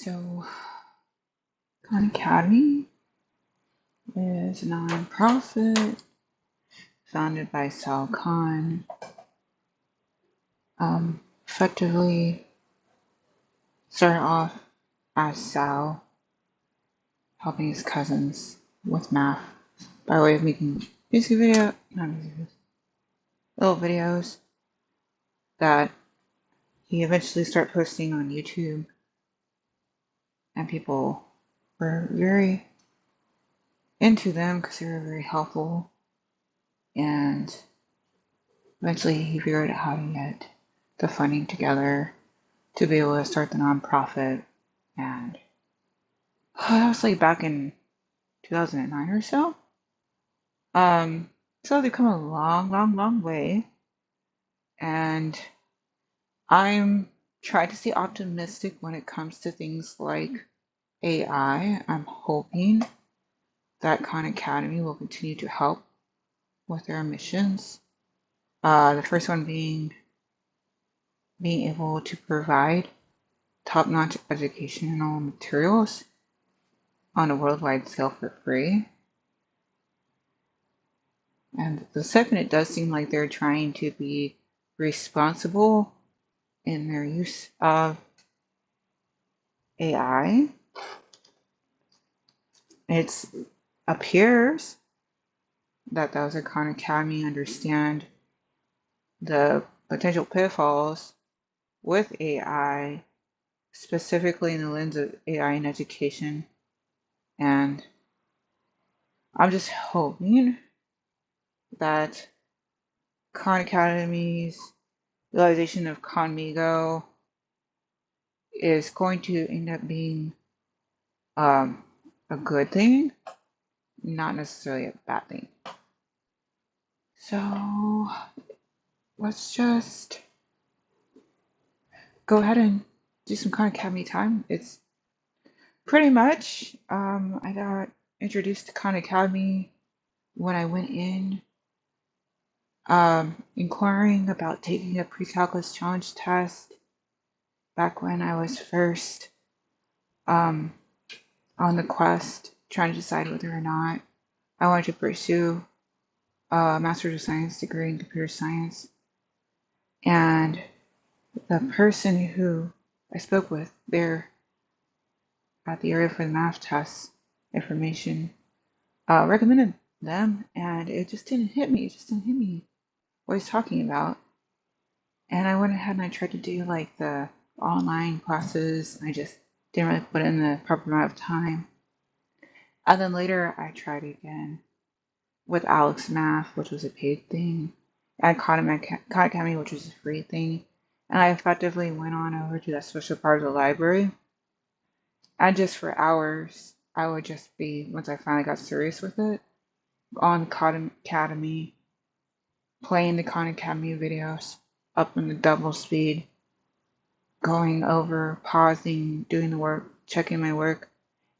So, Khan Academy is a non-profit founded by Sal Khan. Effectively started off as Sal helping his cousins with math by way of making little videos that he eventually started posting on YouTube, and people were very into them because they were very helpful. And eventually, he figured out how to get the funding together to be able to start the nonprofit. And that was like back in 2009 or so. So they've come a long way. And I'm trying to stay optimistic when it comes to things like AI. I'm hoping that Khan Academy will continue to help with their missions. The first one being able to provide top-notch educational materials on a worldwide scale for free. And the second, it does seem like they're trying to be responsible in their use of AI. It appears that those at Khan Academy understand the potential pitfalls with AI, specifically in the lens of AI in education. And I'm just hoping that Khan Academy's realization of Conmigo is going to end up being a good thing, not necessarily a bad thing. So let's just go ahead and do some Khan Academy time. It's pretty much, I got introduced to Khan Academy when I went in inquiring about taking a pre-calculus challenge test back when I was first on the quest, trying to decide whether or not I wanted to pursue a Master's of Science degree in computer science. And the person who I spoke with there at the area for the math test information recommended them, and it just didn't hit me. It just didn't hit me what he's talking about. And I went ahead and I tried to do like the online classes. I just didn't really put in the proper amount of time. And then later I tried again with Alex Math, which was a paid thing, and Khan Academy, which was a free thing. And I effectively went on over to that special part of the library. And just for hours, I would just be, once I finally got serious with it, on Khan Academy, playing the Khan Academy videos up in the double speed, going over, pausing, doing the work, checking my work,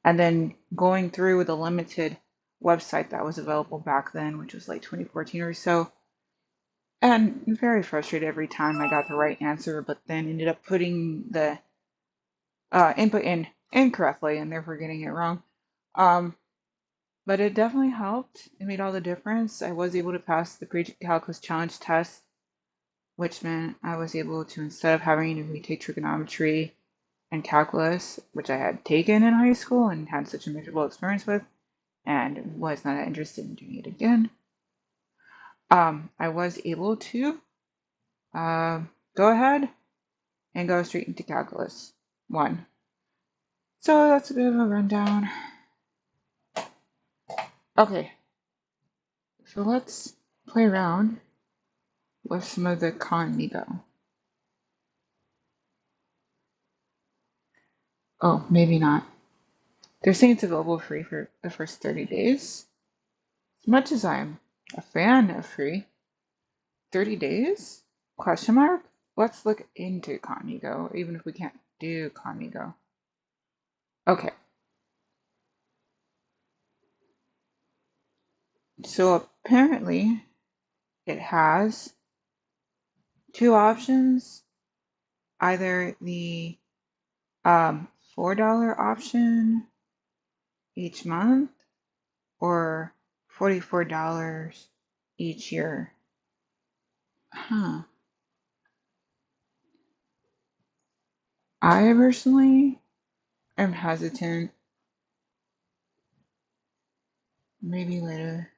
and then going through the limited website that was available back then, which was like 2014 or so. And very frustrated every time I got the right answer, but then ended up putting the input in incorrectly and therefore getting it wrong. But it definitely helped. It made all the difference. I was able to pass the pre-calculus challenge test, which meant I was able to, instead of having to retake trigonometry and calculus, which I had taken in high school and had such a miserable experience with, and was not interested in doing it again, I was able to go ahead and go straight into calculus 1. So that's a bit of a rundown. Okay, so let's play around with some of the Conmigo. Oh, maybe not. They're saying it's available free for the first 30 days. As much as I'm a fan of free, 30 days? Question mark? Let's look into Conmigo, even if we can't do Conmigo. Okay. So apparently it has two options. Either the $4 option each month or $44 each year. Huh. I personally am hesitant. Maybe later.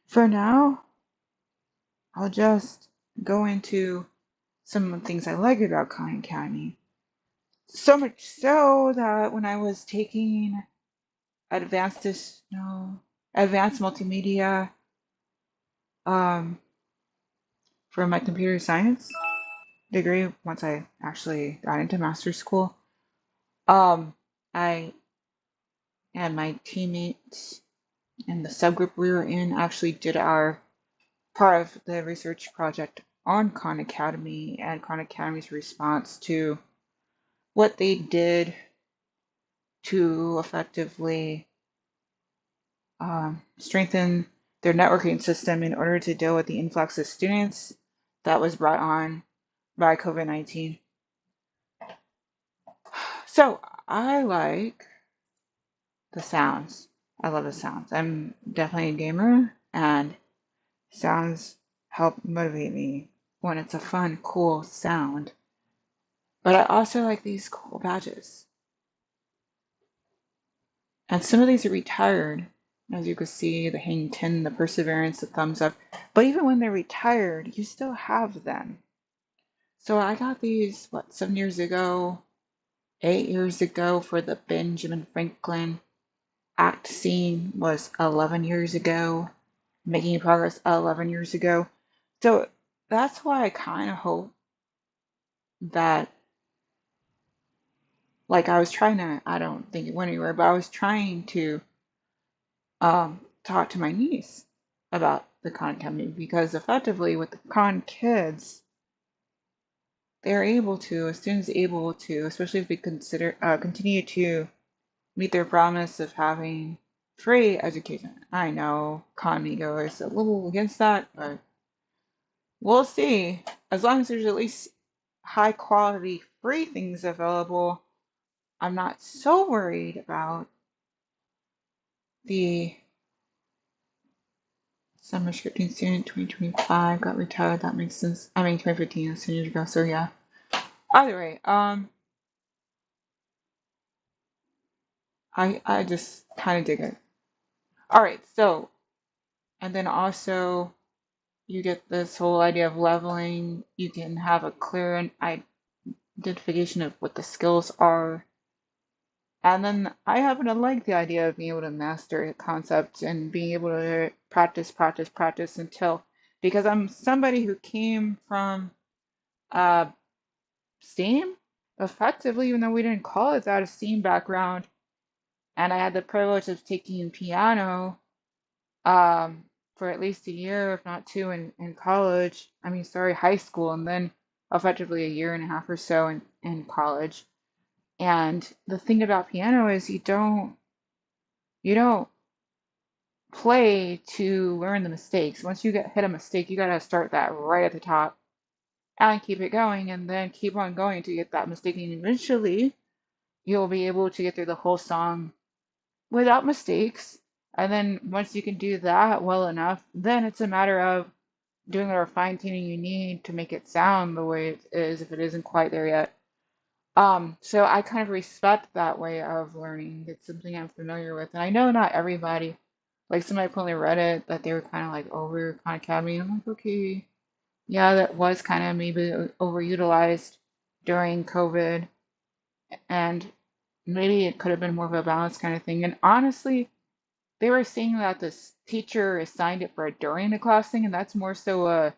For now, I'll just go into some of the things I like about Khan Academy. So much so that when I was taking advanced multimedia um, for my computer science degree, once I actually got into master's school, um, I and my teammates and the subgroup we were in actually did our part of the research project on Khan Academy and Khan Academy's response to what they did to effectively strengthen their networking system in order to deal with the influx of students that was brought on by COVID-19. So I like the sounds. I love the sounds. I'm definitely a gamer, and sounds help motivate me when it's a fun, cool sound. But I also like these cool badges. And some of these are retired. As you can see, the hang 10, the perseverance, the thumbs up. But even when they're retired, you still have them. So I got these, 7 years ago, 8 years ago for the Benjamin Franklin act scene was 11 years ago. Making progress 11 years ago. So that's why I kind of hope that, like, I was trying to, I don't think it went anywhere, but I was trying to talk to my niece about the Khan Academy because effectively with the Khan kids, they're able to, a student's able to, especially if they continue to meet their promise of having free education. I know Khan Amigo is a little against that, but we'll see. As long as there's at least high quality free things available, I'm not so worried about the summer scripting student 2025 got retired. That makes sense. I mean 2015, that's 10 years ago. So yeah. Either way, I just kind of dig it. All right, so and then also you get this whole idea of leveling. You can have a clear identification of what the skills are. And then I happen to like the idea of being able to master a concept and being able to practice, practice, practice until, because I'm somebody who came from uh, STEAM, effectively, even though we didn't call it that, a STEAM background. And I had the privilege of taking piano for at least a year, if not two, in college. I mean, sorry, high school, and then effectively a year and a half or so in college. And the thing about piano is you don't play to learn the mistakes. Once you get hit a mistake, you gotta start that right at the top and keep it going and then keep on going to get that mistake. And eventually you'll be able to get through the whole song without mistakes. And then once you can do that well enough, then it's a matter of doing whatever fine tuning you need to make it sound the way it is if it isn't quite there yet. So I kind of respect that way of learning. It's something I'm familiar with. And I know not everybody, like somebody put on their Reddit that they were kind of like over Khan Academy. I'm like, okay, yeah, that was kind of maybe overutilized during COVID. And maybe it could have been more of a balance kind of thing. And honestly, they were saying that this teacher assigned it for a during the class thing, and that's more so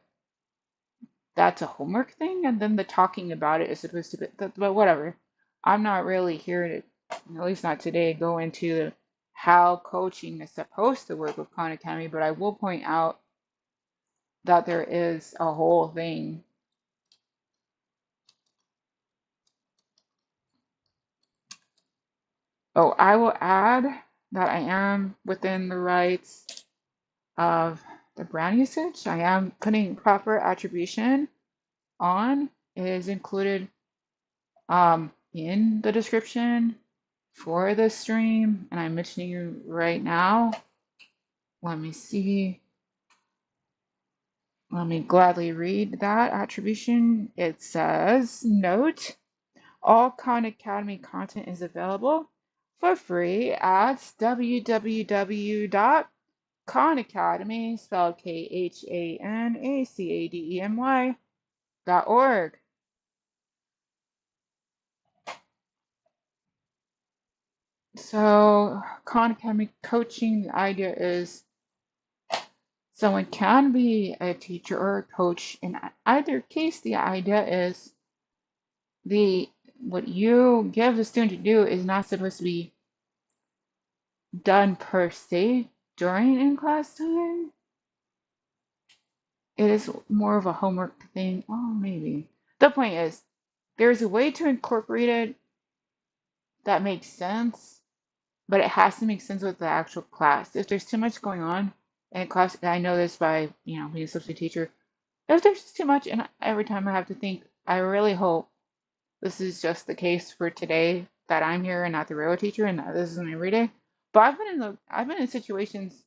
that's a homework thing, and then the talking about it is supposed to be, but whatever. I'm not really here to, at least not today, go into how coaching is supposed to work with Khan Academy, but I will point out that there is a whole thing. Oh, I will add that I am within the rights of the brand usage. I am putting proper attribution on. It is included in the description for the stream, and I'm mentioning you right now. Let me see. Let me gladly read that attribution. It says, note, all Khan Academy content is available for free at www.khanacademy, spelled KHANACADEMY.org. So, Khan Academy coaching, the idea is someone can be a teacher or a coach. In either case, the idea is what you give the student to do is not supposed to be done per se during in-class time. It is more of a homework thing. Oh, maybe. The point is, there's a way to incorporate it that makes sense, but it has to make sense with the actual class. If there's too much going on in class, and I know this by, being a substitute teacher, if there's too much, and every time I have to think, I really hope this is just the case for today that I'm here and not the real teacher, and that this isn't every day. But I've been in situations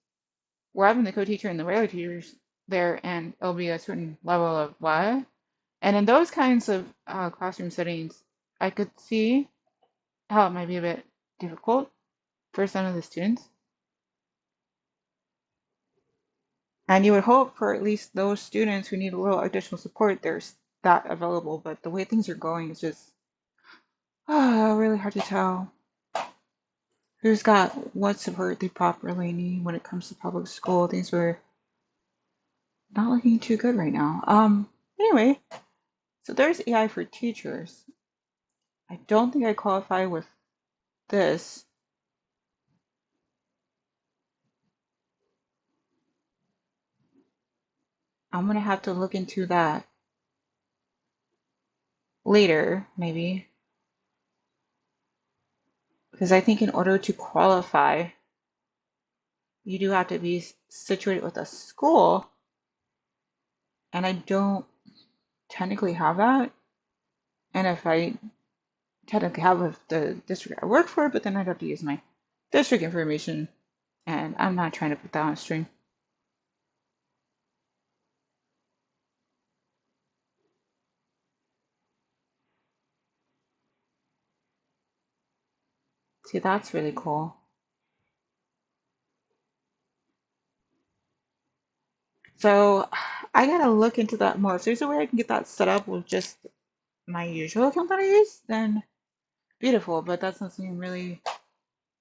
where I've been the co-teacher and the regular teachers there, and it'll be a certain level of what. And in those kinds of classroom settings, I could see how it might be a bit difficult for some of the students. And you would hope for at least those students who need a little additional support, there's that available. But the way things are going is just really hard to tell who's got what support they properly need when it comes to public school. Things are not looking too good right now. Anyway, so there's AI for teachers. I don't think I qualify with this. I'm gonna have to look into that later, maybe. Because I think in order to qualify, you do have to be situated with a school, and I don't technically have that. And if I technically have with the district I work for, but then I'd have to use my district information, and I'm not trying to put that on a stream. See, that's really cool. So I gotta look into that more. If there's a way I can get that set up with just my usual account that I use, then beautiful. But that's not something I'm really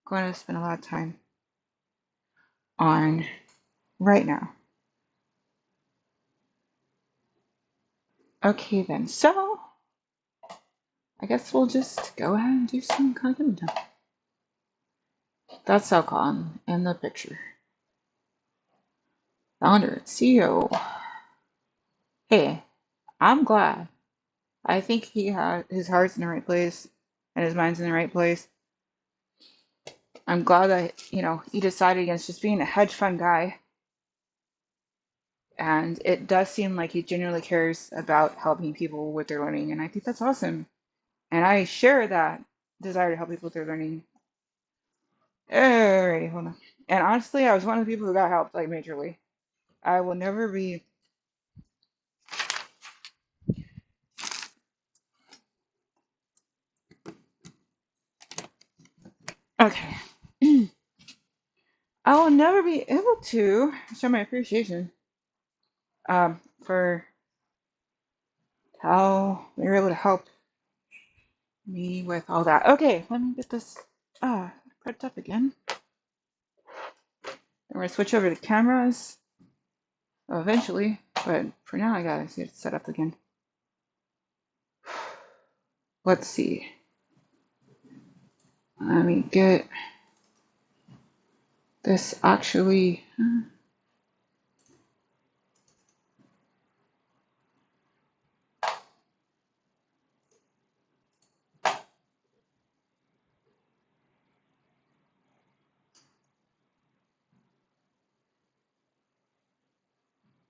going to spend a lot of time on right now. Okay then, so I guess we'll just go ahead and do some content. That's Alcon in the picture. Founder, CEO. Hey, I'm glad. I think he had his heart's in the right place and his mind's in the right place. I'm glad that, he decided against just being a hedge fund guy. And it does seem like he genuinely cares about helping people with their learning. And I think that's awesome. And I share that desire to help people with their learning. Alrighty, hold on. And honestly, I was one of the people who got helped, like, majorly. I will never be. Okay. I will never be able to show my appreciation for how they were able to help me with all that. Okay, let me get this prepped up again. I'm gonna switch over to cameras eventually, but for now I gotta get it set up again. Let's see. Let me get this actually.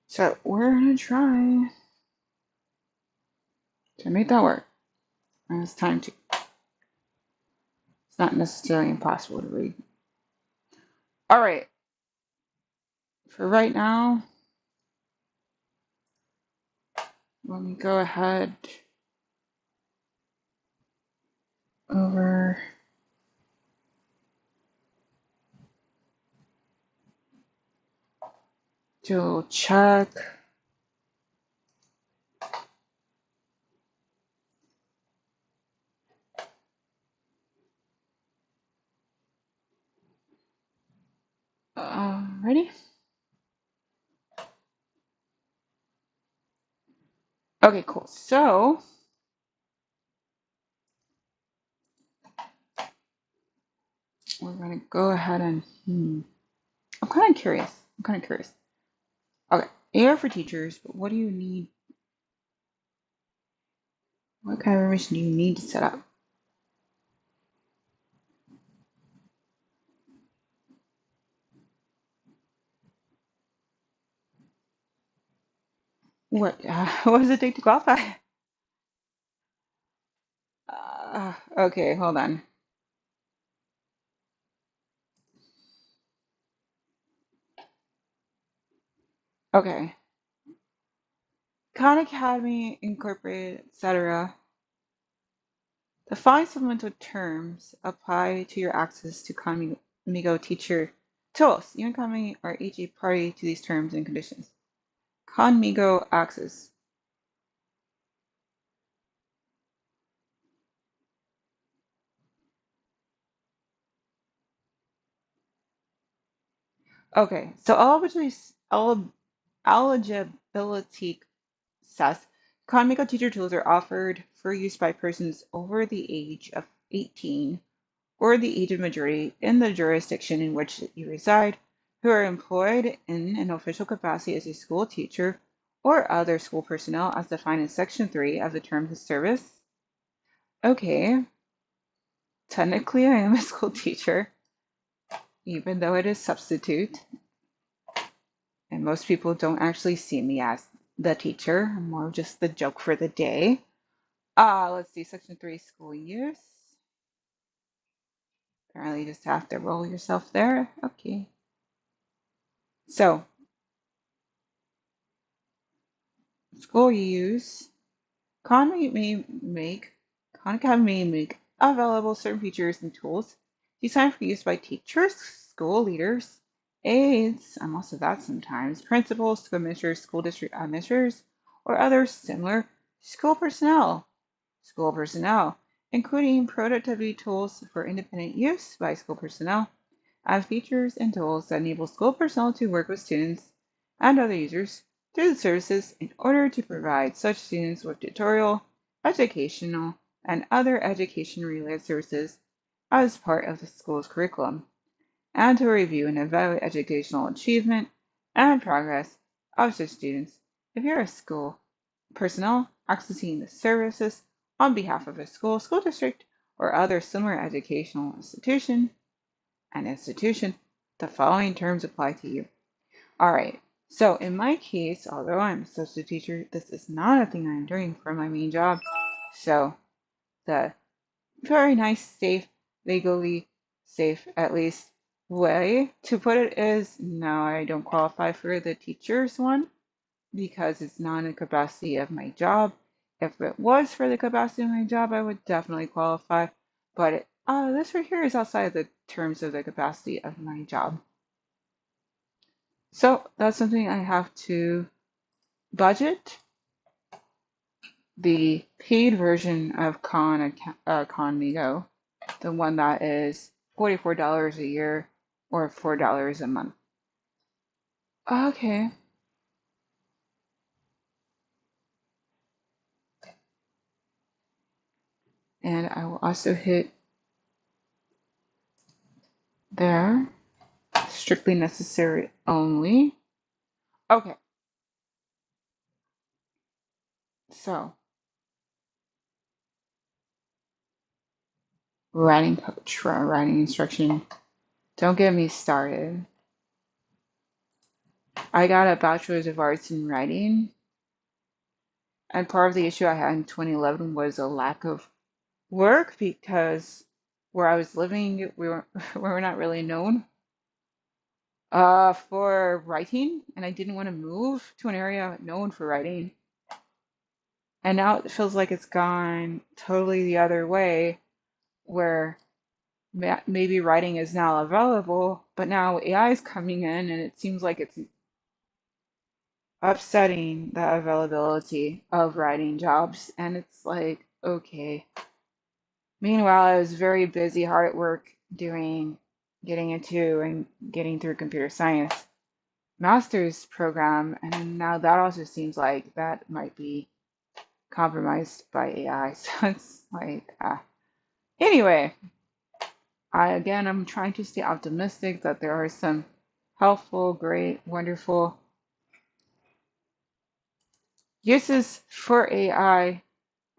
So we're gonna try to make that work. And it's time to. It's not necessarily impossible to read. All right, for right now, let me go ahead over do a little check. Ready? Okay, cool. So we're gonna go ahead and I'm kind of curious. Okay, AI for teachers, but what do you need? What kind of information do you need to set up? What? What does it take to qualify? Okay, hold on. Okay, Khan Academy Incorporated, etc. The following supplemental terms apply to your access to Conmigo teacher tools. You and Conmigo are each a party to these terms and conditions. Conmigo access. Okay, so eligibility says Conmigo teacher tools are offered for use by persons over the age of 18 or the age of majority in the jurisdiction in which you reside, who are employed in an official capacity as a school teacher or other school personnel as defined in Section 3 of the Terms of Service. Okay, technically I am a school teacher, even though it is substitute, and most people don't actually see me as the teacher. I'm more just the joke for the day. Let's see, Section 3, school use. Apparently you just have to roll yourself there. Okay. So, school use. Khan Academy may make available certain features and tools designed for use by teachers, school leaders, aides, I'm also that sometimes, principals, school administrators, school district administrators, or other similar school personnel. School personnel, including productivity tools for independent use by school personnel, as features and tools that enable school personnel to work with students and other users through the services in order to provide such students with tutorial, educational, and other education-related services as part of the school's curriculum, and to review and evaluate educational achievement and progress of such students. If you're a school personnel accessing the services on behalf of a school, school district, or other similar educational institution, the following terms apply to you. All right. So in my case, although I'm a substitute teacher, this is not a thing I'm doing for my main job. So the very nice, safe, legally safe at least way to put it is no, I don't qualify for the teacher's one because it's not in the capacity of my job. If it was for the capacity of my job, I would definitely qualify. But this right here is outside the terms of the capacity of my job. So that's something I have to budget. The paid version of Conmigo, the one that is $44 a year or $4 a month. Okay. And I will also hit there. Strictly necessary only. Okay. So, writing coach, writing instruction. Don't get me started. I got a bachelor's of arts in writing, and part of the issue I had in 2011 was a lack of work because where I was living, we were not really known for writing, and I didn't want to move to an area known for writing. And now it feels like it's gone totally the other way, where maybe writing is now available, but now AI is coming in, and it seems like it's upsetting the availability of writing jobs. And it's like, okay. Meanwhile, I was very busy, hard at work getting into and getting through computer science master's program, and now that also seems like that might be compromised by AI. So it's like, anyway, I'm trying to stay optimistic that there are some helpful, great, wonderful uses for AI,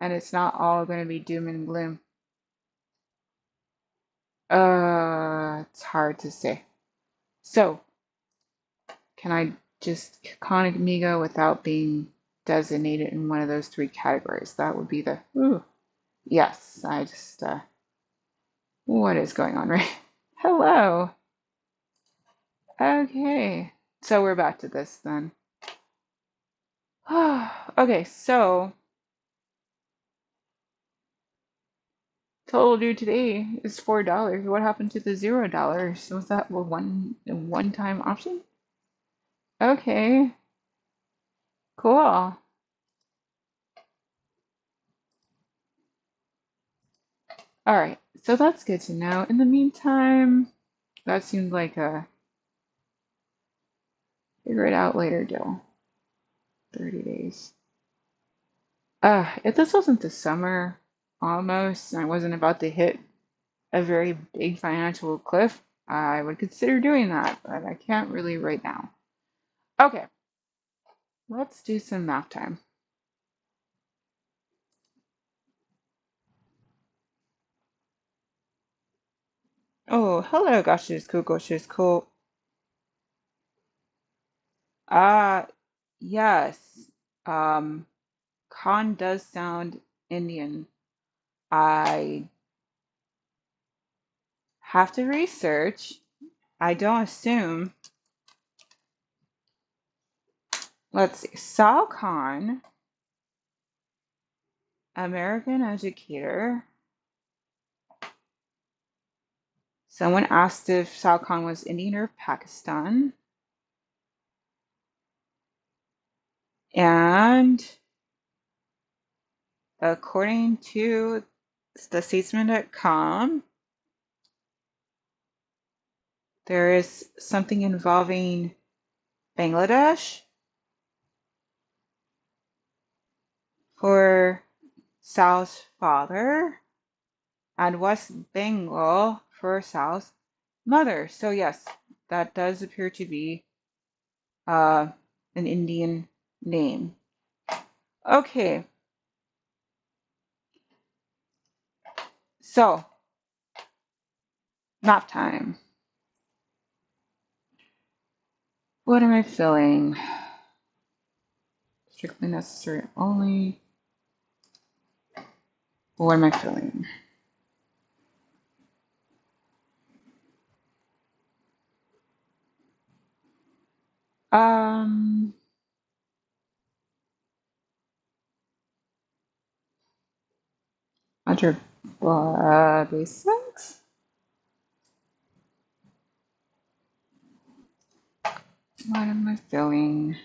and it's not all going to be doom and gloom. It's hard to say. So, can I just con Amigo without being designated in one of those three categories? That would be the, ooh, yes, what is going on, right? Hello. Okay. So we're back to this then. Okay, so total due today is $4. What happened to the $0? Was that one-time option? Okay, cool. All right, so that's good to know. In the meantime, that seemed like a figure it out later deal. 30 days. If this wasn't the summer almost, and I wasn't about to hit a very big financial cliff, I would consider doing that, but I can't really right now. Okay, let's do some math time. Oh, hello, Goshes, cool, Goshes, cool. Uh, yes. Um, Khan does sound Indian. I have to research. I don't assume. Let's see. Sal Khan, American educator. Someone asked if Sal Khan was Indian or Pakistan. And according to the statesman.com, there is something involving Bangladesh for Sal's father and West Bengal for Sal's mother. So yes, that does appear to be uh, an Indian name. Okay, so nap time. What am I filling? Strictly necessary only. What am I filling? Um, under basics? What am I filling?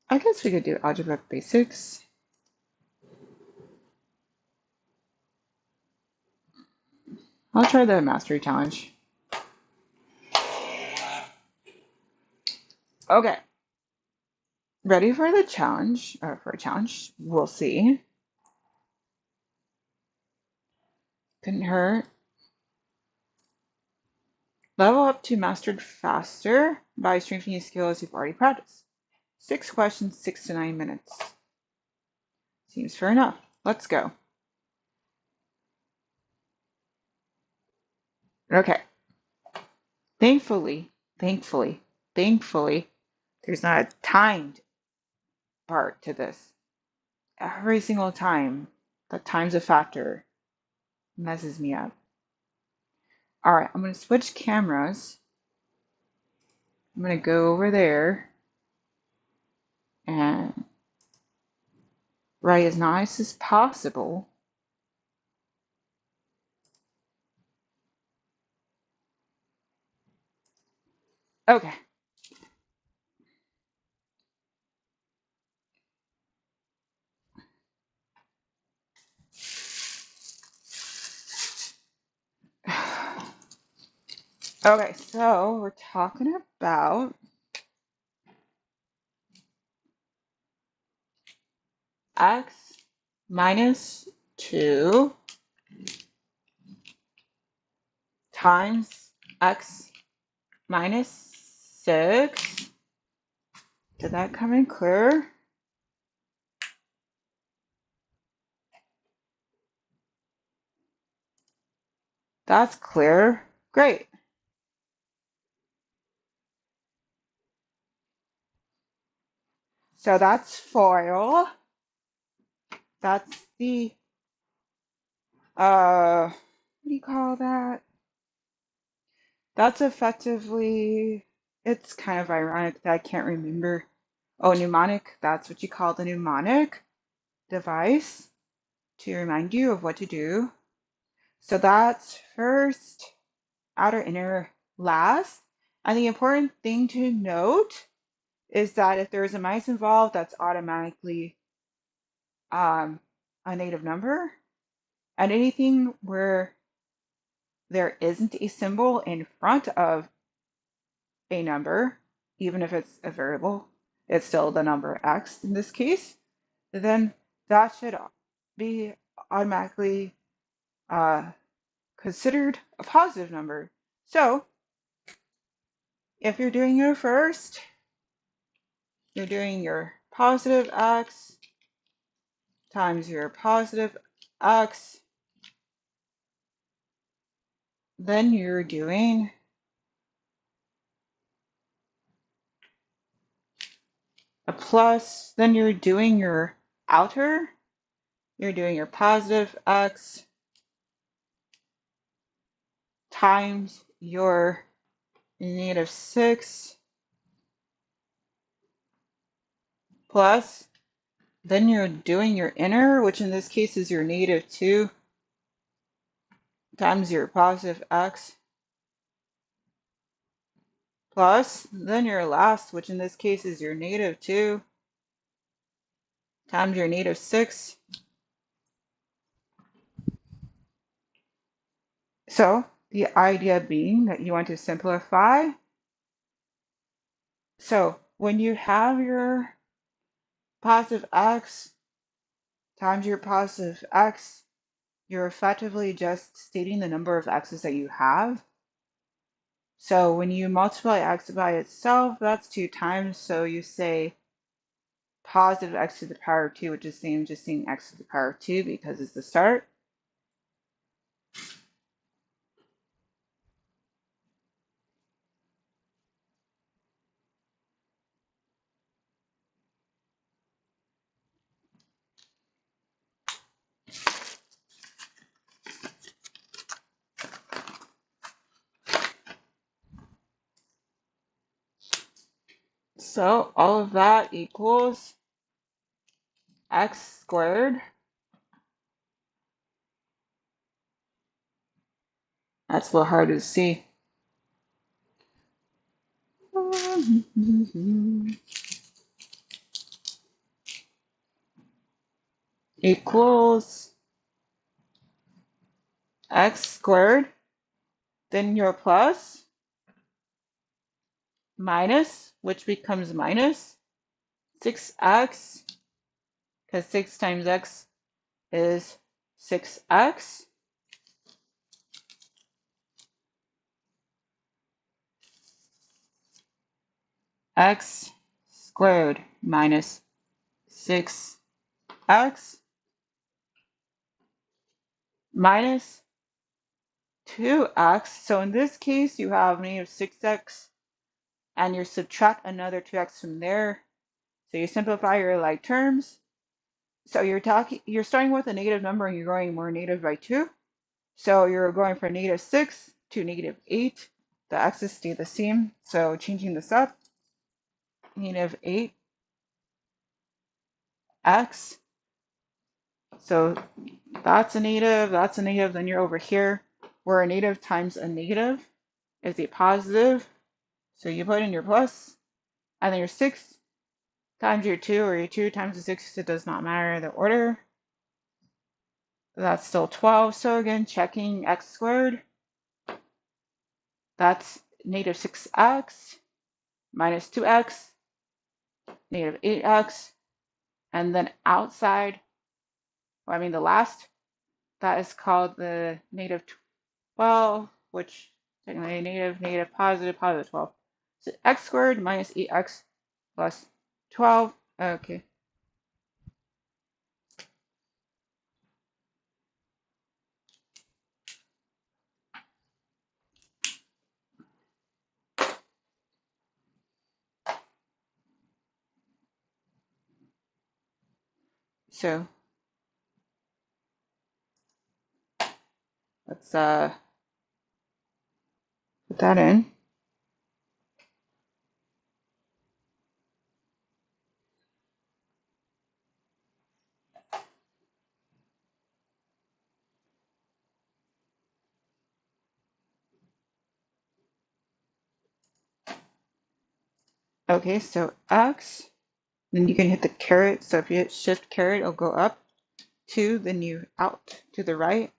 I guess we could do algebra basics. I'll try the mastery challenge. Okay. Ready for the challenge? Or for a challenge? We'll see. Couldn't hurt. Level up to mastered faster by strengthening skills you've already practiced. 6 questions, 6 to 9 minutes. Seems fair enough. Let's go. Okay. Thankfully, thankfully, There's not a timed part to this. Every single time that time's a factor messes me up. All right, I'm going to switch cameras. I'm going to go over there and write as nice as possible. Okay. Okay, so we're talking about x minus 2 times x minus 6. Did that come in clear? That's clear. Great. So that's FOIL. That's the, what do you call that? That's effectively, it's kind of ironic that I can't remember. Oh, mnemonic. That's what you call the mnemonic device to remind you of what to do. So that's first, outer, inner, last. And the important thing to note is that if there's a mice involved, that's automatically a native number. And anything where there isn't a symbol in front of a number, even if it's a variable, it's still the number x in this case, then that should be automatically considered a positive number. So if you're doing your first, you're doing your positive x times your positive x, then you're doing a plus, then you're doing your outer, you're doing your positive x times your negative 6 plus, then you're doing your inner, which in this case is your negative 2 times your positive x plus, then your last, which in this case is your negative 2 times your negative 6. So the idea being that you want to simplify. So when you have your positive x times your positive x, you're effectively just stating the number of x's that you have. So when you multiply x by itself, that's 2 times. So you say positive x to the power of 2, which is the same as just saying x to the power of 2 because it's the start. So all of that equals x squared. That's a little hard to see. Equals x squared, then your plus, minus, which becomes minus 6x, because 6 times x is 6x, x squared minus 6x minus 2x. So in this case, you have negative 6x and you subtract another 2x from there. So you simplify your like terms. So you're starting with a negative number and you're going more negative by 2. So you're going from -6 to -8. The x's stay the same. So changing this up, -8x. So that's a negative, then you're over here where a negative times a negative is a positive. So you put in your plus, and then your 6 times your 2, or your 2 times the 6, it does not matter the order. That's still 12. So again, checking x squared. That's -6x minus 2x, -8x. And then outside, the last, that is called the -12, which technically negative, positive, positive 12. So x squared minus 8x plus 12. Okay. So let's put that in. Okay, so x, then you can hit the caret. So if you hit shift caret, it'll go up. 2, then you out to the right.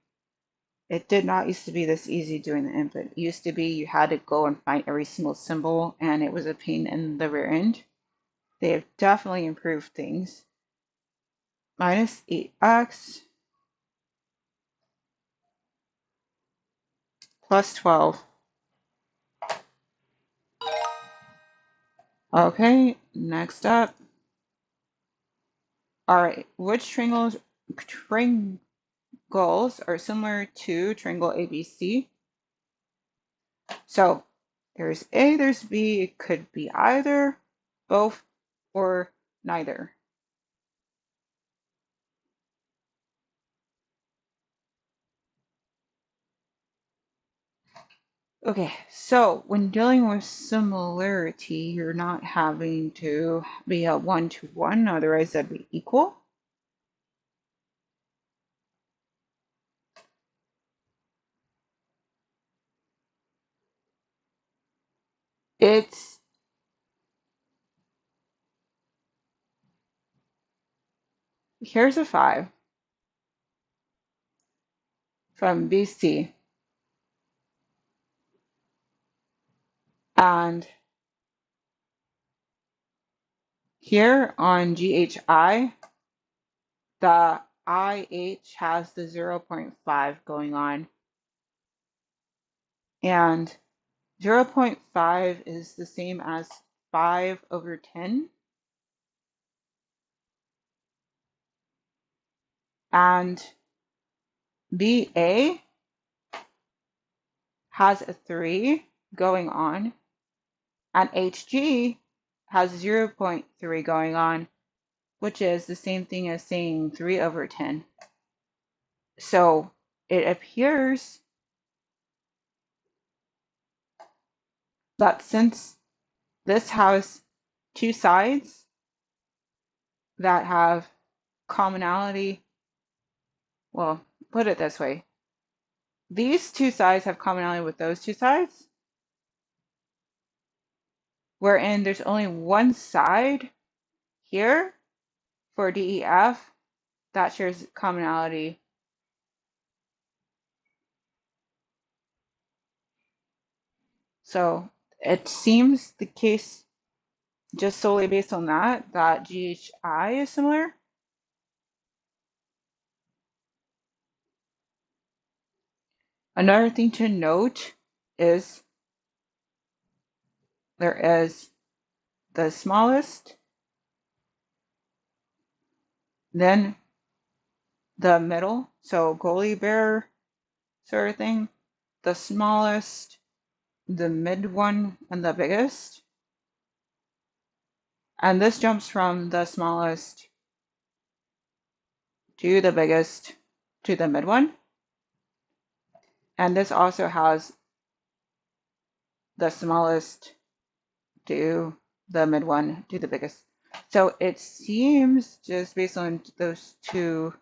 It did not used to be this easy doing the input. It used to be you had to go and find every single symbol, and it was a pain in the rear end. They have definitely improved things. -8x plus 12. Okay, next up. All right, which triangles are similar to triangle ABC? So there's A, there's B. It could be either, both, or neither. Okay, so when dealing with similarity, you're not having to be a 1-to-1, otherwise that'd be equal. Here's a 5 from BC, and here on GHI, the IH has the 0.5 going on, and 0.5 is the same as 5/10, and BA has a 3 going on, and HG has 0.3 going on, which is the same thing as saying 3/10. So it appears that since this has two sides that have commonality, well, put it this way. These two sides have commonality with those two sides, wherein there's only one side here for DEF that shares commonality. So it seems the case, just solely based on that GHI is similar. Another thing to note is there is the smallest, then the middle, so goalie bear sort of thing, the smallest, the mid one, and the biggest. And this jumps from the smallest to the biggest to the mid one. And this also has the smallest to the mid one to the biggest. So it seems, just based on those two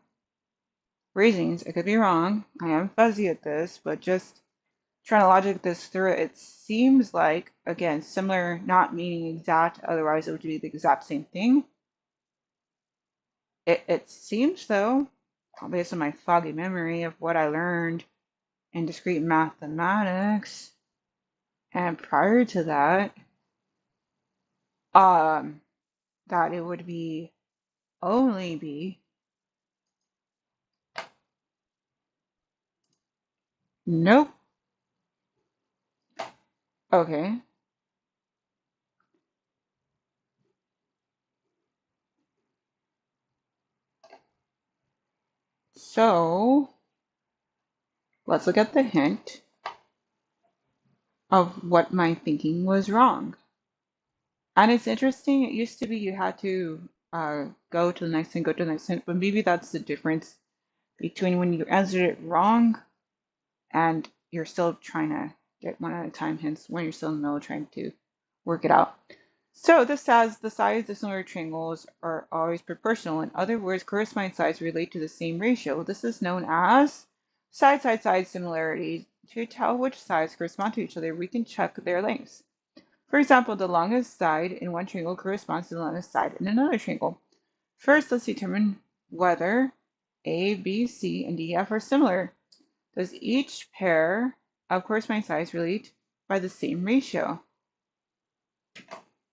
reasons, I could be wrong, I am fuzzy at this, but just trying to logic this through, it seems like, again, similar, not meaning exact, otherwise it would be the exact same thing. It seems, though, based on my foggy memory of what I learned in discrete mathematics, and prior to that, um, that it would be only be, nope, okay, so let's look at the hint of what my thinking was wrong. And it's interesting, it used to be you had to go to the next hint, go to the next hint, but maybe that's the difference between when you answered it wrong and you're still trying to get one at a time, hence when you're still in the middle trying to work it out. So this says the sides of similar triangles are always proportional. In other words, corresponding sides relate to the same ratio. This is known as side-side-side similarity. To tell which sides correspond to each other, we can check their lengths. For example, the longest side in one triangle corresponds to the longest side in another triangle. First, let's determine whether A, B, C, and D, F are similar. Does each pair of corresponding sides relate by the same ratio?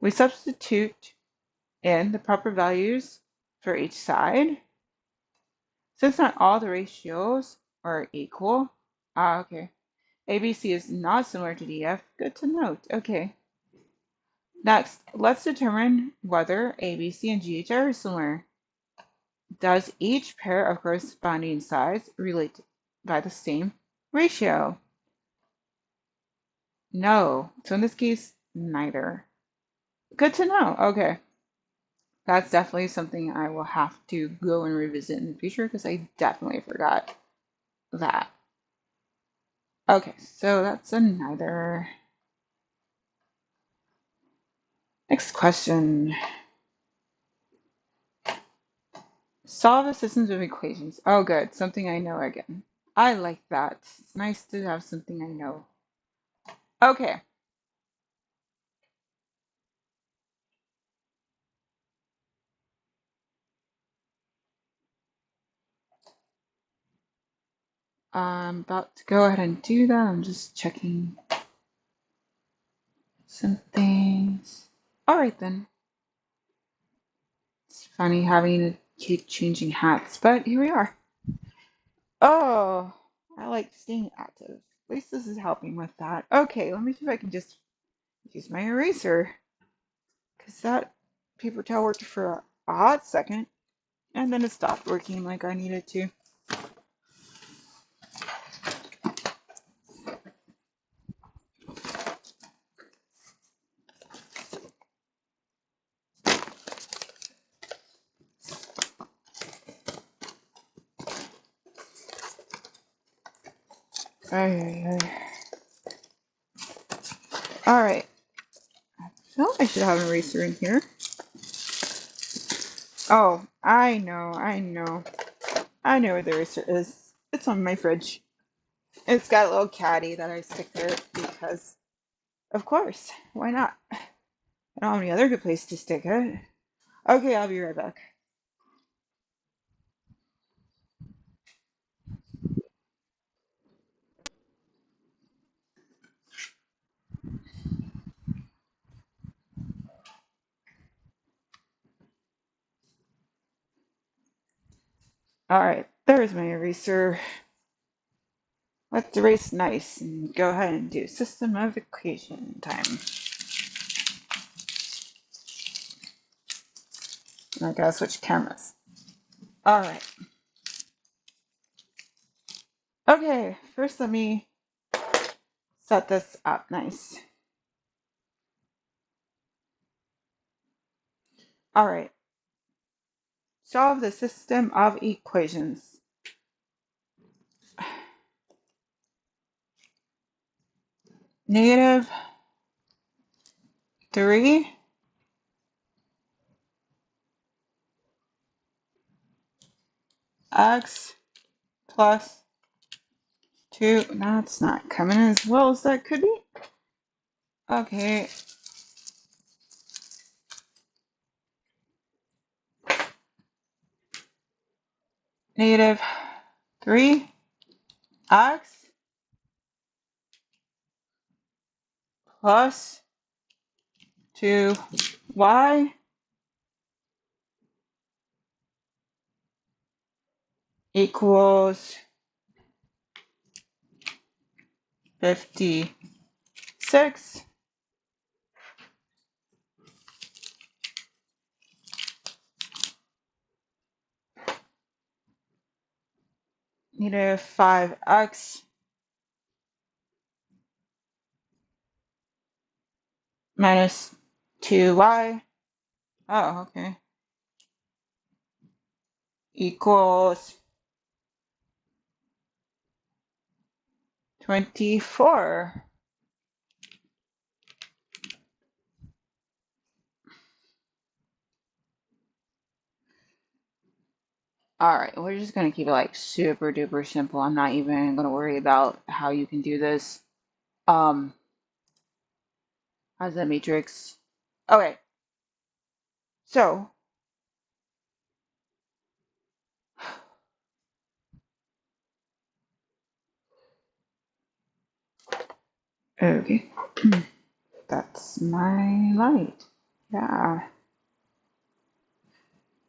We substitute in the proper values for each side. Since not all the ratios are equal, okay. ABC is not similar to DF. Good to note. Okay. Next, let's determine whether ABC and GH are similar. Does each pair of corresponding sides relate by the same ratio? No. So in this case, neither. Good to know. Okay. That's definitely something I will have to go and revisit in the future because I definitely forgot that. Okay, so that's a neither. Next question. Solve a system of equations. Oh, good. Something I know again. I like that. It's nice to have something I know. Okay. I'm about to go ahead and do that. I'm just checking some things. All right, then. It's funny having to keep changing hats, but here we are. Oh, I like staying active. At least this is helping with that. Okay, let me see if I can just use my eraser. Because that paper towel worked for a hot second, and then it stopped working like I needed to. All right. I feel I should have an eraser in here. Oh, I know. I know where the eraser is. It's on my fridge. It's got a little caddy that I stick there because, of course, why not? I don't have any other good place to stick it. Okay, I'll be right back. All right, there's my eraser. Let's erase nice and go ahead and do system of equation time. I gotta switch cameras. All right. Okay, first let me set this up nice. All right. Solve the system of equations. Negative 3 x plus 2. That's not coming as well as that could be. Okay. Negative 3 x plus 2y equals 56. Negative 5x minus 2y. Oh, okay. Equals 24. All right, we're just gonna keep it like super duper simple. I'm not even gonna worry about how you can do this. How's that matrix? Okay, so okay, that's my light. Yeah.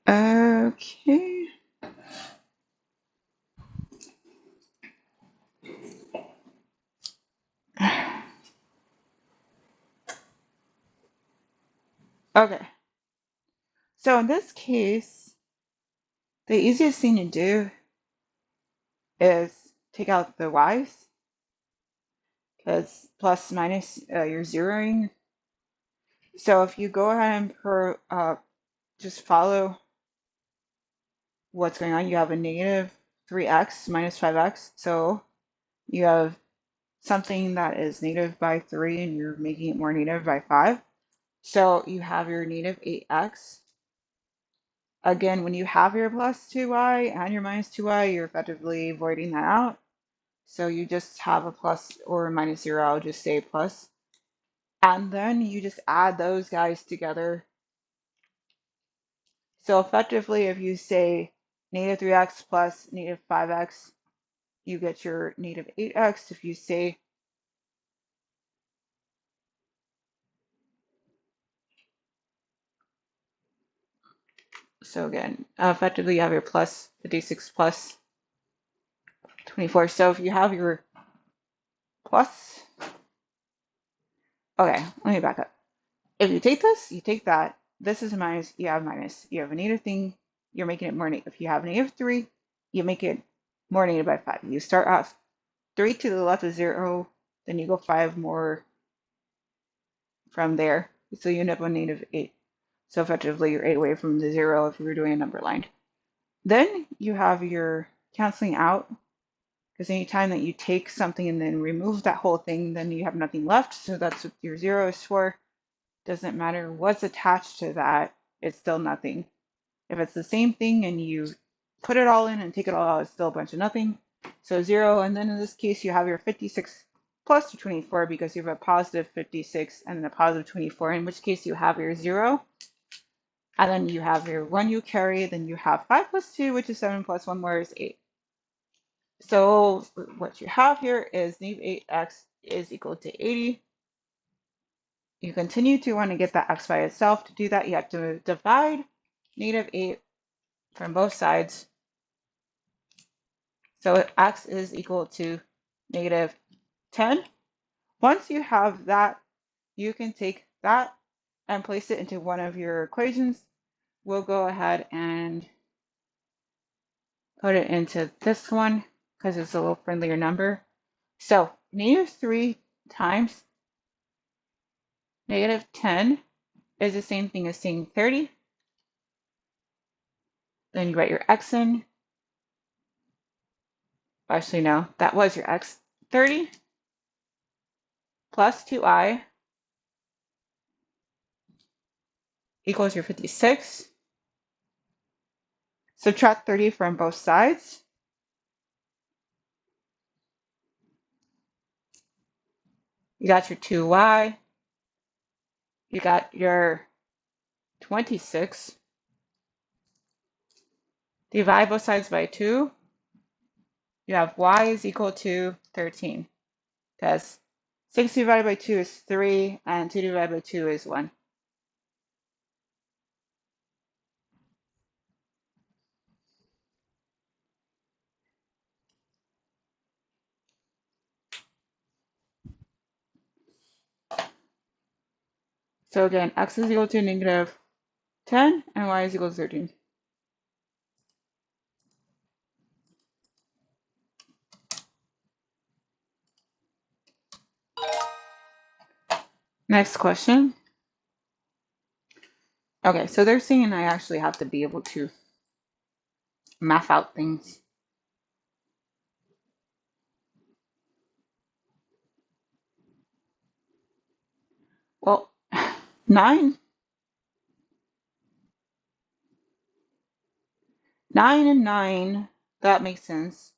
Okay. Okay. So in this case, the easiest thing to do is take out the y's because plus minus you're zeroing. So if you go ahead and just follow what's going on, you have a negative 3x minus 5x. So you have something that is negative by 3 and you're making it more negative by 5. So you have your negative 8x. Again, when you have your plus 2y and your minus 2y, you're effectively voiding that out. So you just have a plus or a minus 0, I'll just say plus. And then you just add those guys together. So effectively, if you say negative 3x plus negative 5x, you get your negative 8x. If you say so again, effectively you have your plus 56 plus 24. So if you have your plus, okay, let me back up. If you take this, you take that. This is a minus, you have minus. You have a negative thing, you're making it more negative. If you have negative 3, you make it more negative by 5. You start off 3 to the left of 0, then you go 5 more from there. So you end up on negative 8. So effectively you're 8 away from the 0 if you were doing a number line. Then you have your canceling out, because anytime that you take something and then remove that whole thing, then you have nothing left. So that's what your 0 is for. Doesn't matter what's attached to that, it's still nothing. If it's the same thing and you put it all in and take it all out, it's still a bunch of nothing. So 0, and then in this case, you have your 56 plus your 24 because you have a positive 56 and then a positive 24, in which case you have your 0. And then you have your 1 you carry, then you have 5 plus 2, which is 7 plus 1 more is 8. So what you have here is negative 8x is equal to 80. You continue to want to get that x by itself. To do that, you have to divide negative 8 from both sides. So x is equal to negative 10. Once you have that, you can take that and place it into one of your equations. We'll go ahead and put it into this one because it's a little friendlier number. So negative 3 times negative 10 is the same thing as saying 30. Then you write your x in. Actually, no, that was your x. 30 plus 2i equals your 56. Subtract 30 from both sides. You got your 2y. You got your 26. Divide both sides by 2. You have y is equal to 13. Because 6 divided by 2 is 3, and 2 divided by 2 is 1. So again, x is equal to negative 10, and y is equal to 13. Next question. Okay, so they're saying I actually have to be able to math out things. Well, 9 and 9, that makes sense.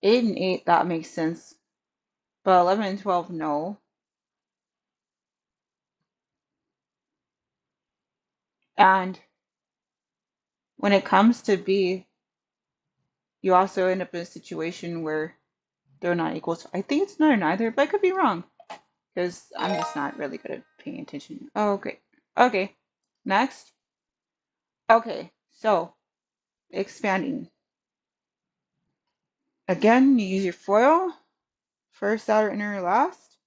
8 and 8, that makes sense. But 11 and 12, no. And when it comes to B, you also end up in a situation where they're not equal. So I think it's none or neither, but I could be wrong because I'm just not really good at paying attention. Oh, okay. Okay. Next. Okay. So expanding. Again, you use your FOIL. First, outer, inner, last.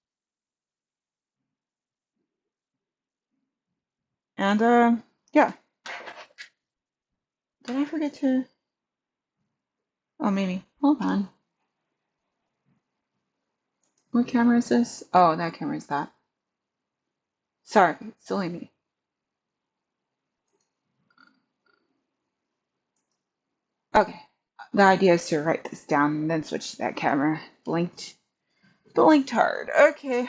And yeah. Did I forget to? Oh, maybe. Hold on. What camera is this? Oh, that camera is that. Sorry, silly me. Okay. The idea is to write this down and then switch to that camera. Blinked hard. Okay.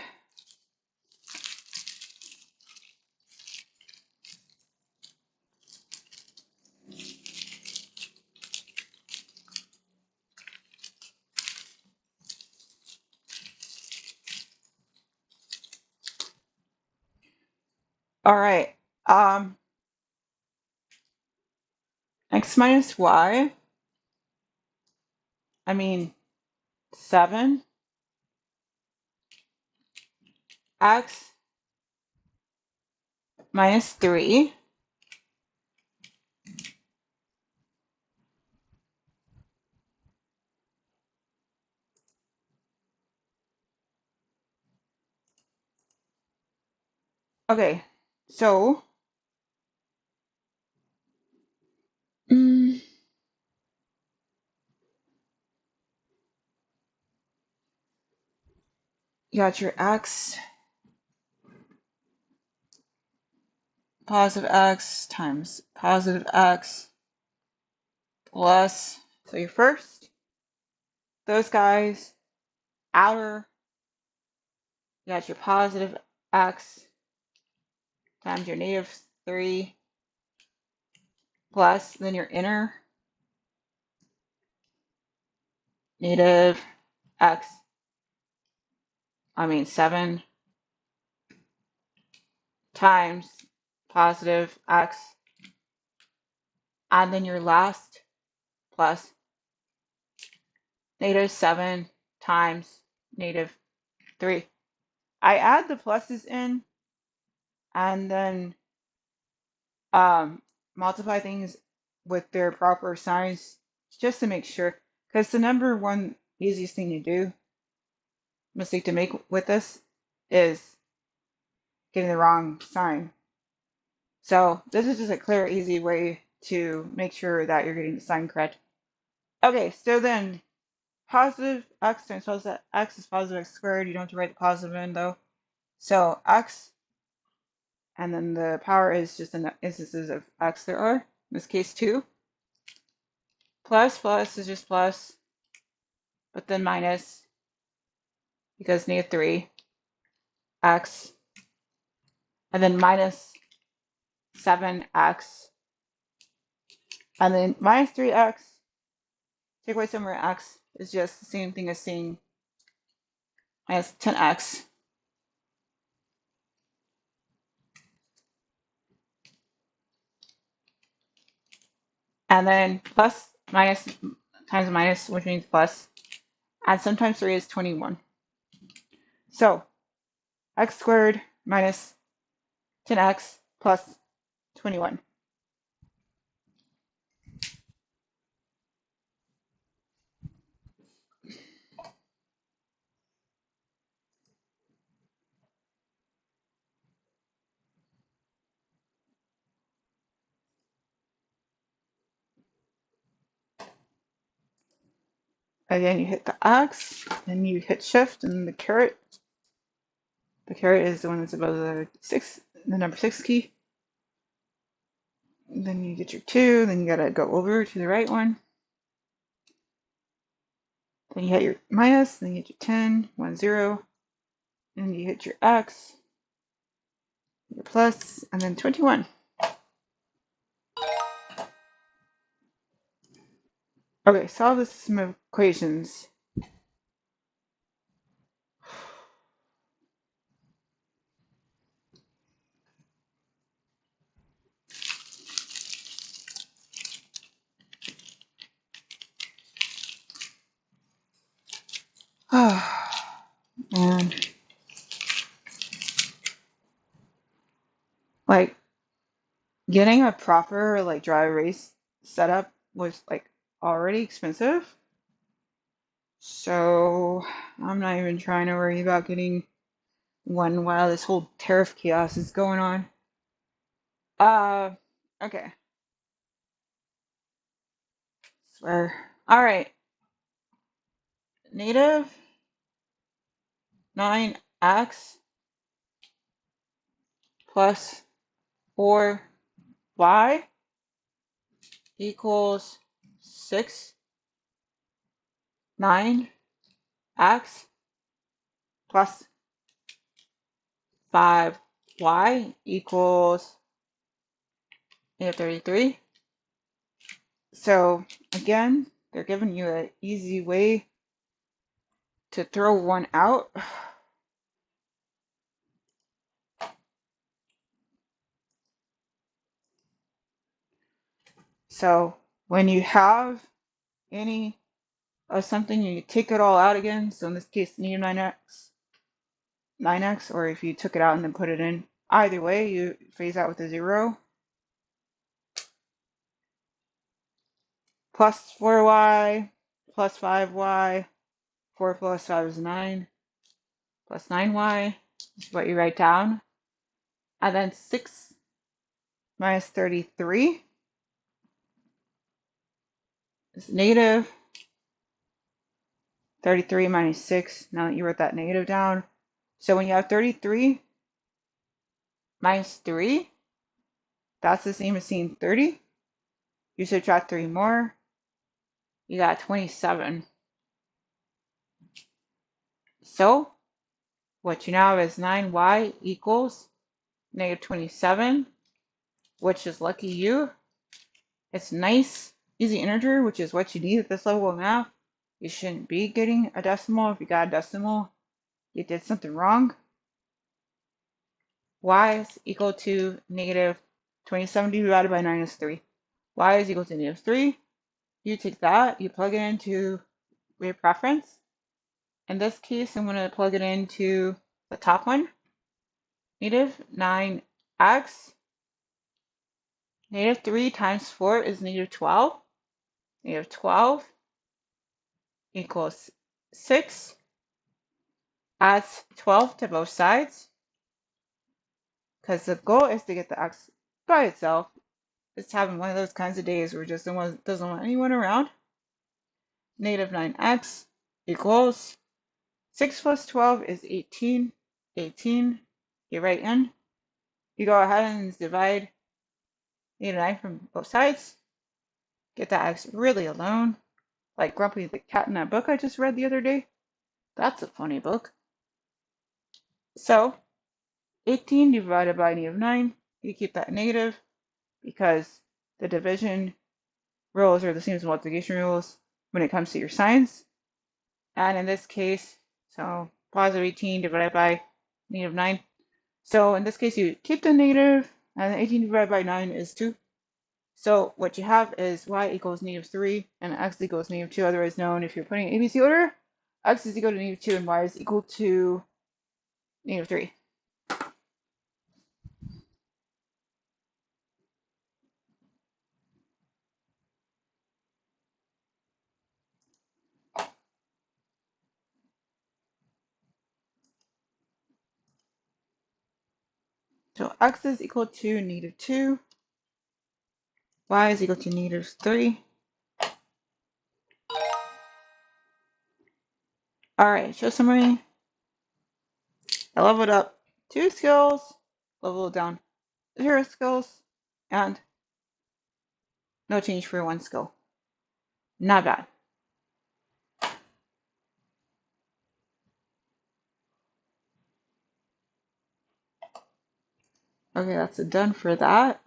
All right. X minus y. I mean 7. X minus 3. Okay. So you got your x, positive x times positive x plus, so your first, those guys, outer, you got your positive x times your negative 3 plus, then your inner, negative x, 7 times positive x, and then your last plus negative 7 times negative 3. I add the pluses in and then multiply things with their proper signs just to make sure. Because the number one easiest thing to do, mistake to make with this, is getting the wrong sign. So this is just a clear, easy way to make sure that you're getting the sign correct. Okay, so then positive x times positive x is positive x squared. You don't have to write the positive in though. So x, and then the power is just the instances of x there are. in this case 2. Plus is just plus, but then minus, because negative 3, x, and then minus 7x, and then minus 3x, take away somewhere x, is just the same thing as saying minus 10x. And then plus, minus, times minus, which means plus, and sometimes 3 is 21. So x squared minus 10x plus 21. Again, you hit the X, then you hit Shift, and the caret. The caret is the one that's above the number 6 key. Then you get your 2, then you gotta go over to the right one. Then you hit your minus, then you hit your 10, 1, 0. Then you hit your X, your plus, and then 21. Okay, solve the system of equations. And like getting a proper like dry erase setup was like already expensive. So I'm not even trying to worry about getting one while this whole tariff chaos is going on. Okay. Swear. All right. Negative 9x plus 4y equals 6, 9x plus 5y equals negative 33. So again, they're giving you an easy way to throw one out. So when you have any of something, you take it all out again. So in this case, negative 9x, or if you took it out and then put it in, either way, you phase out with a 0. Plus 4y, plus 5y, 4 plus 5 is 9, plus 9y is what you write down. And then 6 minus 33 is negative 33 minus 6, now that you wrote that negative down. So when you have 33 minus 3, that's the same as saying 30. You subtract 3 more, you got 27. So what you now have is 9y equals negative 27, which is lucky you. It's nice, easy integer, which is what you need at this level of math. You shouldn't be getting a decimal. If you got a decimal, you did something wrong. Y is equal to negative 27 divided by 9 is 3. Y is equal to negative 3. You take that, you plug it into your preference. In this case, I'm going to plug it into the top one. Negative 9x. Negative 3 times 4 is negative 12. Negative 12 equals 6. Adds 12 to both sides, because the goal is to get the x by itself. It's having one of those kinds of days where it just doesn't want anyone around. Negative 9x equals 6 plus 12 is 18. 18, you write in. You go ahead and divide -9 from both sides. Get that x really alone, like Grumpy the Cat in that book I just read the other day. That's a funny book. So 18 divided by -9, you keep that negative because the division rules are the same as multiplication rules when it comes to your signs. And in this case, so positive 18 divided by -9. So in this case, you keep the negative, and 18 divided by 9 is 2. So what you have is y equals -3, and x equals -2, otherwise known if you're putting ABC order, x is equal to -2, and y is equal to -3. So x is equal to -2, y is equal to -3. All right, show summary. I leveled up 2 skills, leveled down 0 skills, and no change for 1 skill. Not bad. Okay, that's done for that.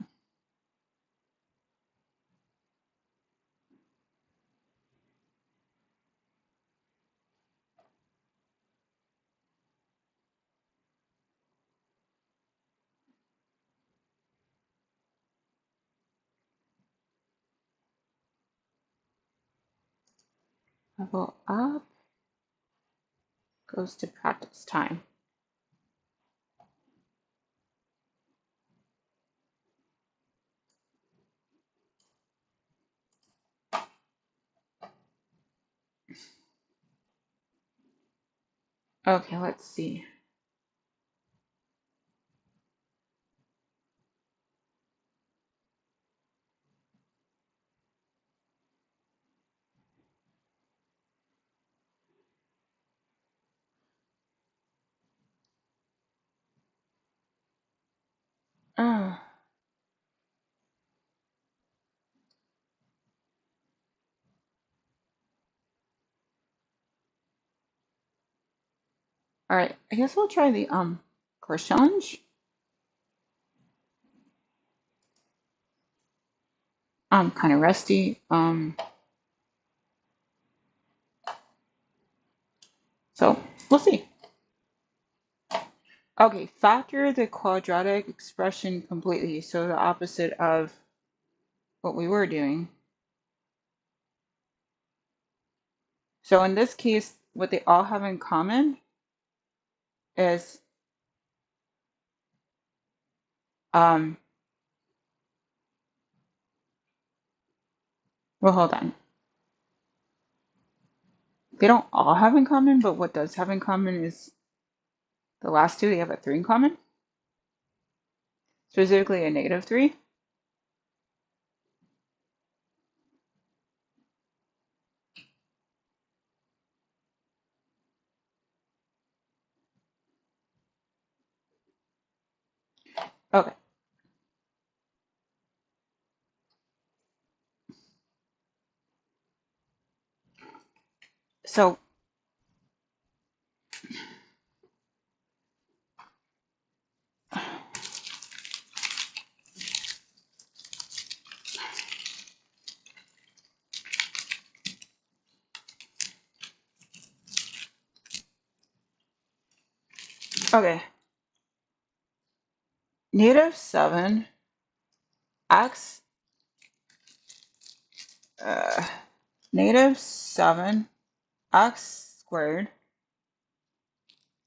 Level up goes to practice time. Okay, let's see. Oh, all right. I guess we'll try the course challenge. I'm kind of rusty. So we'll see. Okay, factor the quadratic expression completely. So the opposite of what we were doing. So in this case, what they all have in common is well, hold on. They don't all have in common, but what does have in common is the last two, they have a 3 in common, specifically a -3. Okay. So okay. -7 x uh, -7 x squared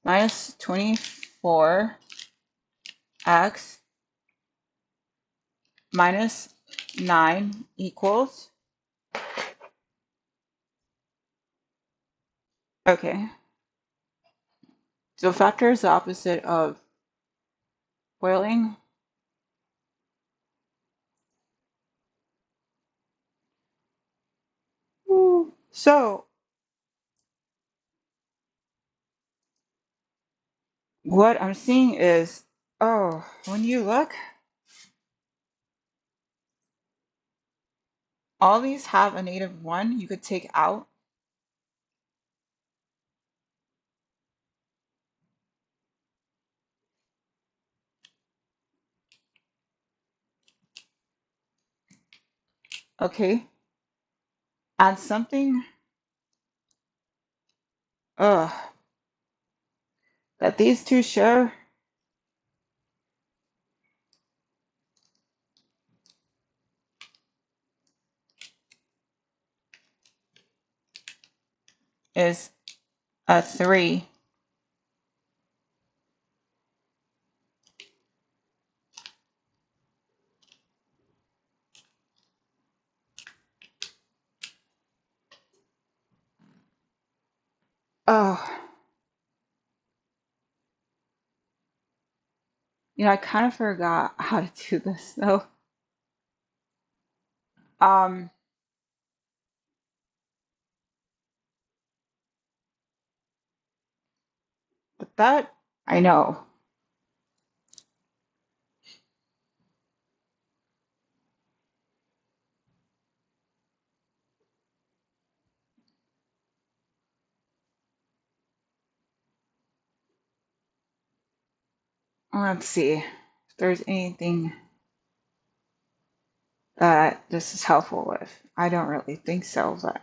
minus 24 x minus 9 equals, okay, so factor is the opposite of FOILing. So what I'm seeing is, oh, when you look All these have a negative 1 you could take out. Okay. And something ugh, that these two share is a 3. Oh, I kind of forgot how to do this though. Um, but that I know. Let's see if there's anything that this is helpful with. I don't really think so, but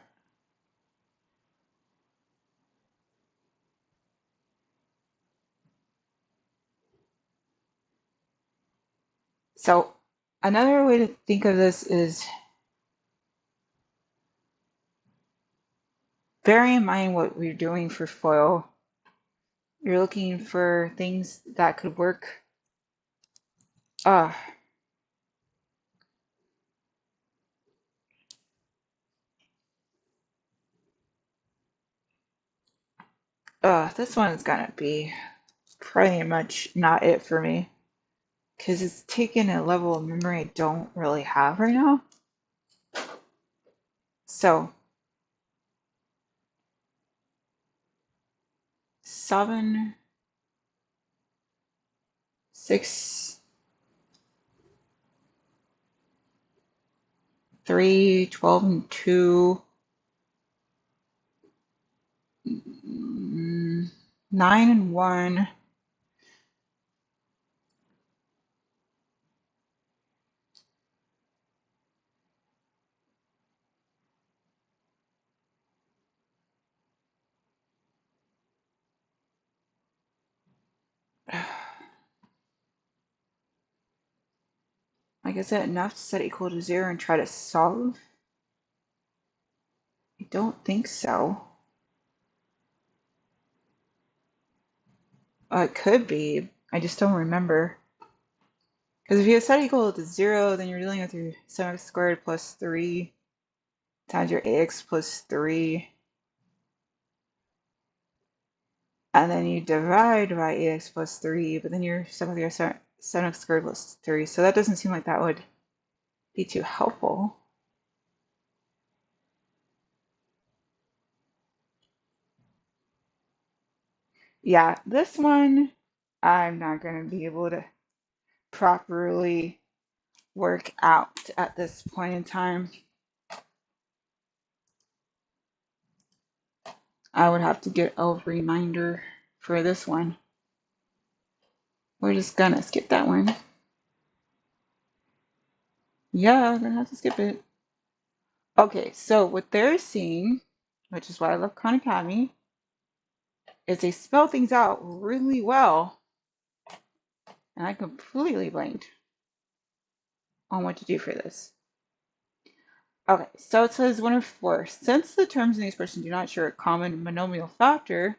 so another way to think of this is bearing in mind what we're doing for FOIL. You're looking for things that could work. Uh, this one is gonna be pretty much not it for me because it's taken a level of memory I don't really have right now. So 7, 6, 3, 12, and 2, 9 and 1. Like I said, enough to set equal to 0 and try to solve? I don't think so. It could be. I just don't remember. Because if you set equal to 0, then you're dealing with your 7x squared plus 3 times your ax plus 3. And then you divide by ax plus 3, but then you're stuck with your 7x squared plus 3. So that doesn't seem like that would be too helpful. Yeah, this one I'm not going to be able to properly work out at this point in time. I would have to get a reminder for this one. We're just gonna skip that one. Yeah, I'm gonna have to skip it. Okay, so what they're seeing, which is why I love Khan Academy, is they spell things out really well, and I completely blanked on what to do for this. Okay, so it says 1 of 4. Since the terms in the expression do not share a common monomial factor,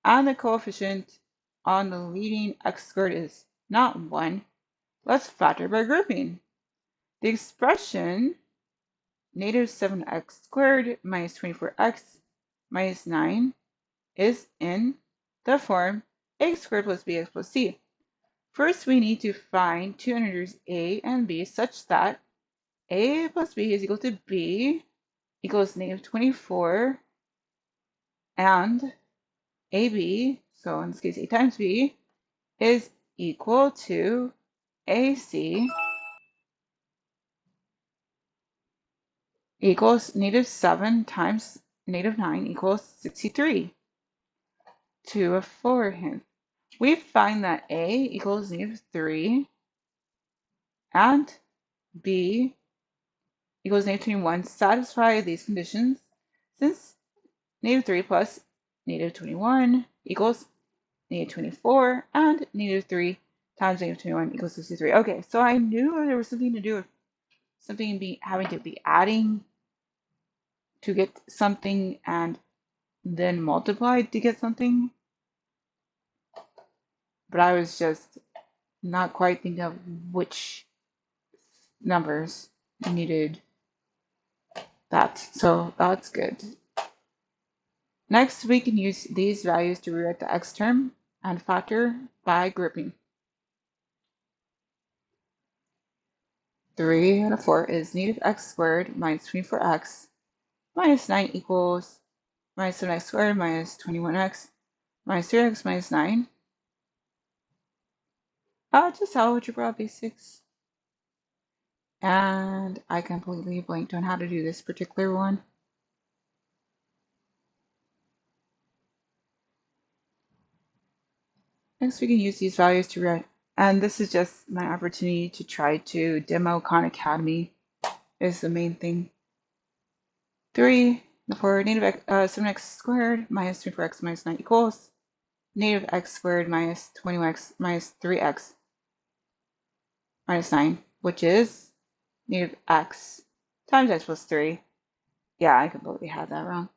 and the coefficient on the leading x squared is not 1, let's factor by grouping. The expression negative 7x squared minus 24x minus 9 is in the form x squared plus bx plus c. First, we need to find two integers a and b such that a plus b is equal to b equals negative 24 and ab, so in this case a times b, is equal to ac equals -7 times -9 equals 63. 2 of 4 here. We find that A equals -3 and B equals -21 satisfy these conditions since -3 plus -21 equals -24 and -3 times -21 equals 63. Okay, so I knew there was something to do with something having to be adding to get something and then multiplied to get something, but I was just not quite thinking of which numbers needed that, so that's good. Next, we can use these values to rewrite the x term and factor by grouping. 3 out of 4 is -x squared minus 24x minus 9 equals -7x squared minus 21x minus 3x minus 9. Just algebra basics. And I completely blanked on how to do this particular one. Next, we can use these values to write. And this is just my opportunity to try to demo Khan Academy is the main thing. 3 for -7x squared minus 24x minus 9 equals -x squared minus 20x minus 3x minus 9, which is -x times x plus 3. Yeah, I completely had that wrong.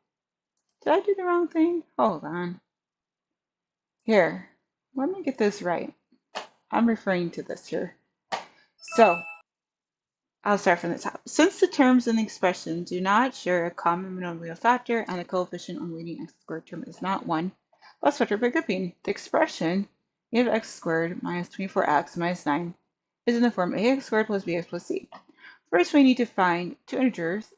Did I do the wrong thing? Hold on. Here, let me get this right. I'm referring to this here. So, I'll start from the top. Since the terms in the expression do not share a common monomial factor and the coefficient on the leading x squared term is not 1, let's factor by grouping. The expression -x squared minus 24x minus 9 is in the form ax squared plus bx plus c. First, we need to find two integers,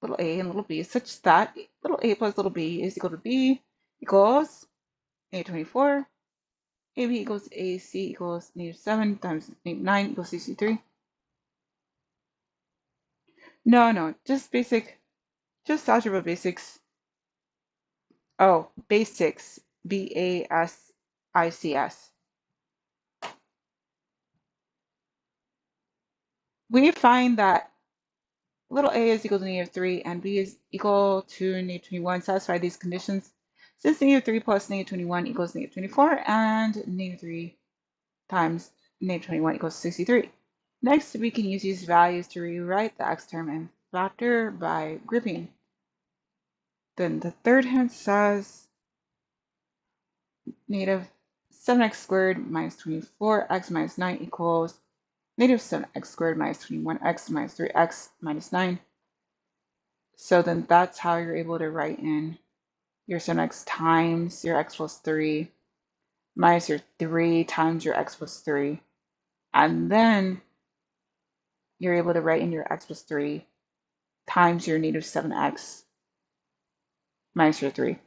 little a and little b, such that little a plus little b is equal to b equals -24, ab equals ac equals -7 times -9 equals 63. No, just basic, just algebra basics. Oh, basics, BASICS. We find that little a is equal to -3 and b is equal to -21 satisfy these conditions since -3 plus -21 equals -24 and -3 times -21 equals 63. Next, we can use these values to rewrite the x term and factor by grouping. Then the third hand says -7x squared minus 24x minus 9 equals -7x squared minus 21x minus 3x minus 9. So then that's how you're able to write in your 7x times your x plus 3 minus your 3 times your x plus 3. And then you're able to write in your x plus 3 times your -7x minus your 3.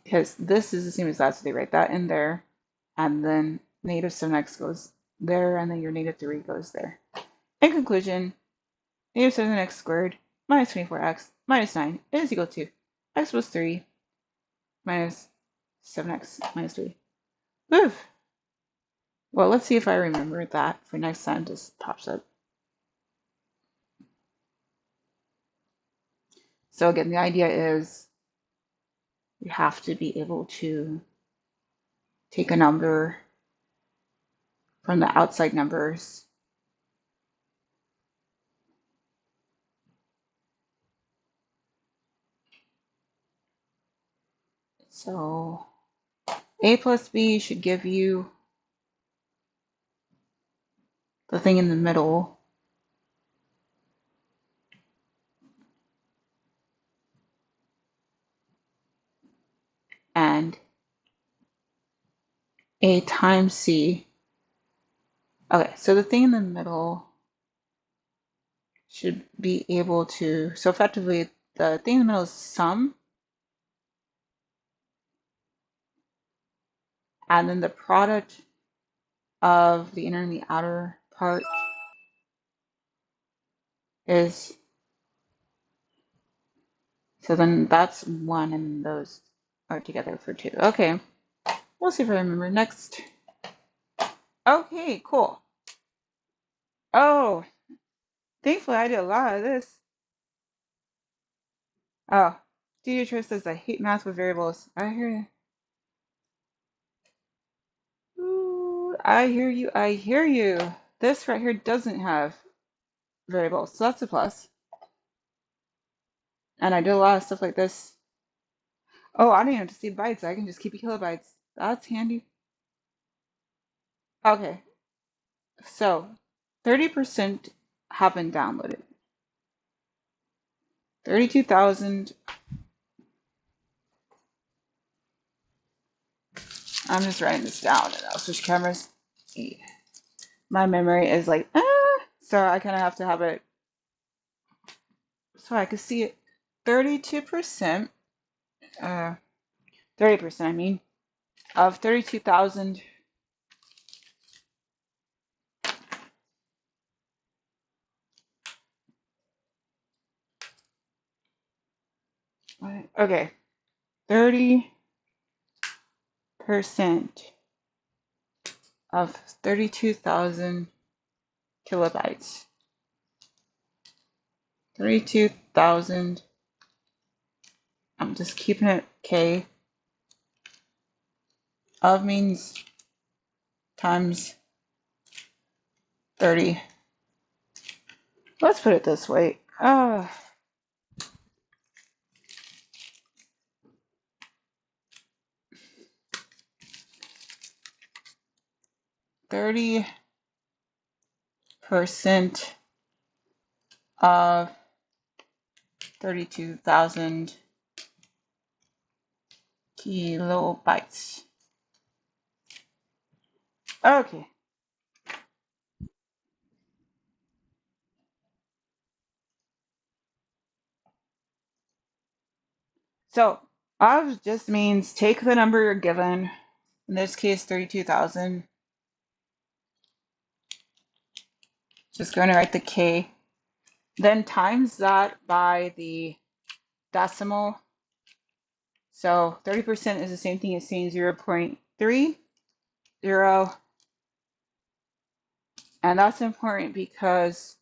Because this is the same as that, so they write that in there. And then -7x goes there, and then your -3 goes there. In conclusion, -7x squared minus 24x minus 9 is equal to x plus 3 minus 7x minus 3. Oof. Well, let's see if I remember that for next time this pops up. So again, the idea is you have to be able to take a number from the outside numbers so a plus b should give you the thing in the middle. And a times c. Okay, so the thing in the middle should be able to, so effectively the thing in the middle is sum, and then the product of the inner and the outer part is So then that's 1 and those are together for 2. Okay, we'll see if I remember. Next. Okay, cool. Oh, thankfully I did a lot of this. Oh, Deidre says I hate math with variables. I hear you. Ooh, I hear you. I hear you. This right here doesn't have variables, so that's a plus. And I did a lot of stuff like this. Oh, I don't even have to see bytes. I can just keep kilobytes. That's handy. Okay, so 30% have been downloaded. 32,000. I'm just writing this down and I'll switch cameras. My memory is like, so I kind of have to have it so I can see it. 32%, 30%, I mean, of 32,000. Okay, 30% of 32,000 kilobytes. 32,000. I'm just keeping it K. Of means times 30. Let's put it this way. 30% of 32,000 kilobytes. Okay. So of just means take the number you're given, in this case 32,000. Just going to write the K. Then times that by the decimal. So 30% is the same thing as saying 0.30. And that's important because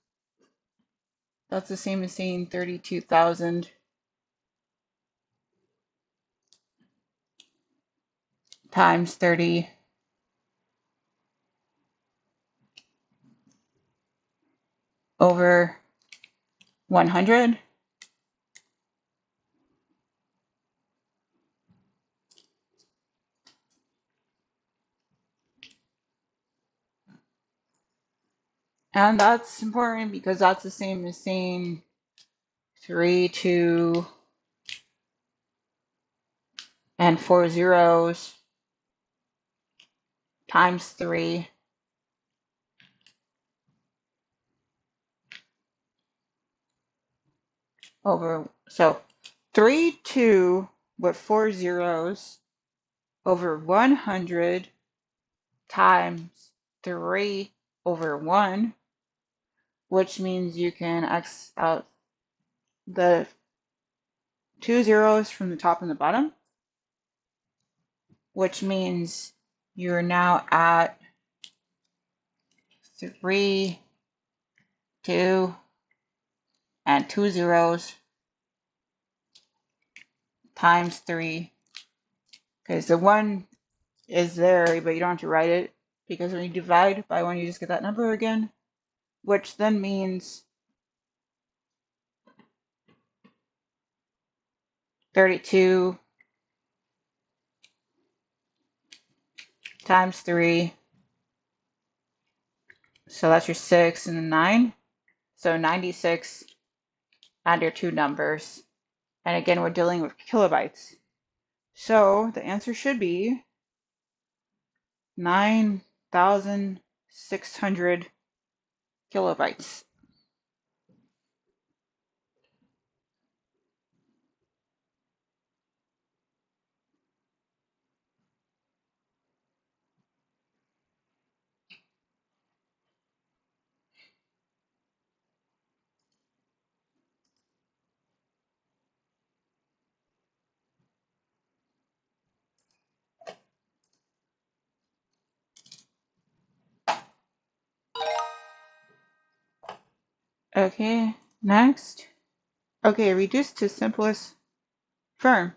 that's the same as saying 32,000 times 30 over 100. And that's important because that's the same as saying 3, 2, and 4 zeros times 3 over, so 3, 2 with 4 zeros over 100 times 3 over 1, which means you can X out the 2 zeros from the top and the bottom, which means you're now at 3, 2, and 2 zeros times 3. Okay, so 1 is there, but you don't have to write it because when you divide by 1, you just get that number again, which then means 32 times 3. So that's your 6 and then 9. So 96 and your 2 numbers. And again, we're dealing with kilobytes. So the answer should be 9,600 kilobytes. Okay, next. Okay, reduce to simplest form.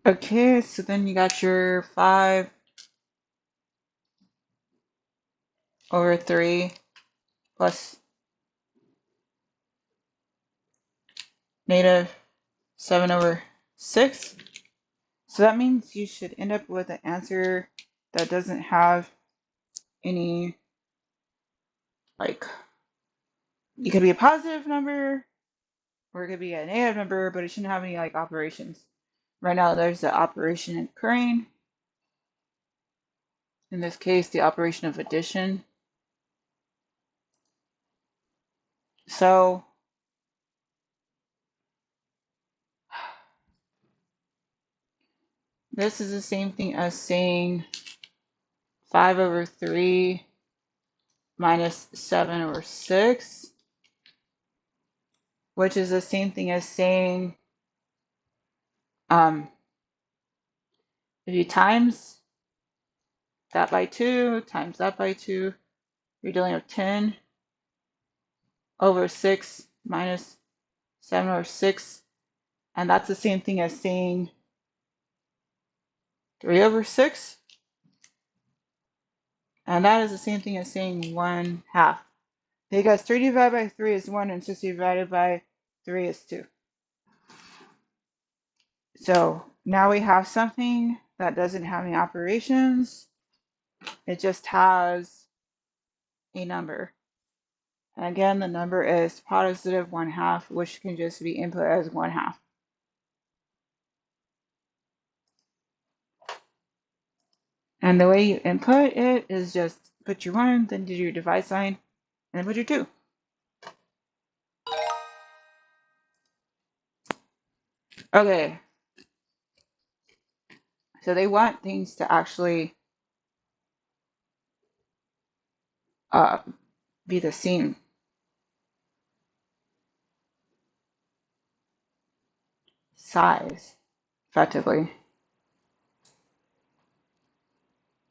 Okay, so then you got your 5/3 plus -7/6. So that means you should end up with an answer that doesn't have any, like, it could be a positive number or it could be a negative number, but it shouldn't have any like operations. Right now there's the operation occurring. In this case, the operation of addition. So this is the same thing as saying 5/3 minus 7/6, which is the same thing as saying if you times that by 2 times that by 2, you're dealing with 10/6 minus 7/6, and that's the same thing as saying 3/6, and that is the same thing as saying 1/2. Because 3 divided by 3 is 1, and 6 divided by 3 is 2. So now we have something that doesn't have any operations. It just has a number. And again, the number is positive 1/2, which can just be input as 1/2. And the way you input it is just put your 1, then do your divide sign, and then put your 2. Okay. So they want things to actually be the same size, effectively.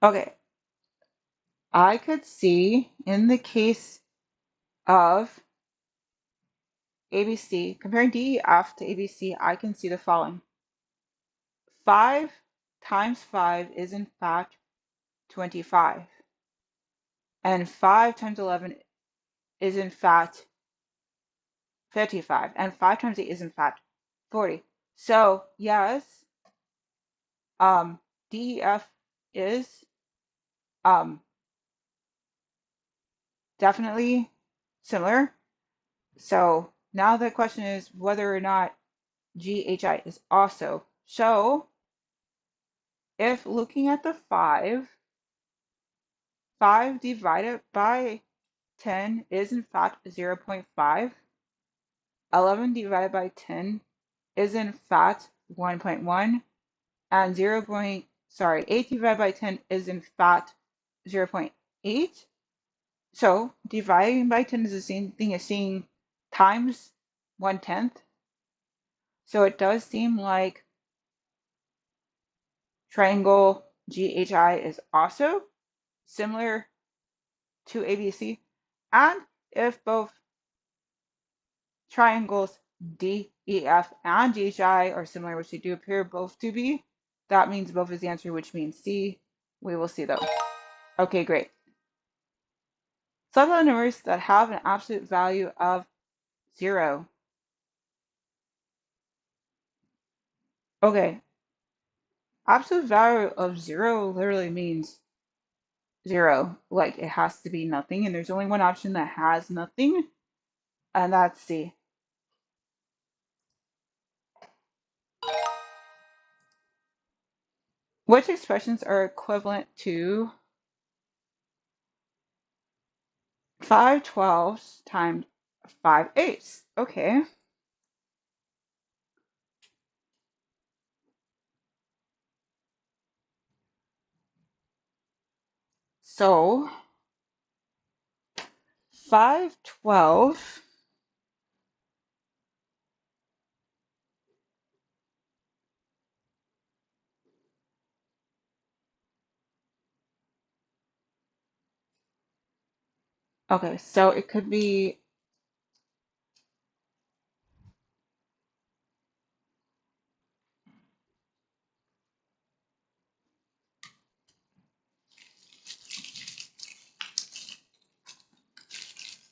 Okay. I could see in the case of ABC, comparing DEF to ABC, I can see the following. 5 times 5 is in fact 25. And 5 times 11 is in fact 55. And 5 times 8 is in fact 40. So yes, DEF is definitely similar. So now the question is whether or not GHI is also. So if looking at the 5 divided by 10 is in fact 0.5. 11 divided by 10 is in fact 1.1. And 8 divided by 10 is in fact 0.8. So dividing by 10 is the same thing as saying times 1/10. So it does seem like triangle GHI is also similar to ABC. And if both triangles DEF and GHI are similar, which they do appear both to be, that means both is the answer, which means C. We will see though. Okay, great. Select all the numbers that have an absolute value of 0. Okay, absolute value of 0 literally means 0. Like it has to be nothing, and there's only one option that has nothing, and that's C. Which expressions are equivalent to 5/12 times 5/8? Okay. So 512 okay, so it could be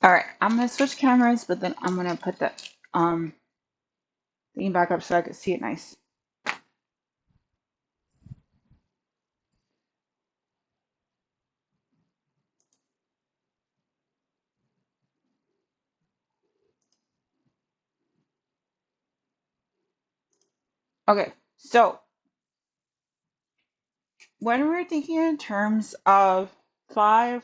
all right, I'm gonna switch cameras, but then I'm gonna put the thing back up so I can see it nice. Okay, so when we're thinking in terms of 5/12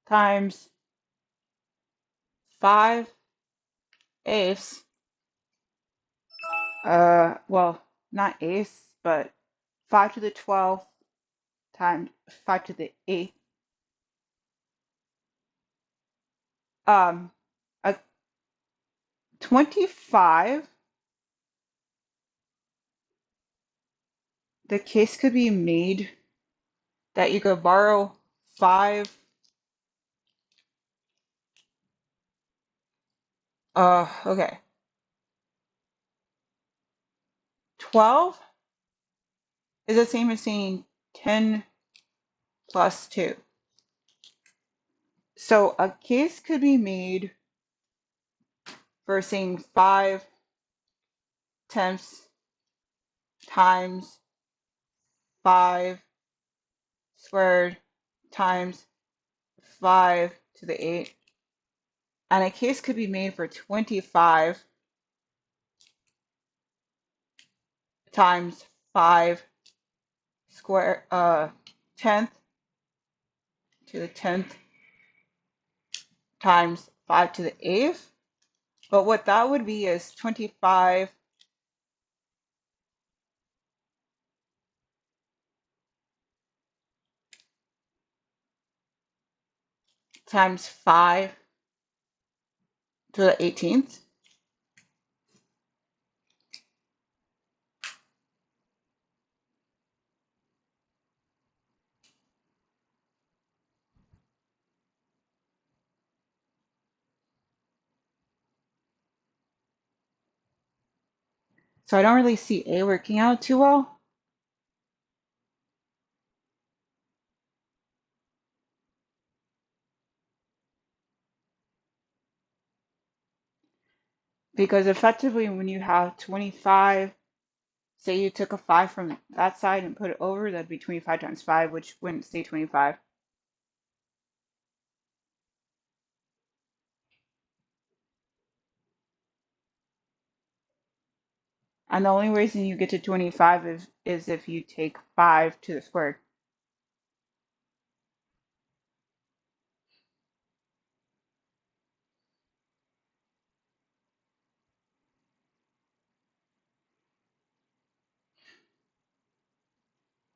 times 5/8, well, not eighths, but 5 to the 12th times 5 to the 8th, um, a 25, the case could be made that you could borrow 5, okay, 12 is the same as saying 10 plus 2. So a case could be made for saying 5/10 times 5 squared times 5 to the 8. And a case could be made for 25 times 5 square 10th to the 10th times 5 to the 8th. But what that would be is 25 times 5 to the 18th. So I don't really see A working out too well because effectively when you have 25, say you took a 5 from that side and put it over, that'd be 25 times 5, which wouldn't stay 25. And the only reason you get to 25 is if you take 5 to the squared.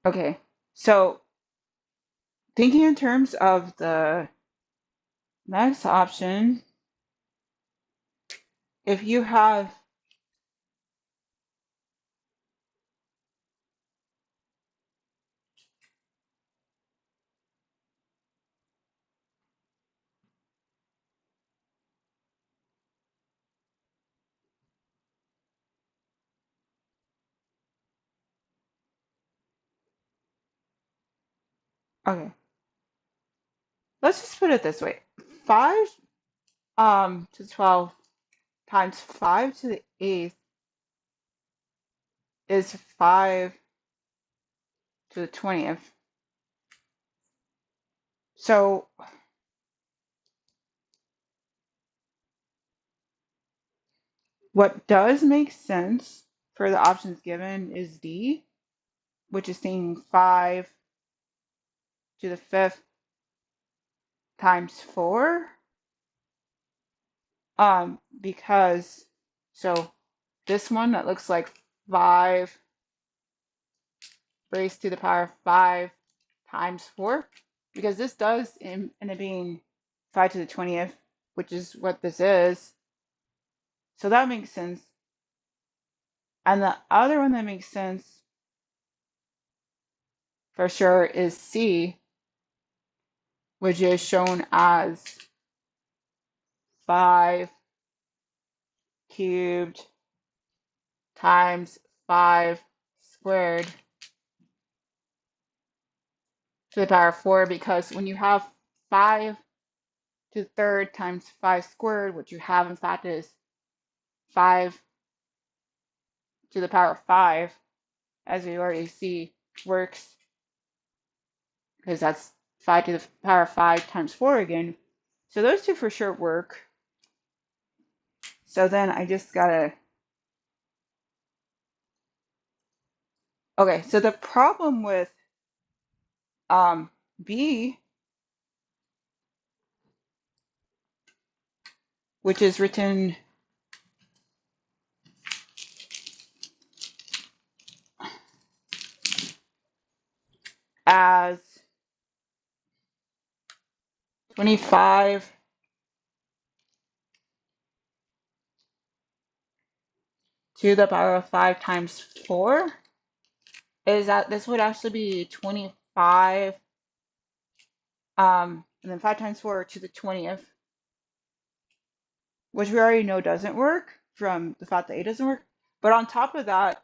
Okay, so thinking in terms of the next option, if you have, okay, let's just put it this way. 5 to 12 times 5 to the 8th is 5 to the 20th. So what does make sense for the options given is D, which is saying 5 to the 5th times 4. Because so this one that looks like 5 raised to the power of 5 times 4, because this does end up being 5 to the 20th, which is what this is. So that makes sense. And the other one that makes sense for sure is C, which is shown as 5 cubed times 5 squared to the power of 4, because when you have 5 to the third times 5 squared, what you have in fact is 5 to the power of 5, as we already see works, because that's 5 to the power of 5 times 4 again. So those two for sure work. So then I just gotta... Okay, so the problem with B, which is written as 25 to the power of 5 times 4, is that this would actually be 25 and then 5 times 4 to the 20th, which we already know doesn't work from the fact that A doesn't work. But on top of that,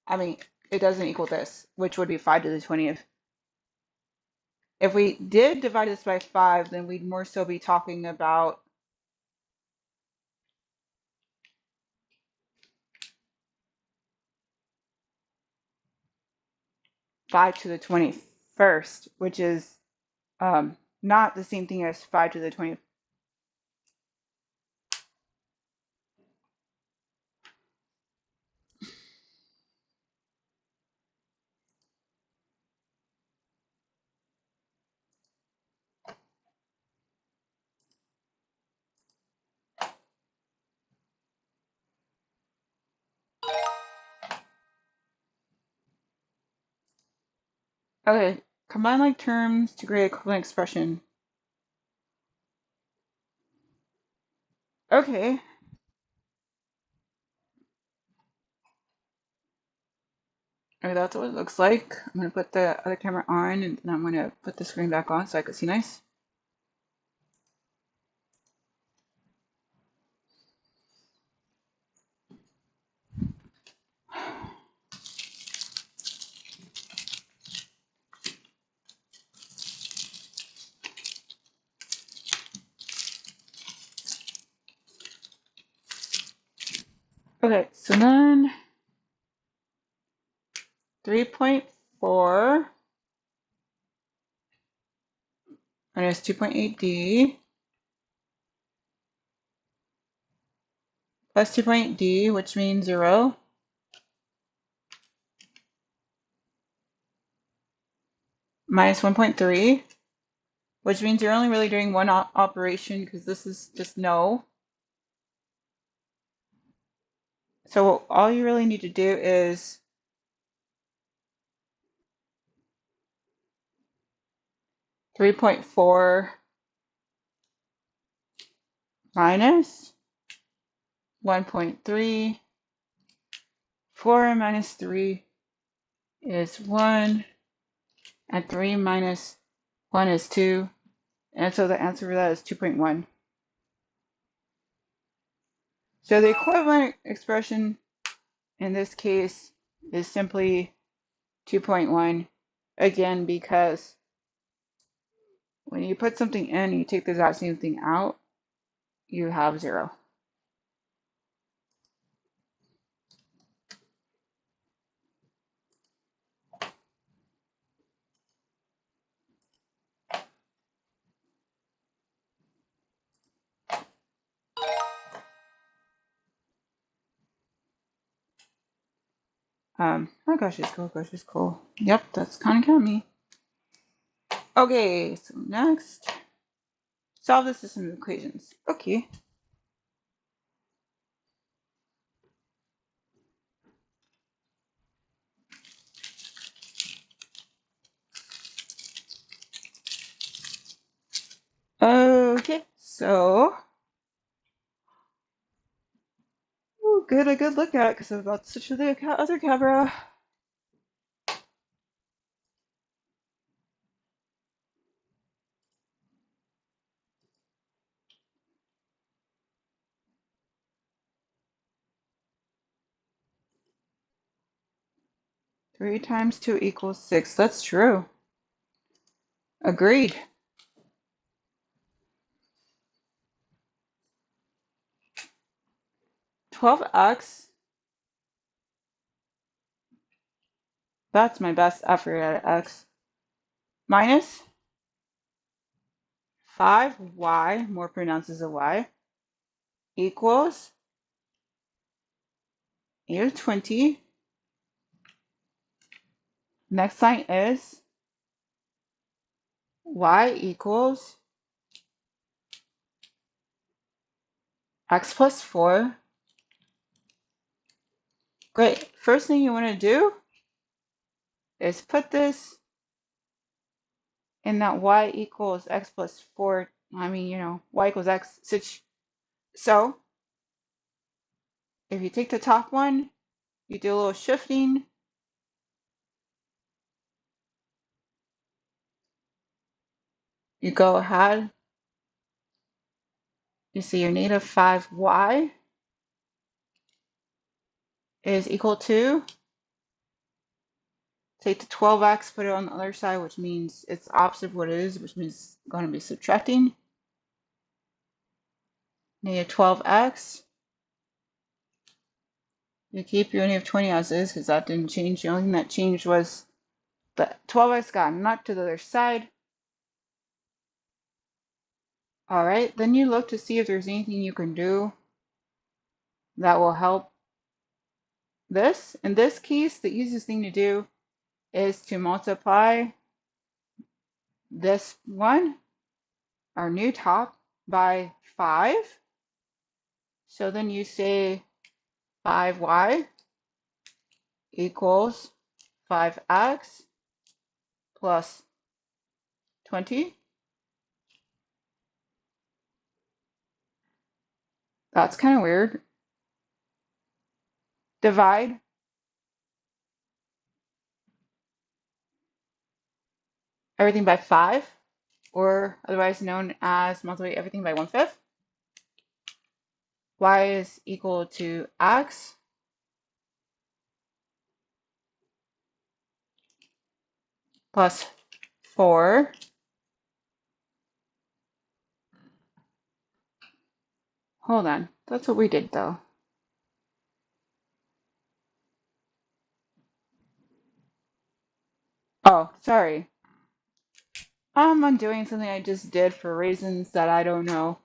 I mean, it doesn't equal this, which would be 5 to the 20th. If we did divide this by 5, then we'd more so be talking about five to the 21st, which is not the same thing as 5 to the 20th. Okay, combine like terms to create equivalent expression. Okay. Okay, that's what it looks like. I'm going to put the other camera on, and then I'm going to put the screen back on so I can see nice. Okay, so then 3.4 minus 2.8d plus 2.8d, which means 0, minus 1.3, which means you're only really doing one operation because this is just no. So all you really need to do is (3.4) minus 1.3. 4 minus 3 is 1, and 3 minus 1 is 2, and so the answer for that is 2.1. So the equivalent expression in this case is simply 2.1, again, because when you put something in and you take the exact same thing out, you have 0. Oh gosh, it's cool, gosh, it's cool. Yep, that's kind of me. Okay, so next, solve the system of equations. Okay. So, ooh, get a good look at it because I'm about to switch to the other camera. Three times two equals six. That's true. Agreed. 12x, that's my best effort at x, minus 5y, more pronounced as a y, equals 8 to 20. Next line is y equals x plus 4. Great. First thing you want to do is put this in that y equals x plus 4. I mean, y equals x. So if you take the top one, you do a little shifting. You go ahead. You see your negative 5y is equal to, take the 12x, put it on the other side, which means it's opposite of what it is, which means it's going to be subtracting. Negative 12x. You keep your negative 20 as is because that didn't change. The only thing that changed was the 12x got knocked to the other side. All right, then you look to see if there's anything you can do that will help this. In this case, the easiest thing to do is to multiply this one, our new top, by 5. So then you say 5y equals 5x plus 20. That's kind of weird. Divide everything by 5, or otherwise known as multiply everything by 1/5. Y is equal to x plus 4. Hold on, that's what we did though. Oh, sorry. I'm undoing something I just did for reasons that I don't know.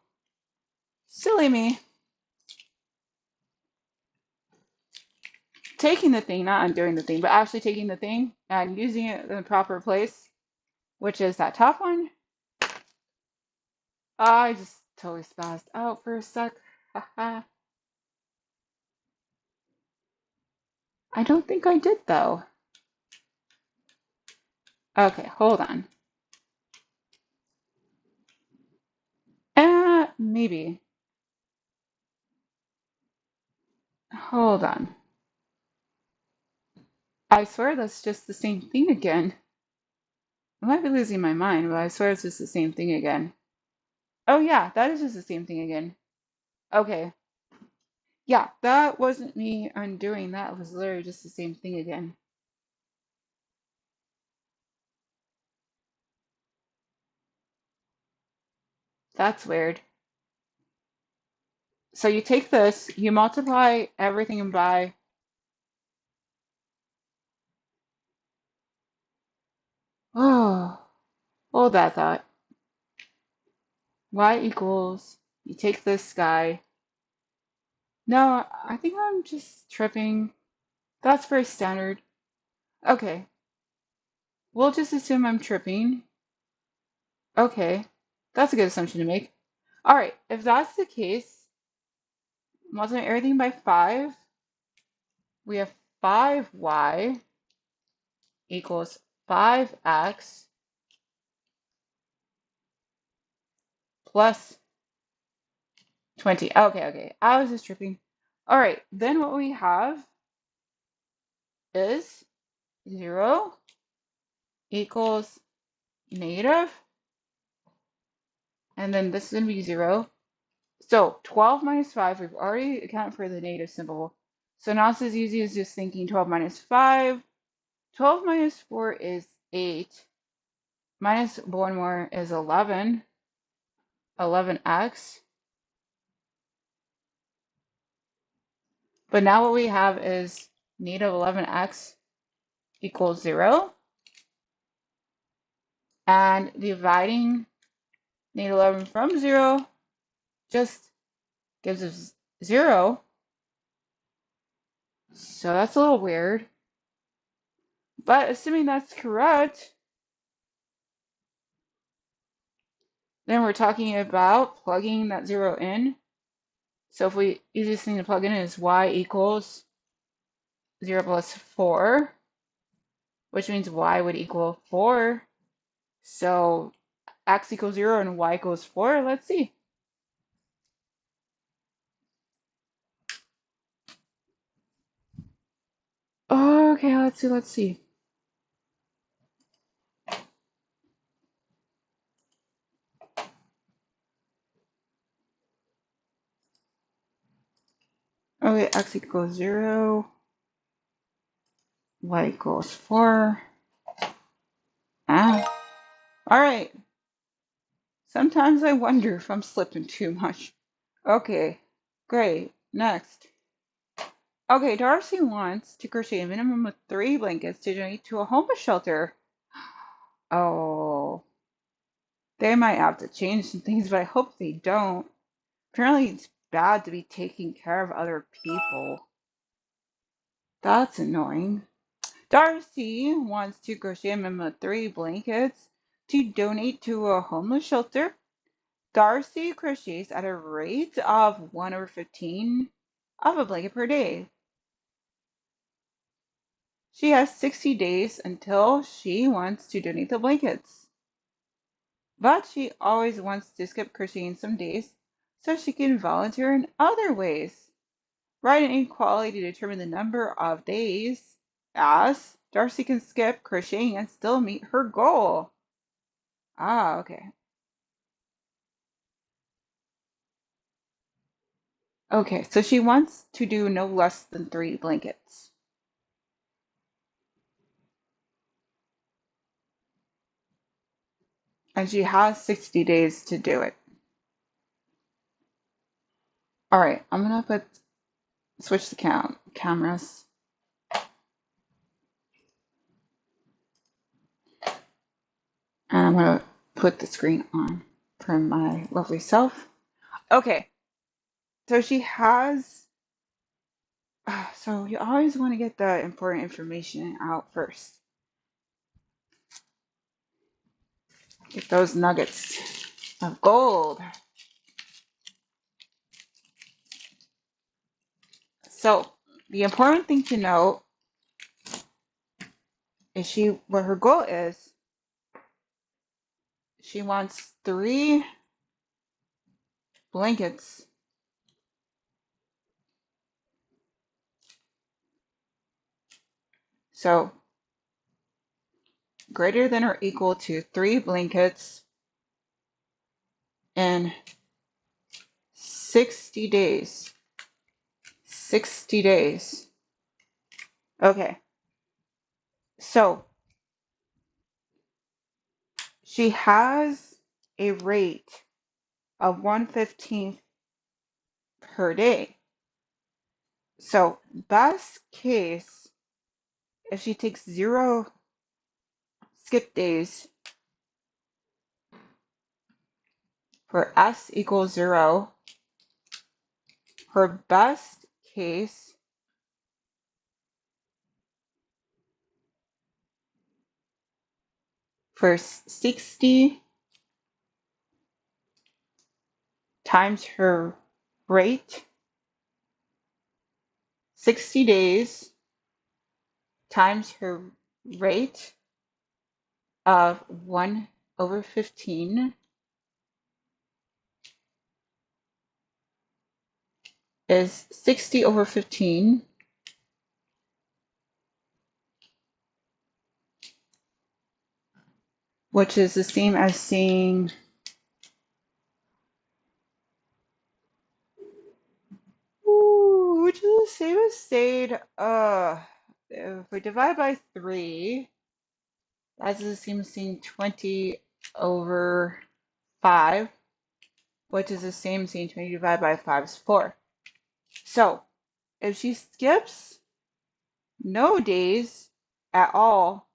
Silly me. Taking the thing, not undoing the thing, but actually taking the thing and using it in the proper place, which is that top one. I just totally spazzed out for a sec. Haha. I don't think I did though. Okay, hold on. Maybe. Hold on. I swear that's just the same thing again. I might be losing my mind, but I swear it's just the same thing again. Oh yeah, that is just the same thing again. Okay. Yeah, that wasn't me undoing. That was literally just the same thing again. That's weird. So you take this, you multiply everything by, oh, hold that thought. Y equals, you take this guy. No, I think I'm just tripping. That's very standard. Okay, we'll just assume I'm tripping. Okay, that's a good assumption to make. All right, if that's the case, multiply everything by 5. We have 5y equals 5x plus 20. Okay, okay. I was just tripping. All right, then what we have is 0 equals negative, and then this is going to be 0. So 12 minus 5, we've already accounted for the negative symbol. So now it's as easy as just thinking 12 minus 5. 12 minus 4 is 8. Minus 1 more is 11. 11x. But now what we have is negative 11x equals 0. And dividing negative 11 from 0 just gives us 0. So that's a little weird. But assuming that's correct, then we're talking about plugging that 0 in. So if we, easiest thing to plug in is y equals 0 plus 4, which means y would equal 4. So x equals 0 and y equals 4. Let's see. Okay, let's see. Okay, x equals 0, y equals 4. Ah, all right. Sometimes I wonder if I'm slipping too much. Okay, great. Next. Okay, Darcy wants to crochet a minimum of 3 blankets to donate to a homeless shelter. Oh, they might have to change some things, but I hope they don't. Apparently, it's bad to be taking care of other people. That's annoying. Darcy wants to crochet a minimum of 3 blankets to donate to a homeless shelter. Darcy crochets at a rate of 1/15 of a blanket per day. She has 60 days until she wants to donate the blankets. But she always wants to skip crocheting some days so she can volunteer in other ways. Write an inequality to determine the number of days as Darcy can skip crocheting and still meet her goal. Ah, okay. Okay, so she wants to do no less than 3 blankets. And she has 60 days to do it. All right, I'm gonna switch the cameras. And I'm gonna put the screen on for my lovely self. Okay, so she has, so you always want to get the important information out first. Get those nuggets of gold. So the important thing to note is what her goal is. She wants 3 blankets. So greater than or equal to 3 blankets in 60 days. 60 days. Okay. So she has a rate of 1/15 per day. So best case, if she takes 0 skip days for s equals 0, her best case for 60 times her rate, 60 days times her rate of 1/15 is 60 over 15, which is the same as saying, which is the same as saying, if we divide by 3, that's the same as saying 20 over 5, which is the same as saying 20 divided by 5 is 4. So if she skips no days at all,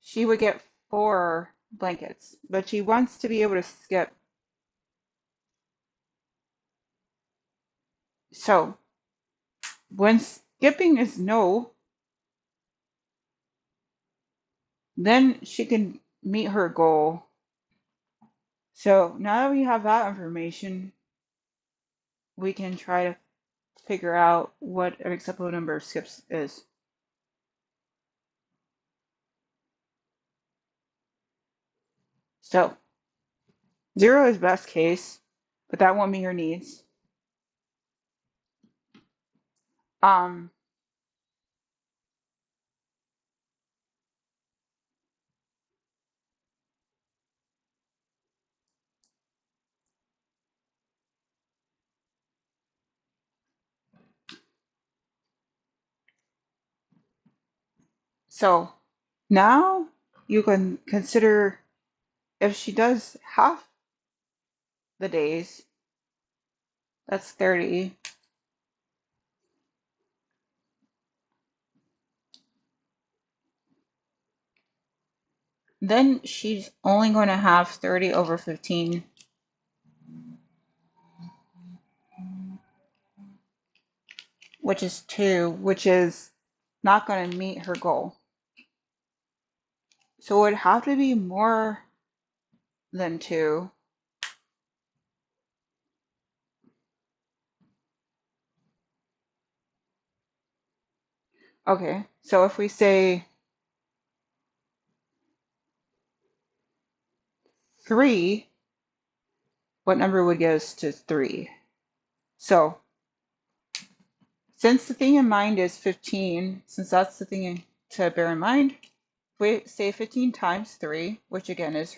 she would get 4 blankets, but she wants to be able to skip. So when skipping is no, then she can meet her goal. So now that we have that information, we can try to figure out what an acceptable number of skips is. So 0 is best case, but that won't meet your needs. Um, so now you can consider if she does half the days, that's 30. Then she's only going to have 30 over 15, which is 2, which is not going to meet her goal. So it would have to be more than 2. Okay, so if we say 3, what number would get us to 3? So since the thing in mind is 15, since that's the thing to bear in mind, if we say 15 times 3, which again is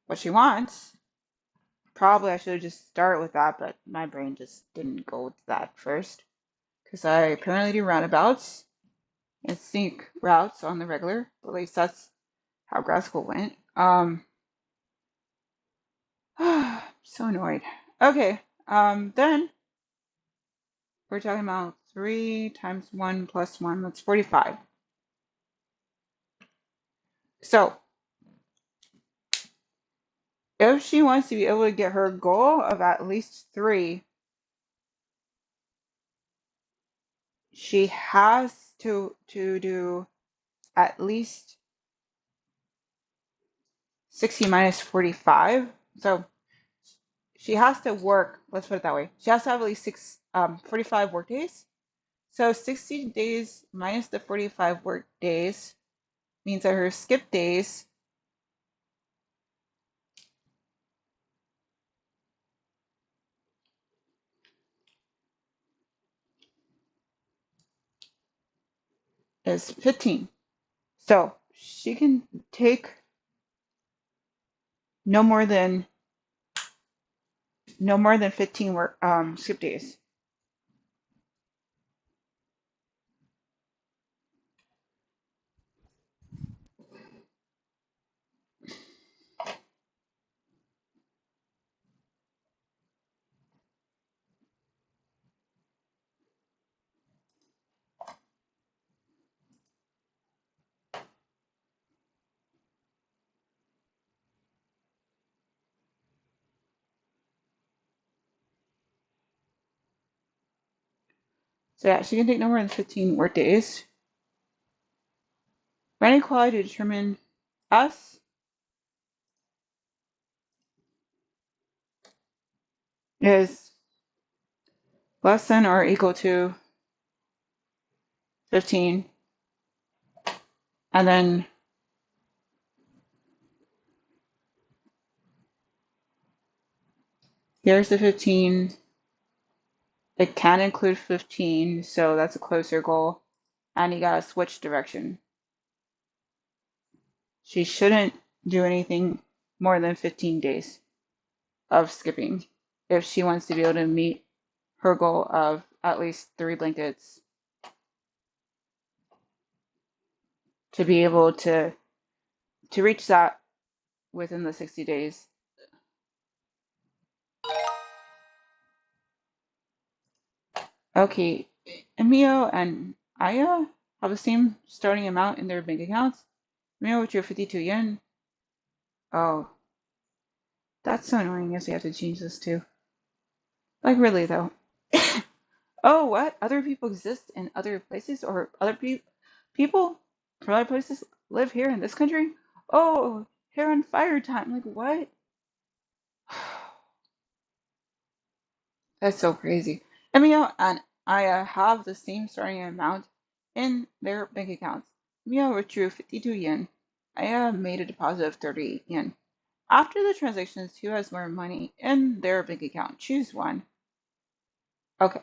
what she wants, probably I should have just started with that, but my brain just didn't go with that first, because I apparently do roundabouts and sneak routes on the regular. At least that's how grad school went. So annoyed. Okay, then we're talking about 3 times 1 plus 1, that's 45. So if she wants to be able to get her goal of at least 3, she has to do at least 60 minus 45. So she has to work, let's put it that way. She has to have at least 45 work days. So 60 days minus the 45 work days means that her skip days is 15. So she can take no more than 15 work skip days. So yeah, she can take no more than 15 work days. For inequality to determine S is less than or equal to 15, and then Here's the 15. It can include 15, so that's a closer goal. And you gotta switch direction. She shouldn't do anything more than 15 days of skipping if she wants to be able to meet her goal of at least 3 blankets to be able to reach that within the 60 days. Okay, Emio and Aya have the same starting amount in their bank accounts. Emio with your 52 yen. Oh, that's so annoying as we have to change this too. Like, really, though. Oh, what? Other people exist in other places? Or other people from other places live here in this country? Oh, hair on fire time. Like, what? That's so crazy. Emio and Aya have the same starting amount in their bank accounts. Emio withdrew 52 yen. Aya made a deposit of 30 yen. After the transactions, who has more money in their bank account? Choose one. Okay,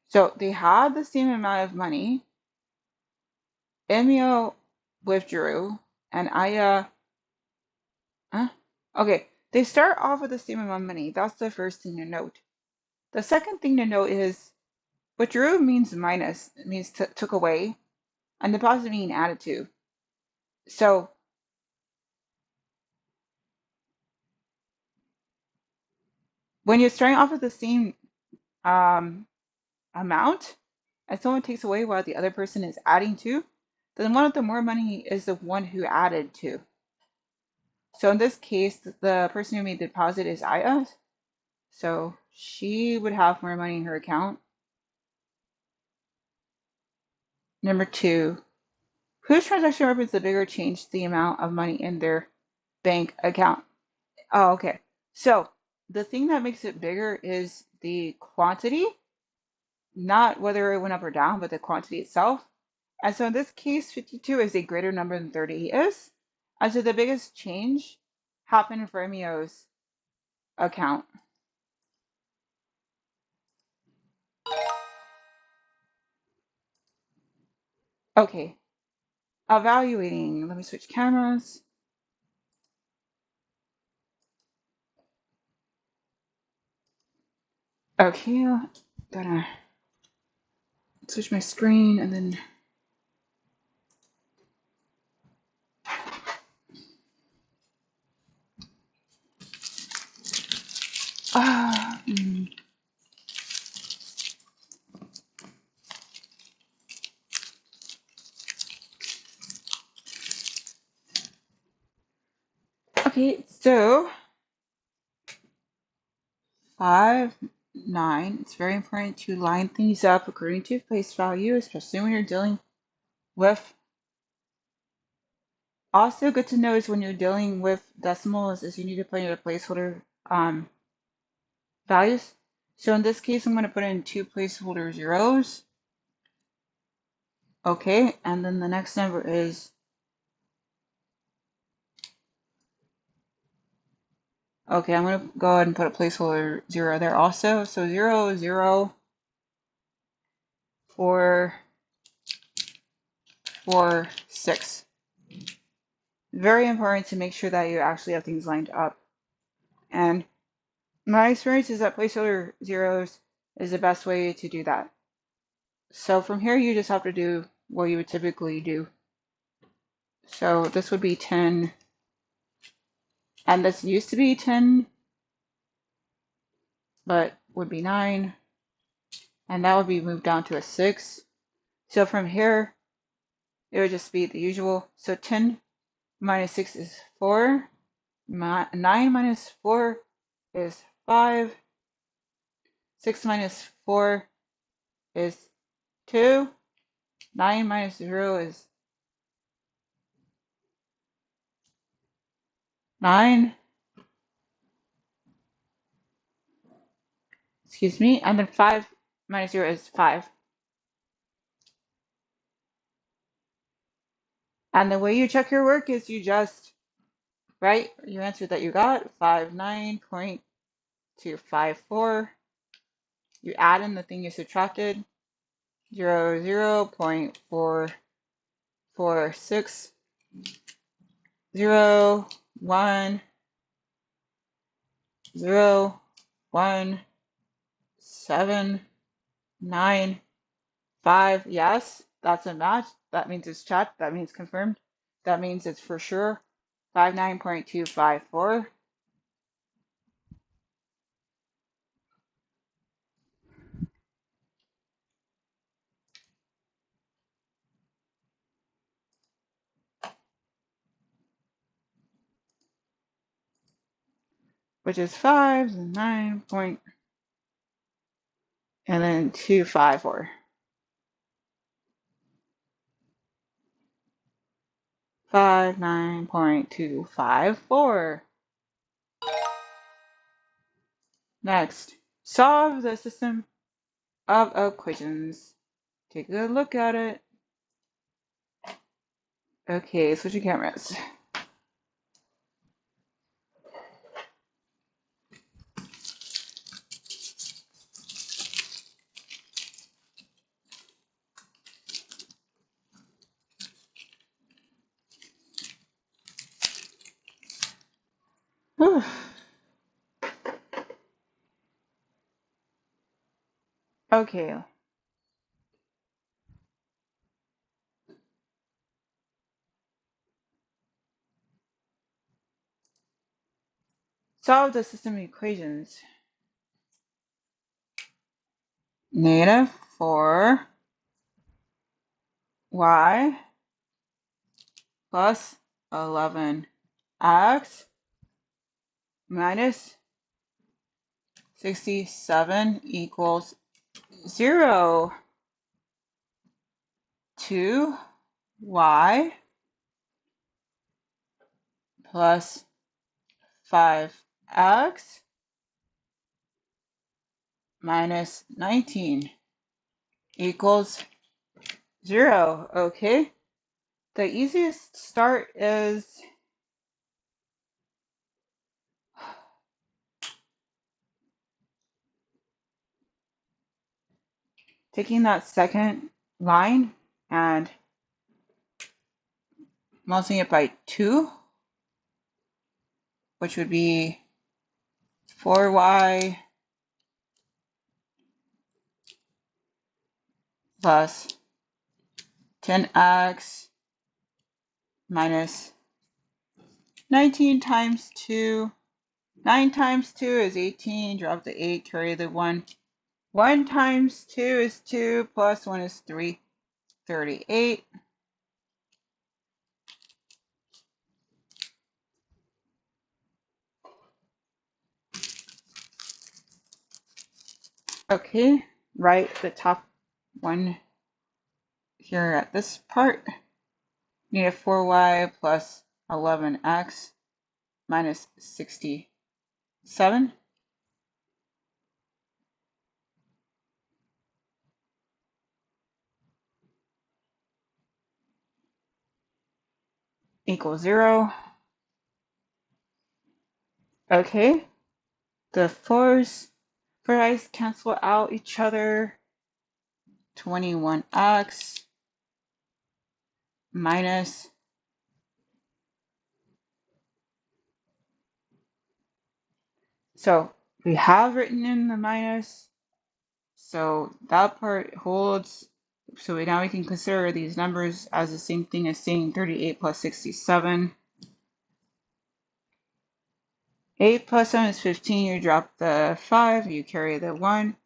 so they had the same amount of money. Emio withdrew, and Aya. Huh? Okay, they start off with the same amount of money. That's the first thing to note. The second thing to note is withdrew means minus. It means took away, and deposit means added to. So when you're starting off with the same um, amount, and someone takes away while the other person is adding to, then one of the more money is the one who added to. So in this case, the person who made the deposit is Aya. So she would have more money in her account. Number two, whose transaction represents the bigger change the amount of money in their bank account? Oh, okay. So the thing that makes it bigger is the quantity, not whether it went up or down, but the quantity itself. And so in this case, 52 is a greater number than 30 is. And so the biggest change happened for Emio's account. Okay, evaluating. Let me switch cameras. Okay, gotta switch my screen and then. Ah, okay, so 5, 9. It's very important to line things up according to face value, especially when you're dealing with. Also, good to know is when you're dealing with decimals, is you need to put in your placeholder values. So in this case, I'm going to put in 2 placeholder zeros. Okay, and then the next number is. Okay, I'm going to go ahead and put a placeholder 0 there also. So 0, 0, 4, 4, 6. Very important to make sure that you actually have things lined up. And my experience is that placeholder zeros is the best way to do that. So from here, you just have to do what you would typically do. So this would be 10, and this used to be 10, but would be 9, and that would be moved down to a 6. So from here, it would just be the usual. So 10 minus 6 is 4. 9 minus 4 is 5. 6 minus 4 is 2. 9 minus 0 is 9. Excuse me. And then 5 minus 0 is 5. And the way you check your work is you just right? Your answer that you got, 59.254. You add in the thing you subtracted, 0.46010175. Yes, that's a match. That means it's checked. That means confirmed. That means it's for sure 59.254. Which is 5 and 9 point, and then 254. 59.254. Next, solve the system of equations. Take a good look at it. Okay, switching cameras. Whew. Okay. Solve the system equations. Negative 4y plus 11x minus 67 equals 0. 2y plus 5x minus 19 equals 0. Okay. The easiest start is taking that second line and multiplying it by 2, which would be 4y plus 10x minus 19 times 2. 9 times 2 is 18. Drop the 8, carry the 1. 1 times 2 is 2, plus 1 is 3. 38. Okay, write the top one here at this part. Negative 4y plus 11x minus 67 equals 0. Okay, the 4's cancel out each other. 21x minus, so we have written in the minus, so that part holds. So now we can consider these numbers as the same thing as saying 38 plus 67. 8 plus 7 is 15. You drop the 5. You carry the 1.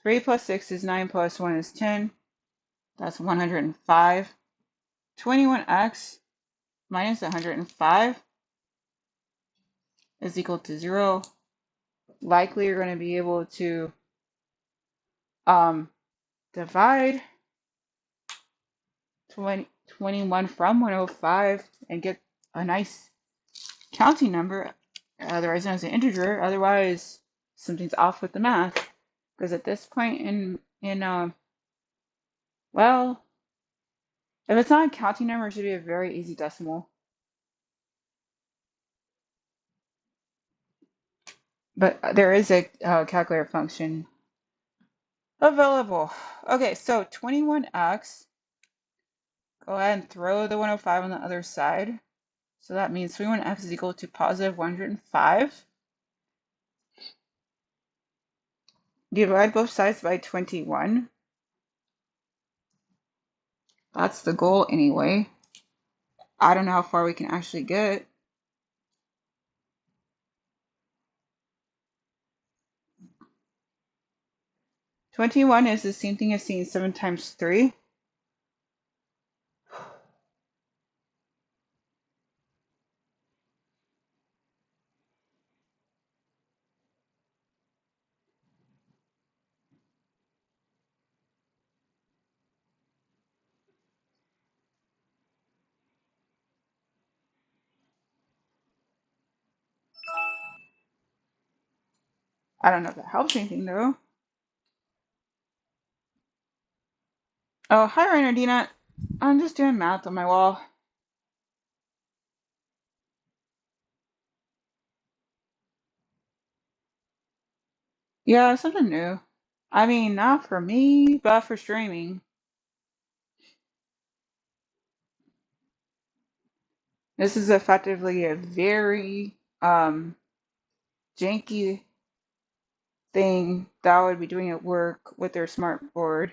3 plus 6 is 9 plus 1 is 10. That's 105. 21x minus 105 is equal to 0. Likely you're going to be able to divide 21 from 105 and get a nice counting number, otherwise known as an integer. Otherwise, something's off with the math. Because at this point well, if it's not a counting number, it should be a very easy decimal. But there is a calculator function available. Okay, so 21x, go ahead and throw the 105 on the other side. So that means 21x is equal to positive 105. Divide both sides by 21. That's the goal anyway. I don't know how far we can actually get. 21 is the same thing as saying 7 times 3. I don't know if that helps anything though. Oh, hi Renardina. I'm just doing math on my wall. Yeah, something new. I mean, not for me, but for streaming. This is effectively a very janky thing that I would be doing at work with their smart board.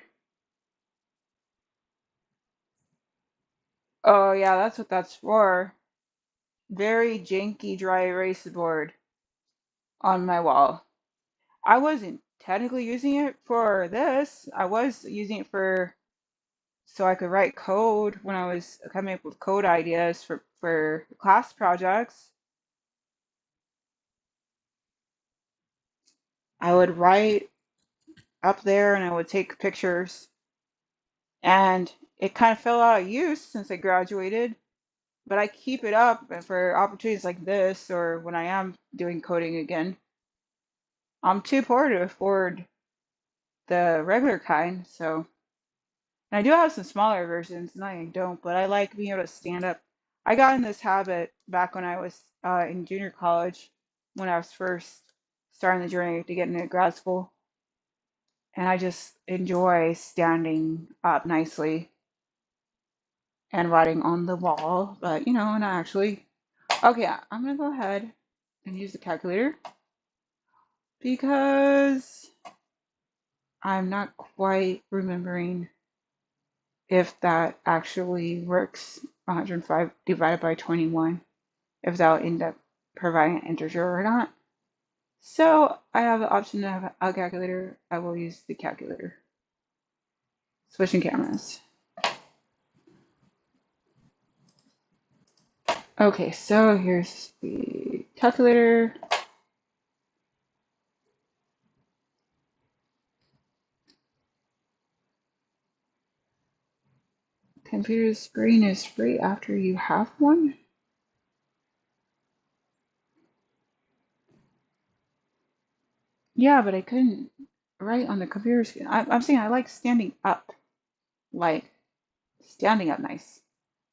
Oh yeah, that's what that's for. Very janky dry erase board on my wall. I wasn't technically using it for this. I was using it for so I could write code when I was coming up with code ideas for class projects. I would write up there and I would take pictures. And it kind of fell out of use since I graduated, but I keep it up for opportunities like this or when I am doing coding again. I'm too poor to afford the regular kind, so and I do have some smaller versions, not I don't, but I like being able to stand up. I got in this habit back when I was in junior college, when I was first starting the journey to get into grad school, and I just enjoy standing up nicely and writing on the wall, but you know, not actually. Okay, I'm gonna go ahead and use the calculator because I'm not quite remembering if that actually works 105 divided by 21, if that'll end up providing an integer or not. So I have the option to have a calculator. I will use the calculator. Switching cameras. Okay, so here's the calculator. Computer screen is free after you have one. Yeah, but I couldn't write on the computer screen. I'm saying I like standing up, like standing up nice.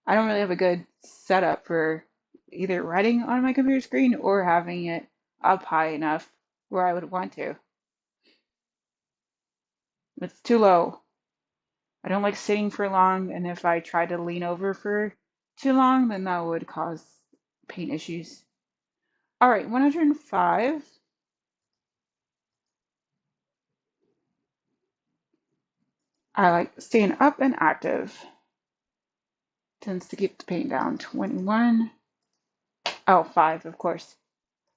I don't really have a good setup for either writing on my computer screen or having it up high enough where I would want to. It's too low. I don't like sitting for long, and if I try to lean over for too long, then that would cause pain issues. All right, 105. I like staying up and active. Tends to keep the pain down. 21. Oh, 5, of course.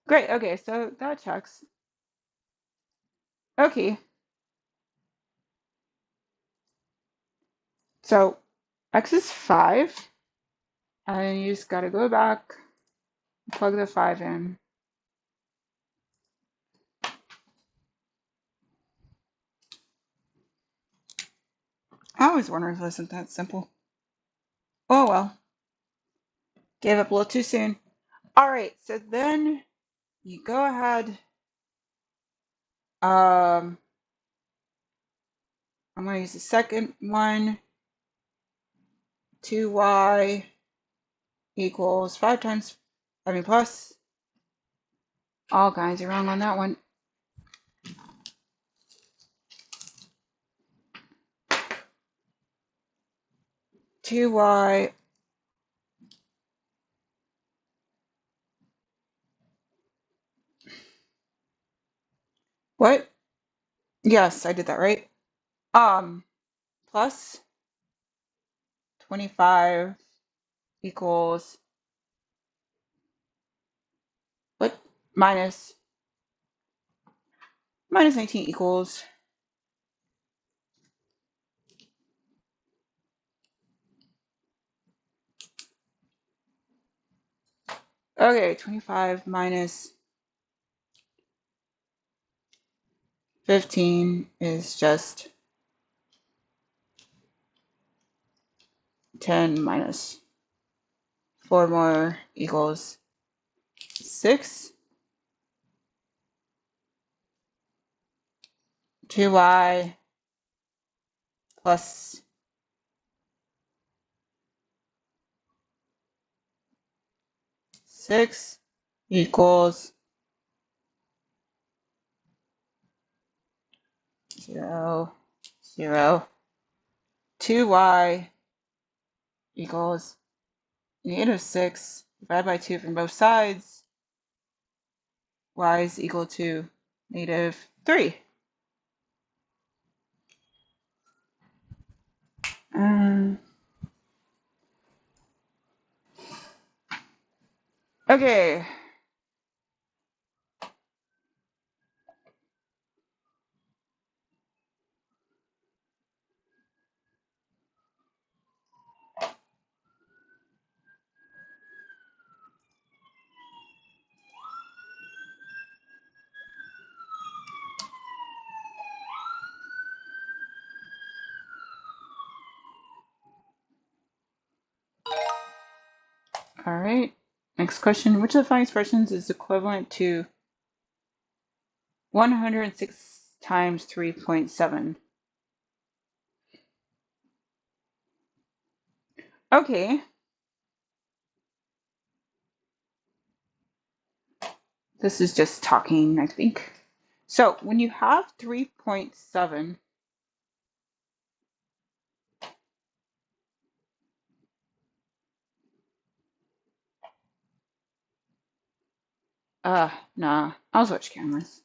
Great. Okay, so that checks. Okay, so x is 5, and then you just got to go back, plug the 5 in. I always wonder if it isn't that simple. Oh well, gave up a little too soon. All right, so then you go ahead. I'm going to use the second one. 2y equals 5 times, I mean plus All guys are wrong on that one. Two y. What? Yes, I did that right. Plus 25 equals what? Minus 19 equals. Okay, 25 minus 15 is just 10 minus 4 more equals 6. 2y plus 6 equals 0, 0. 2y equals -6 divided by 2 from both sides. Y is equal to -3. Okay. All right. Next question. Which of the following expressions is equivalent to 106 times 3.7? Okay. This is just talking, I think. So when you have 3.7, nah, I'll switch cameras.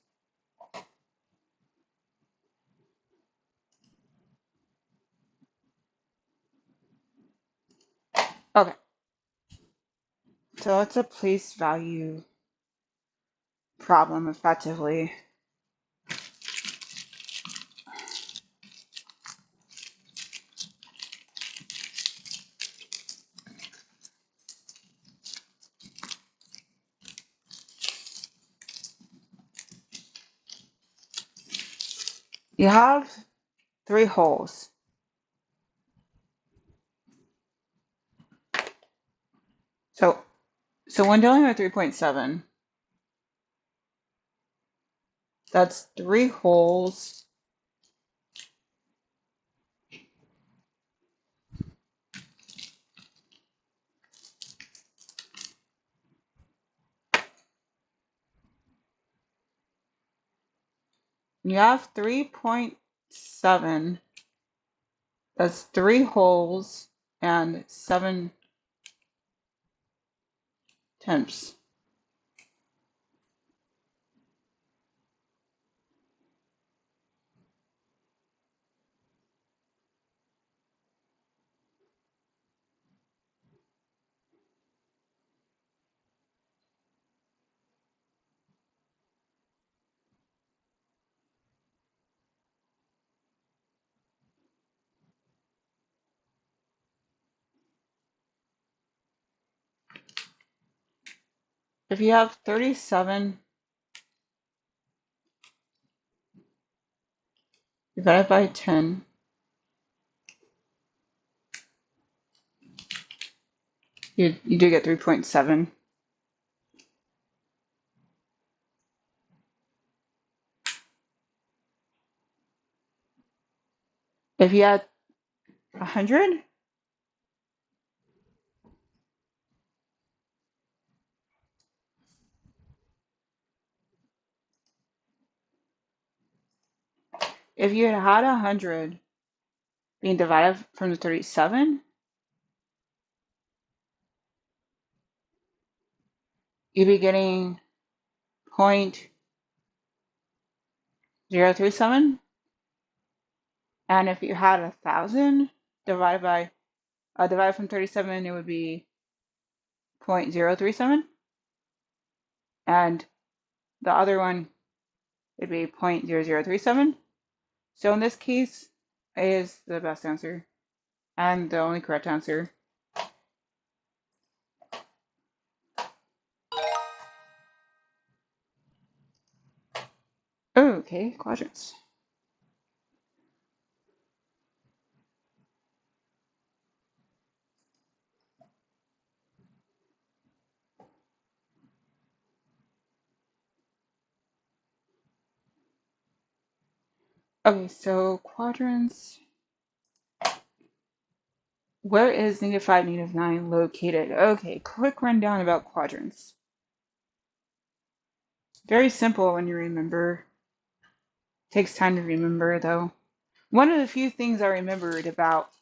Okay. So it's a place value problem, effectively. You have 3 holes. So when dealing with 3.7, that's 3 holes. You have 3.7. That's 3 holes and 7 tenths. If you have 37 divided by 10, you do get 3.7. If you had 100, If you had had 100 being divided from the 37, you'd be getting 0.037. And if you had 1,000 divided from 37, it would be 0.037. And the other one would be 0.0037. So in this case, A is the best answer and the only correct answer. Okay, quadrants. Okay, so quadrants. Where is -5, -9 located? Okay, quick rundown about quadrants. Very simple when you remember. Takes time to remember though. One of the few things I remembered about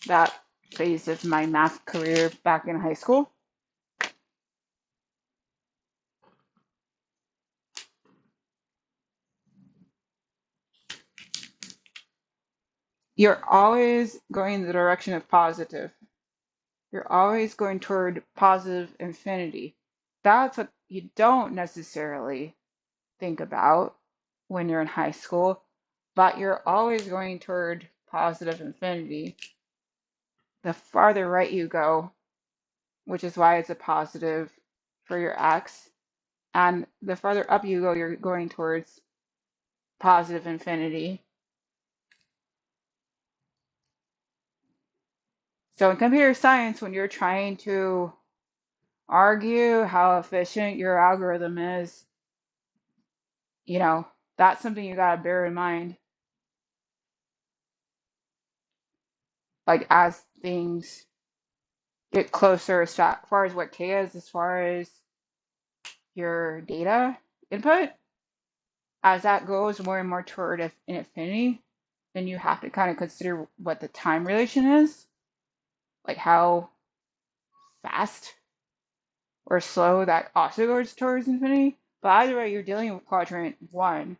that phase of my math career back in high school. You're always going the direction of positive. You're always going toward positive infinity. That's what you don't necessarily think about when you're in high school, but you're always going toward positive infinity. The farther right you go, which is why it's a positive for your x, and the farther up you go, you're going towards positive infinity. So in computer science, when you're trying to argue how efficient your algorithm is, that's something you got to bear in mind. Like as things get closer as far as what k is, as far as your data input, as that goes more and more toward infinity, then you have to kind of consider what the time relation is, like how fast or slow that also goes towards infinity. But either way, you're dealing with quadrant 1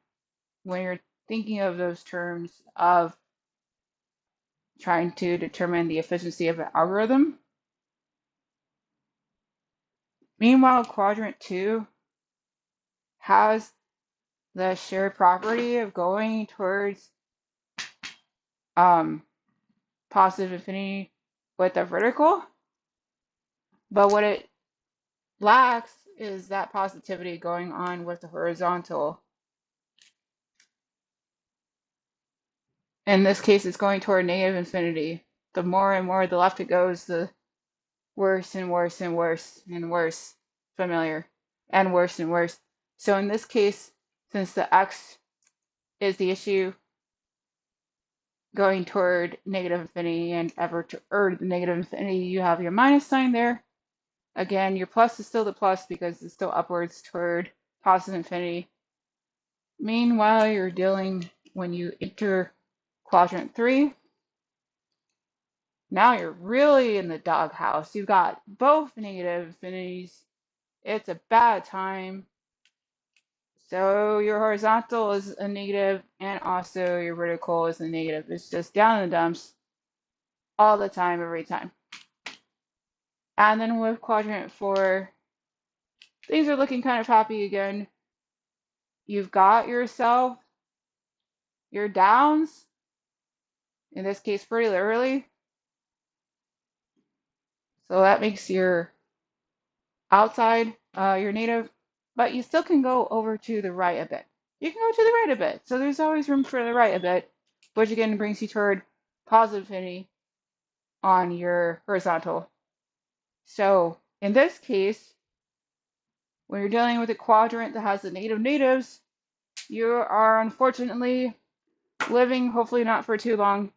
when you're thinking of those terms of trying to determine the efficiency of an algorithm. Meanwhile, quadrant 2 has the shared property of going towards positive infinity with the vertical, but what it lacks is that positivity going on with the horizontal. In this case, it's going toward negative infinity. The more and more the left it goes, the worse and worse and worse and worse familiar, and worse and worse. So in this case, since the x is the issue, going toward negative infinity and ever toward negative infinity, you have your minus sign there. Again, your plus is still the plus because it's still upwards toward positive infinity. Meanwhile, you're dealing when you enter quadrant 3. Now you're really in the doghouse. You've got both negative infinities. It's a bad time. So your horizontal is a negative and also your vertical is a negative. It's just down in the dumps all the time, every time. And then with quadrant 4, things are looking kind of happy again. You've got yourself your downs, in this case pretty early. So that makes your outside your native, but you still can go over to the right a bit. You can go to the right a bit. So there's always room for the right a bit, which again brings you toward positive infinity on your horizontal. So in this case, when you're dealing with a quadrant that has the native natives, you are unfortunately living, hopefully not for too long,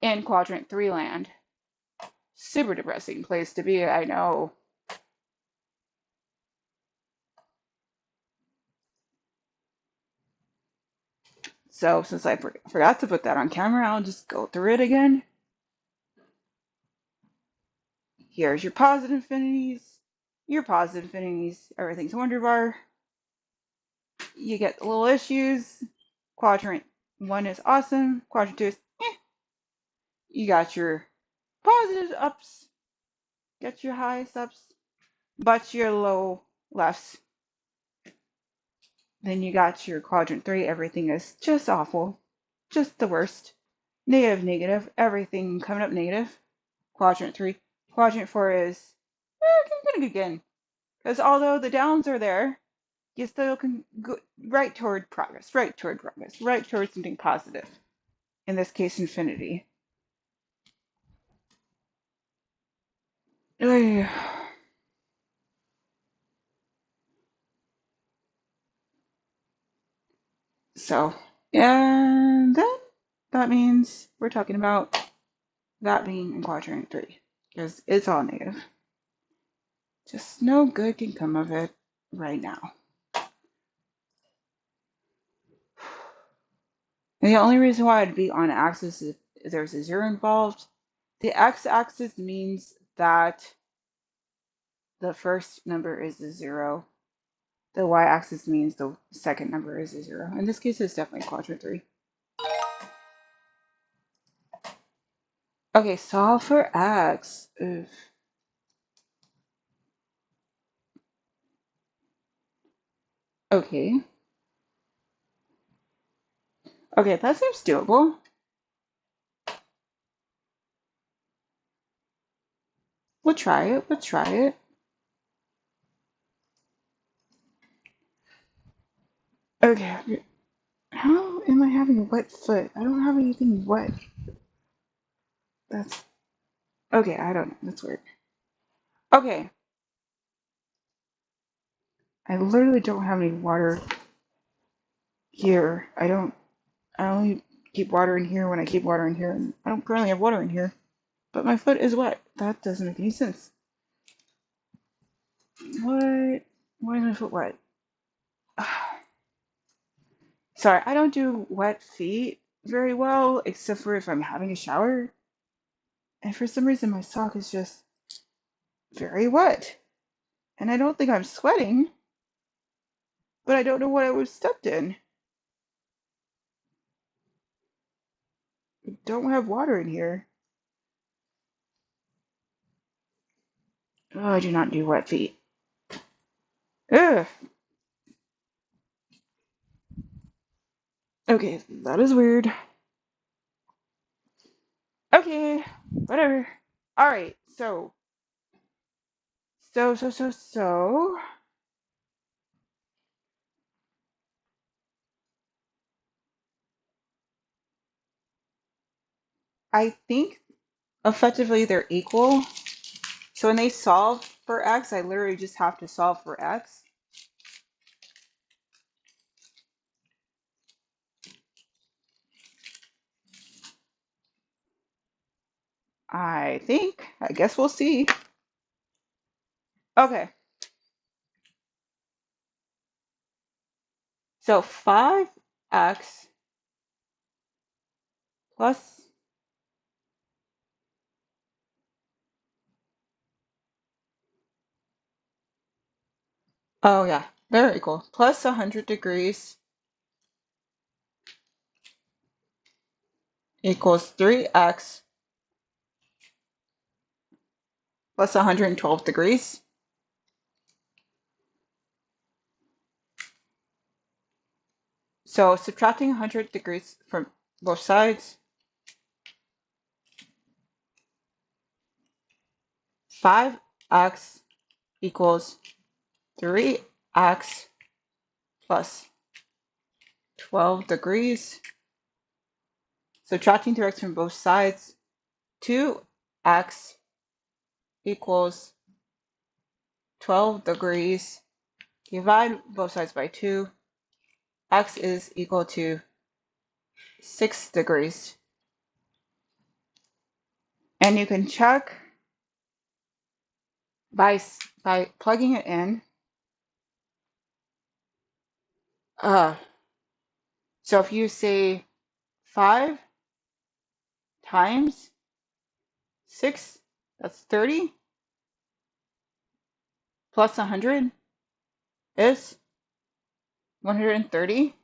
in quadrant 3 land. Super depressing place to be, I know. So since I forgot to put that on camera, I'll just go through it again. Here's your positive infinities. Your positive infinities, everything's a wonder bar. You get little issues. Quadrant 1 is awesome. Quadrant 2 is eh. You got your positive ups, get your highest ups, but your low lefts. Then you got your quadrant 3, everything is just awful. Just the worst. Negative, negative, everything coming up negative. Quadrant 3. Quadrant 4 is good again. Because although the downs are there, you still can go right toward progress, right toward progress, right toward something positive. In this case, infinity. So, and then that means we're talking about that being in quadrant 3. Because it's all negative. Just no good can come of it right now. And the only reason why I'd be on axis is if there's a 0 involved. The x-axis means that the first number is a 0. The y-axis means the second number is a 0. In this case, it's definitely quadrant 3. Okay, solve for x. Oof. Okay. Okay, that seems doable. We'll try it. We'll try it. Okay. How am I having a wet foot? I don't have anything wet. That's okay. I don't know. That's weird. Okay. I literally don't have any water here. I only keep water in here when I keep water in here, and I don't currently have water in here. But my foot is wet. That doesn't make any sense. What? Why is my foot wet? Sorry, I don't do wet feet very well, except for if I'm having a shower. And for some reason, my sock is just very wet. And I don't think I'm sweating, but I don't know what I was stepped in. I don't have water in here. Oh, I do not do wet feet. Ugh. Okay, that is weird. Okay, whatever. Alright, so. I think effectively they're equal. So when they solve for x, I literally just have to solve for x. I think. I guess we'll see. Okay. So 5x plus, oh yeah, they're equal. Plus 100 degrees equals 3x plus 112 degrees. So subtracting 100 degrees from both sides, 5x equals 3x plus 12 degrees. Subtracting 3x from both sides, 2x equals 12 degrees. Divide both sides by 2. X is equal to 6 degrees. And you can check by plugging it in. So if you say 5 times 6, that's 30, plus 100 is 130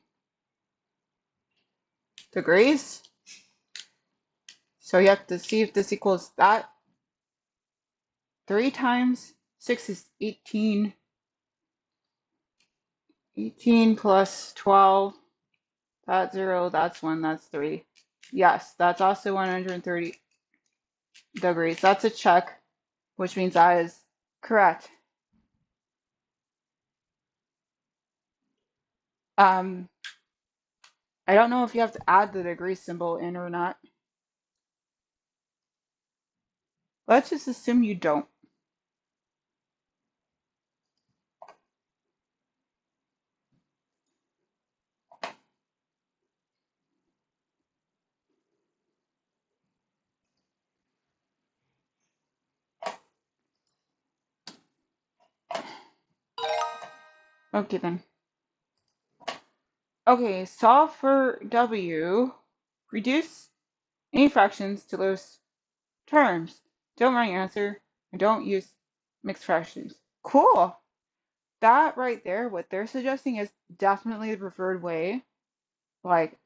degrees. So you have to see if this equals that. 3 times 6 is 18. 18 plus 12, that's 0, that's 1, that's 3. Yes, that's also 130 degrees. That's a check, which means that is correct. I don't know if you have to add the degree symbol in or not. Let's just assume you don't. Okay then. Okay, solve for W. Reduce any fractions to those terms. Don't write your answer, and don't use mixed fractions. Cool. That right there, what they're suggesting is definitely the preferred way, like,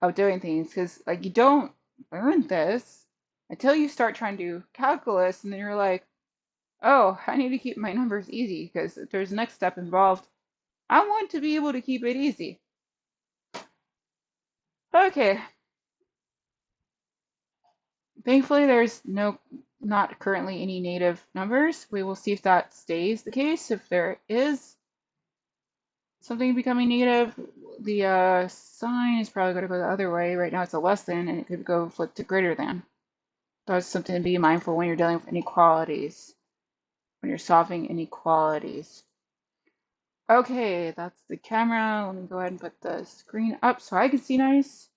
of doing things, because like you don't learn this until you start trying to do calculus, and then you're like, oh, I need to keep my numbers easy because if there's a next step involved, I want to be able to keep it easy. Okay. Thankfully, there's not currently any native numbers. We will see if that stays the case. If there is something becoming native, the sign is probably going to go the other way. Right now it's a less than, and it could go flip to greater than. That's something to be mindful when you're dealing with inequalities, when you're solving inequalities. Okay, that's the camera. Let me go ahead and put the screen up so I can see nice.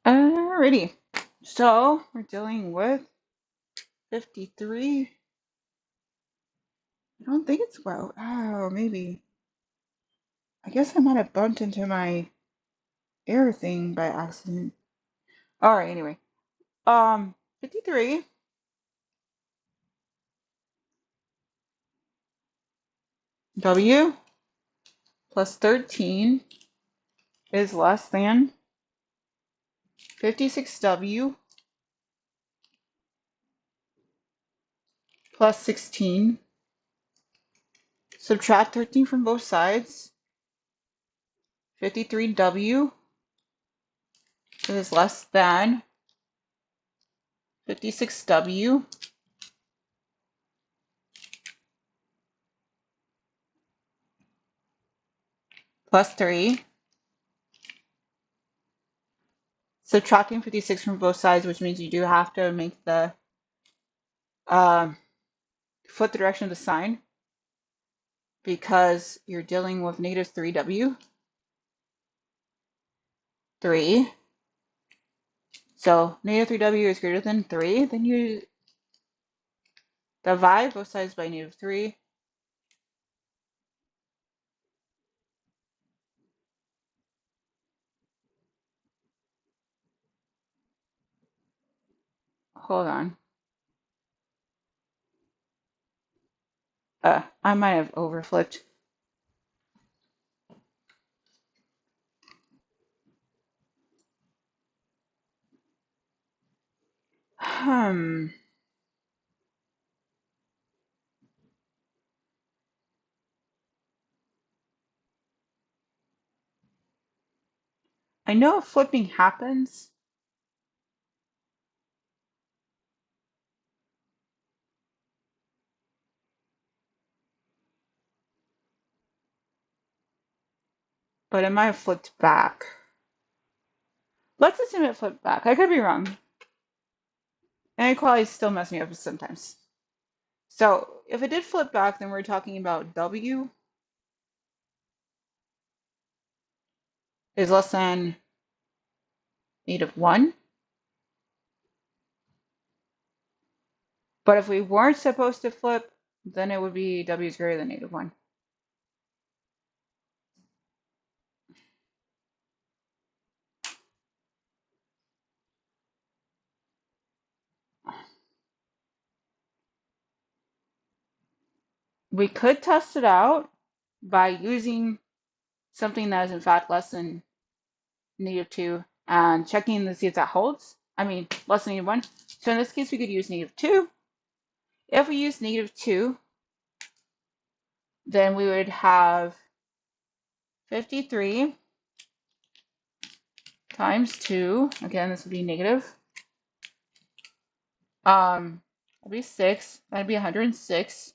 Alrighty, so we're dealing with 53. I don't think it's well. Oh, maybe. I guess I might have bumped into my air thing by accident. Alright, anyway. 53 W plus 13 is less than 56W plus 16. Subtract 13 from both sides. 53W is less than 56W plus 3. Subtracting 56 from both sides, which means you do have to make the flip the direction of the sign because you're dealing with negative 3W. 3. So negative 3W is greater than 3. Then you divide both sides by negative 3. Hold on. I might have overflipped. I know flipping happens. But it might have flipped back. Let's assume it flipped back. I could be wrong. Inequalities still mess me up sometimes. So if it did flip back, then we're talking about W is less than -1. But if we weren't supposed to flip, then it would be w is greater than -1. We could test it out by using something that is in fact less than -2 and checking to see if that holds. I mean, less than -1. So in this case, we could use -2. If we use -2, then we would have 53 times 2. Again, this would be negative. That'd be 6. That'd be 106.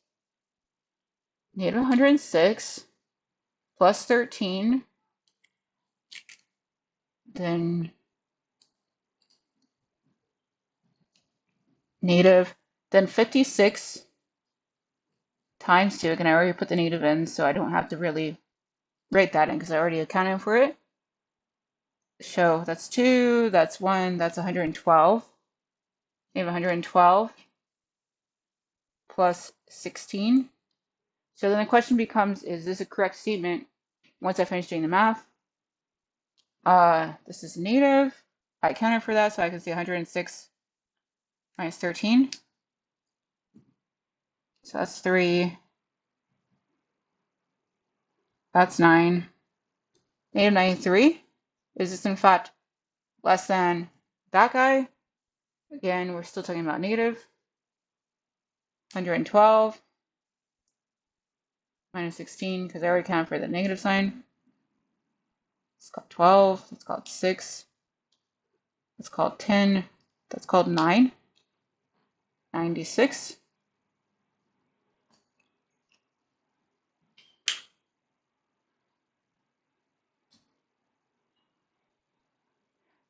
-106 plus 13. Then then 56 times 2. Again, I already put the negative in, so I don't have to really write that in because I already accounted for it. So that's 2, that's 1, that's 112. We have 112 plus 16. So then the question becomes, is this a correct statement once I finish doing the math? This is negative. I accounted for that, so I can see 106 minus 13. So that's 3. That's 9. -93. Is this in fact less than that guy? Again, we're still talking about negative. 112 minus 16, because I already accounted for the negative sign. It's called 12. It's called 6. It's called 10. That's called 9. 96.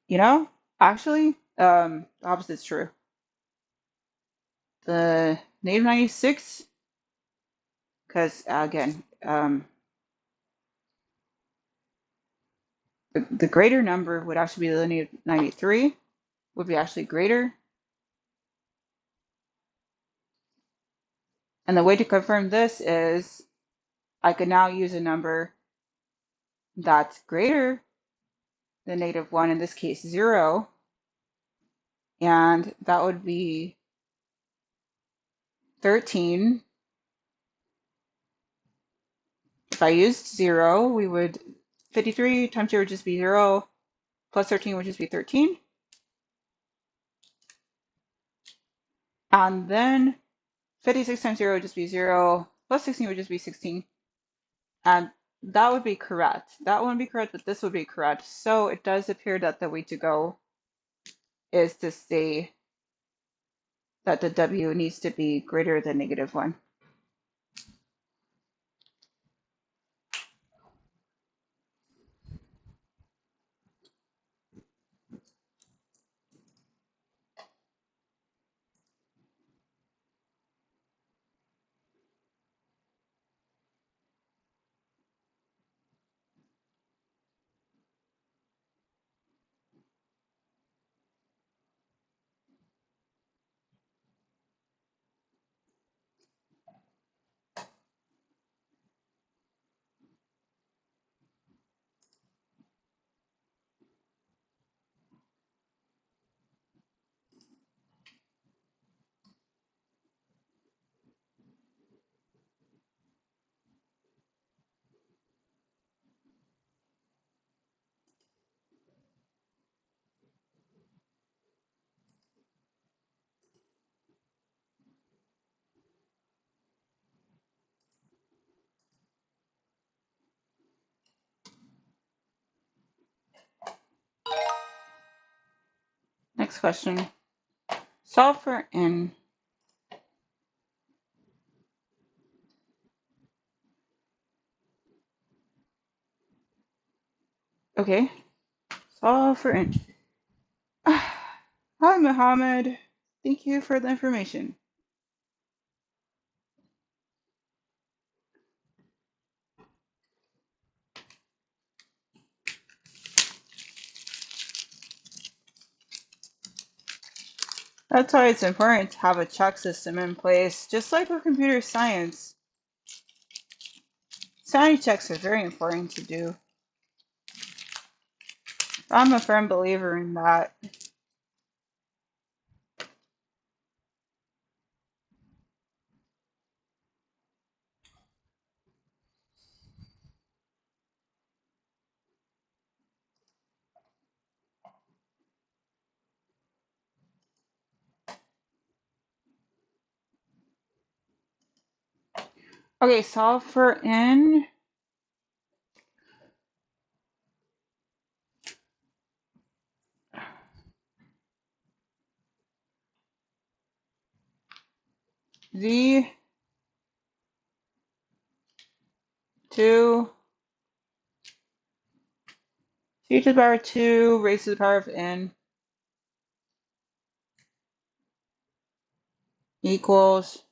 You know, actually, the opposite's true. The -96, because again, the greater number would actually be the -93, would be actually greater. And the way to confirm this is I could now use a number that's greater than -1, in this case 0, and that would be 13. If I used 0, 53 times 0 would just be 0, plus 13 would just be 13. And then 56 times 0 would just be 0, plus 16 would just be 16. And that would be correct. That wouldn't be correct, but this would be correct. So it does appear that the way to go is to say that the W needs to be greater than -1. Next question. Solve for n. Okay, solve for n. Hi, Muhammad. Thank you for the information. That's why it's important to have a check system in place, just like with computer science. Sanity checks are very important to do. I'm a firm believer in that. Okay, solve for n. Z 2 c to the power 2 raised to the power of n equals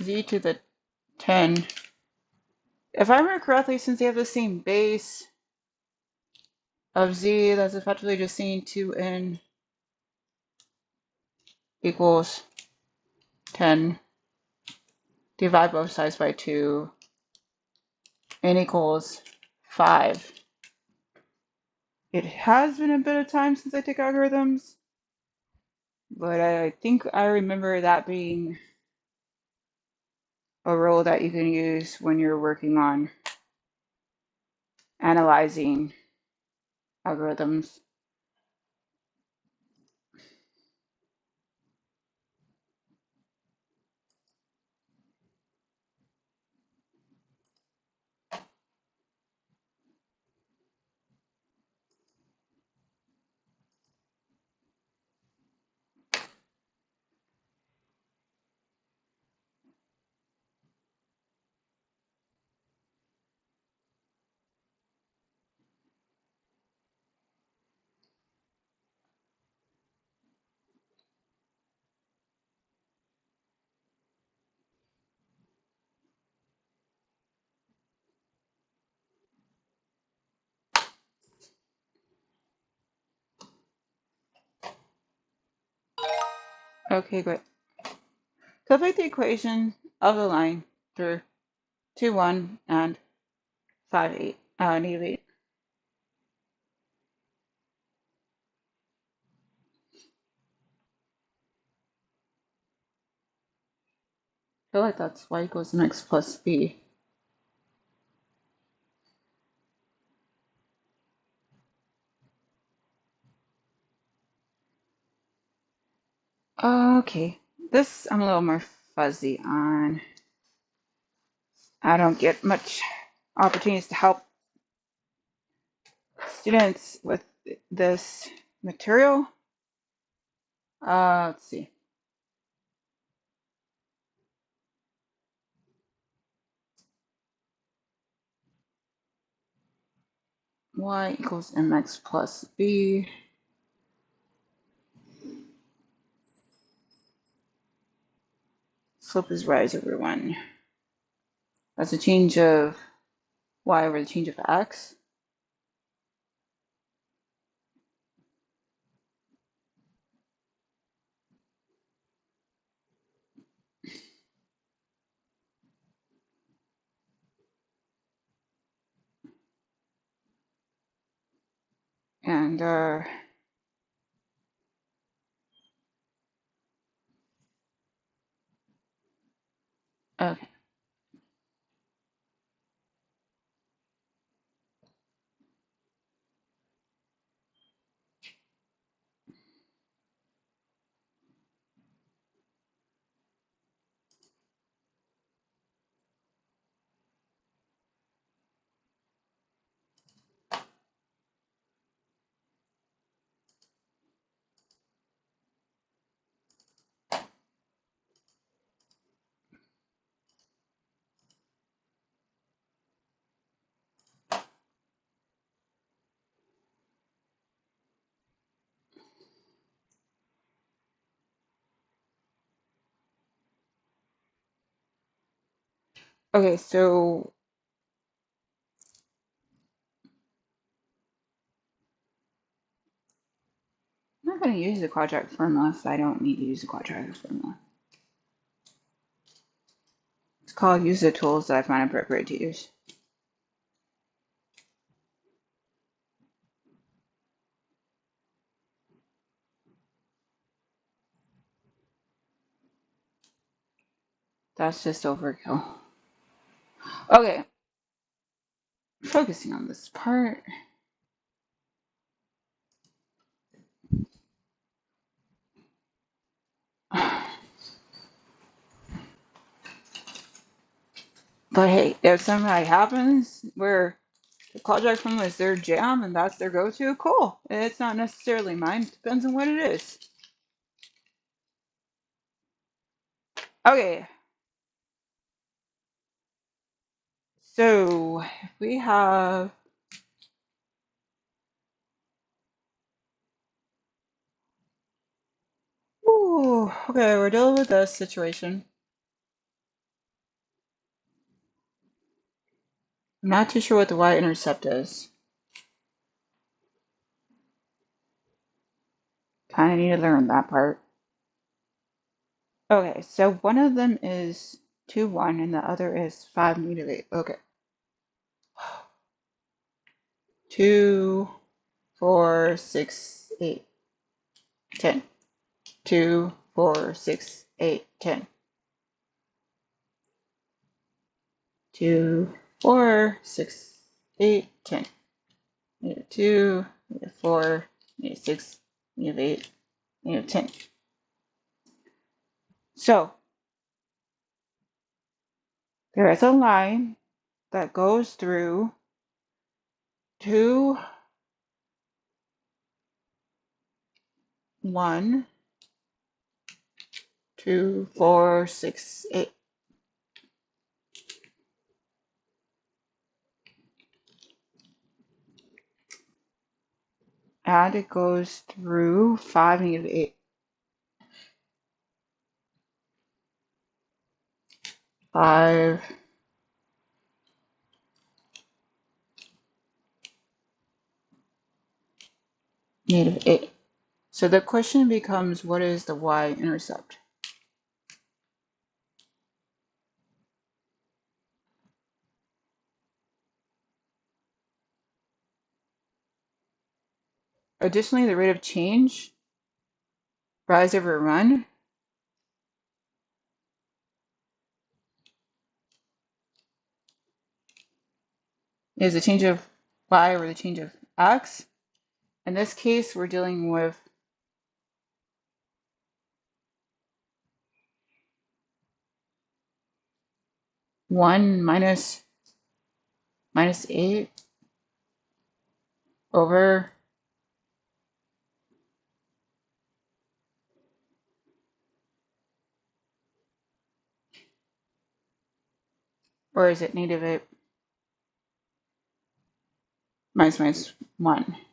z to the 10. If I remember correctly, since they have the same base of z, that's effectively just saying 2n equals 10. Divide both sides by 2. N equals 5. It has been a bit of time since I took algorithms, but I think I remember that being a rule that you can use when you're working on analyzing algorithms. Okay, great. Complete the equation of the line through 2, 1, and 5, 8. Negative 8. I feel like that's y equals mx plus b. Okay, this I'm a little more fuzzy on. I don't get much opportunities to help students with this material. Let's see. Y equals mx plus b. Slope is rise over 1. That's a change of y over the change of x. And okay. Okay, so not going to use the quadratic formula if I don't need to use the quadratic formula. It's called use the tools that I find appropriate to use. That's just overkill. Okay, focusing on this part. But hey, if something happens where the quadratic formula is their jam and that's their go-to, cool. It's not necessarily mine. Depends on what it is. Okay. So we have okay, we're dealing with this situation. I'm not too sure what the y-intercept is. Kind of need to learn that part. Okay, so one of them is 2, 1, and the other is 5, -8. Okay. 2, 4, 6, 8, 10. 2, 4, 6, 8, 10. 2, 4, 6, 8, 10. -2, -4, -6, -8, -10. So there is a line that goes through 2, 1, 2, 4, 6, 8. And it goes through 5, -8. 5, -8. So the question becomes, what is the y-intercept? Additionally, the rate of change, rise over run, is the change of y over the change of x. In this case, we're dealing with -1 -8 over or is it -8 -1?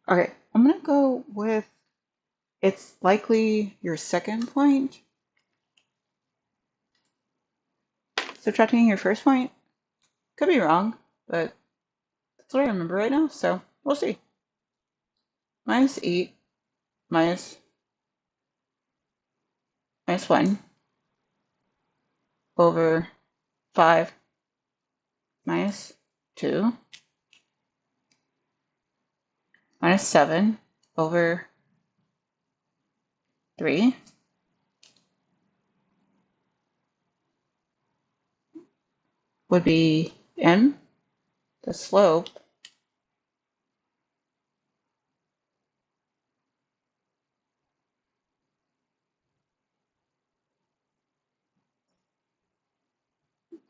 Okay, I'm gonna go with it's likely your second point. Subtracting your first point. Could be wrong, but that's what I remember right now, so we'll see. -8 minus 1 over 5 -2 -7 over 3 would be m, the slope,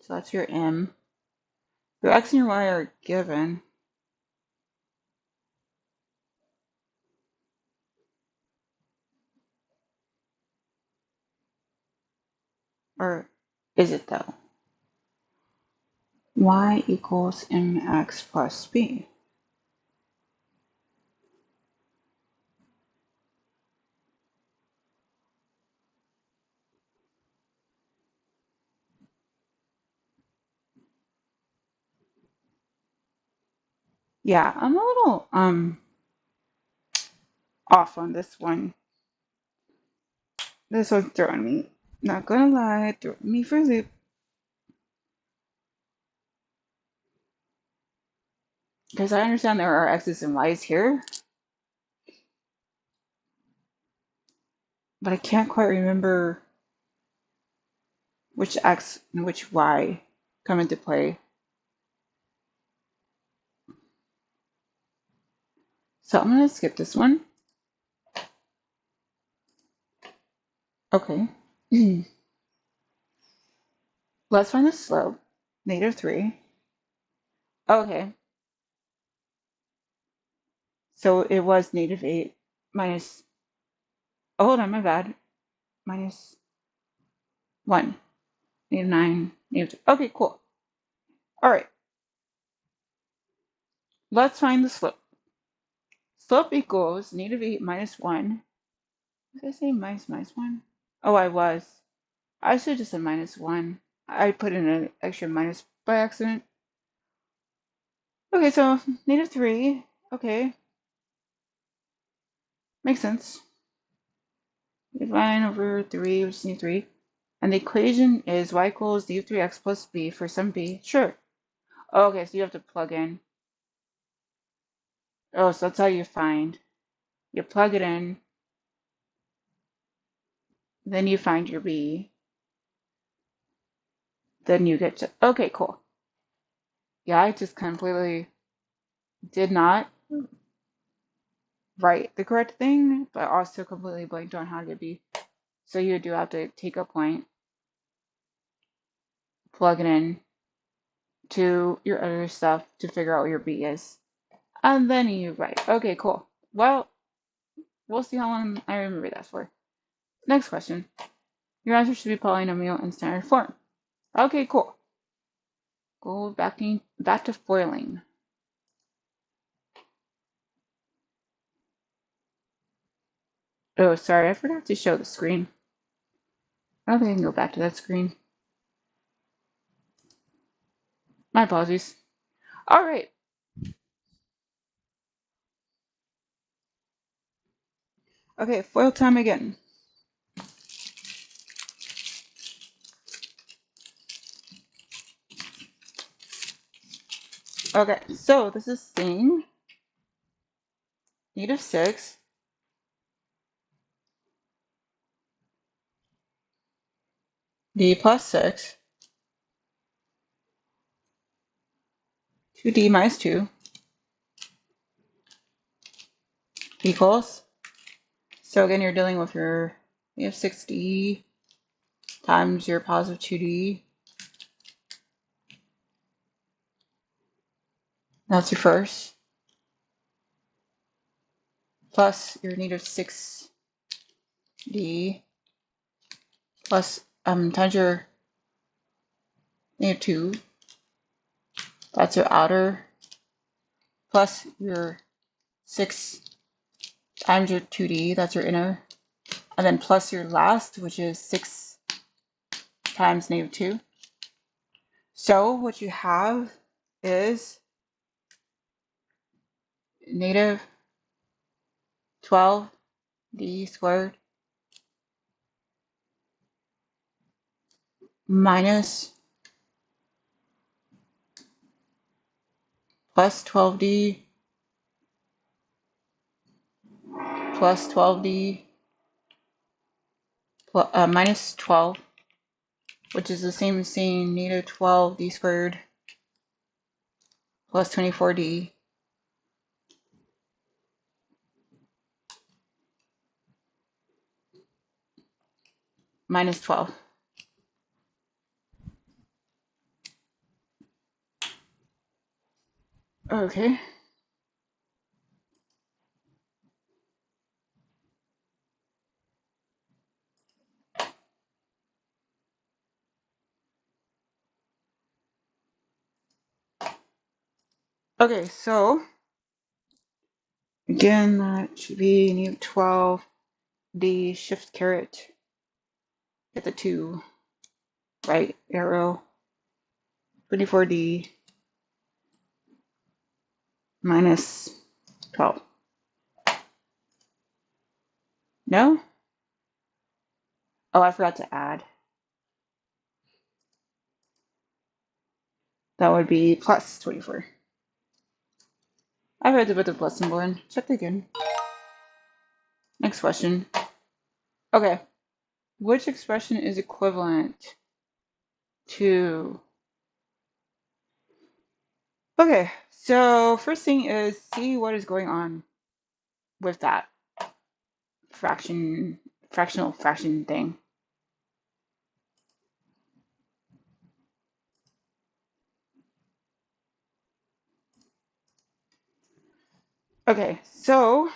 so that's your m. Your x and your y are given. Or is it though? Y equals mx plus b. Yeah, I'm a little off on this one. This one's throwing me. Not gonna lie, throwing me for a loop. Because I understand there are X's and Y's here, but I can't quite remember which X and which Y come into play. So I'm gonna skip this one. Okay. Let's find the slope. -3. Okay. So it was -8 minus. Oh, hold on, my bad. -1. -9. -2. Okay, cool. All right. Let's find the slope. Slope equals -8 minus 1. Did I say minus 1? Oh, I was. I should have just said -1. I put in an extra minus by accident. Okay, so -3. Okay. Makes sense. Divide over 3, which is -3. And the equation is y equals -3x plus b for some b. Sure. Okay, so you have to plug in. Oh, so that's how you find. You plug it in, then you find your b, then you get to. Okay, cool. Yeah, I just completely did not write the correct thing, but also completely blanked on how to get b. So you do have to take a point, plug it in to your other stuff to figure out what your b is. And then you write. Okay, cool. Well, we'll see how long I remember that for. Next question. Your answer should be polynomial in standard form. Okay, cool. Go back to foiling. Oh, sorry, I forgot to show the screen. I don't think I can go back to that screen. My apologies. All right. Okay, foil time again. Okay, so this is saying -6 d plus 6 2d minus 2 equals. So again, you're dealing with your -6d times your positive 2d. That's your first. Plus your -6d plus times your -2. That's your outer. Plus your 6 times your 2d. That's your inner. And then plus your last, which is 6 times -2. So what you have is -12d squared minus plus 12d plus 12d minus 12, which is the same as saying -12d squared plus 24d minus 12. Okay. Okay, so again, that should be -12d shift caret. Get the 2 right arrow. 24d minus 12. No? Oh, I forgot to add. That would be plus 24. I read to put the plus symbol in. Check again. Next question. Okay. Which expression is equivalent to... Okay, so first thing is see what is going on with that fractional fraction thing. Okay, so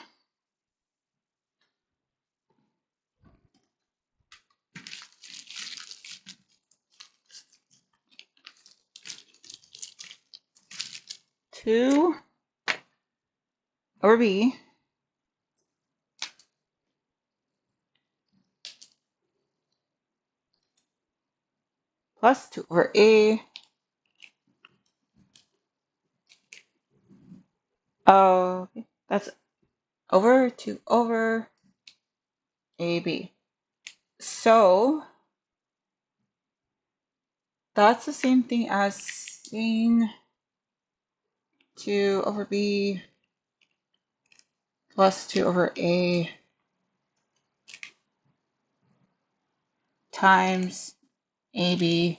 2 over b plus 2 over a. Oh, that's over 2 over ab. So that's the same thing as saying 2 over b plus 2 over a times ab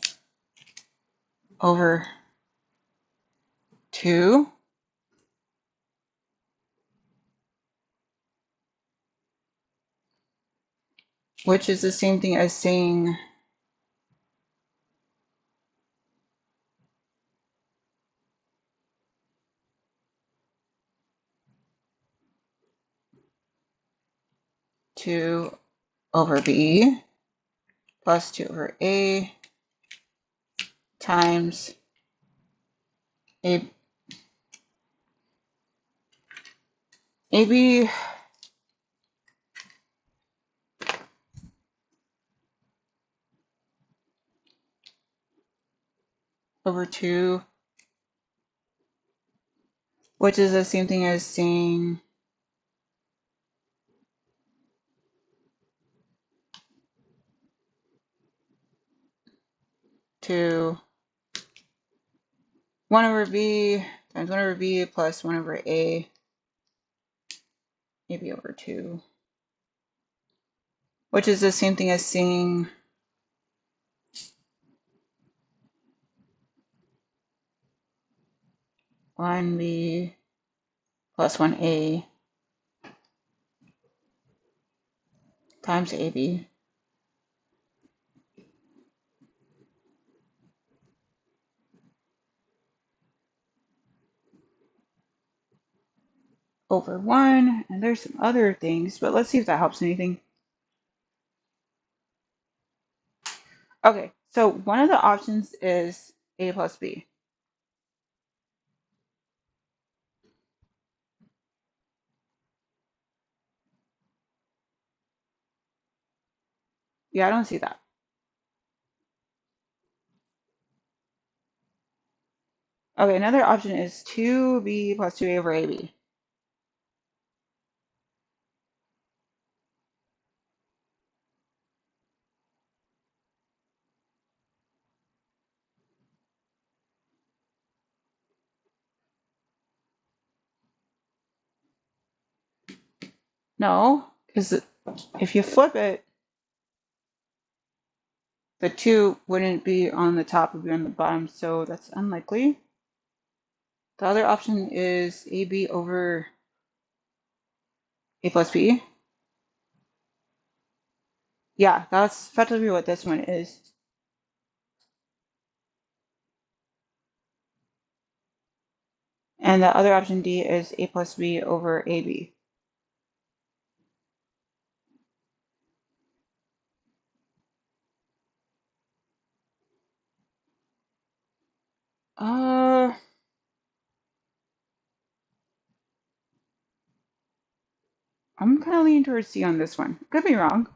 over 2, which is the same thing as saying 2 over b plus 2 over a times a ab over 2, which is the same thing as saying 1 over b times 1 over b plus 1 over a ab over 2, which is the same thing as saying 1b plus 1a times ab over 1, and there's some other things, but let's see if that helps anything. Okay, so one of the options is a plus b. Yeah, I don't see that. Okay, another option is 2b plus 2a over ab. No, because if you flip it, the 2 wouldn't be on the top, it would be on the bottom, so that's unlikely. The other option is AB over A plus B. Yeah, that's effectively what this one is. And the other option D is A plus B over AB. I'm kind of leaning towards C on this one. Could be wrong.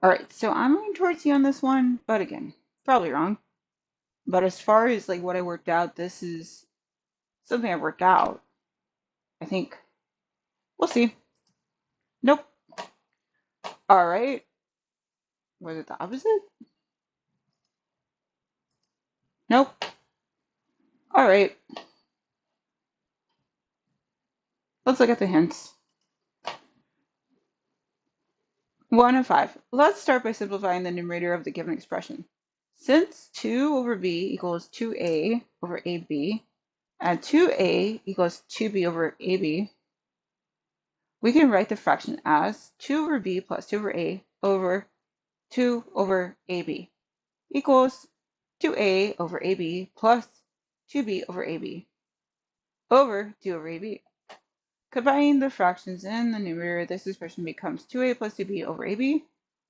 All right, so I'm leaning towards you on this one, but again, probably wrong. But as far as like what I worked out, this is something I worked out. I think we'll see. Nope. All right. Was it the opposite? Nope. All right. Let's look at the hints. 1 of 5. Let's start by simplifying the numerator of the given expression. Since 2 over b equals 2a over ab, and 2a equals 2b over ab, we can write the fraction as 2 over b plus 2 over a over 2 over ab equals 2a over ab plus 2b over ab over 2 over ab. Combining the fractions in the numerator, this expression becomes 2a plus 2b over ab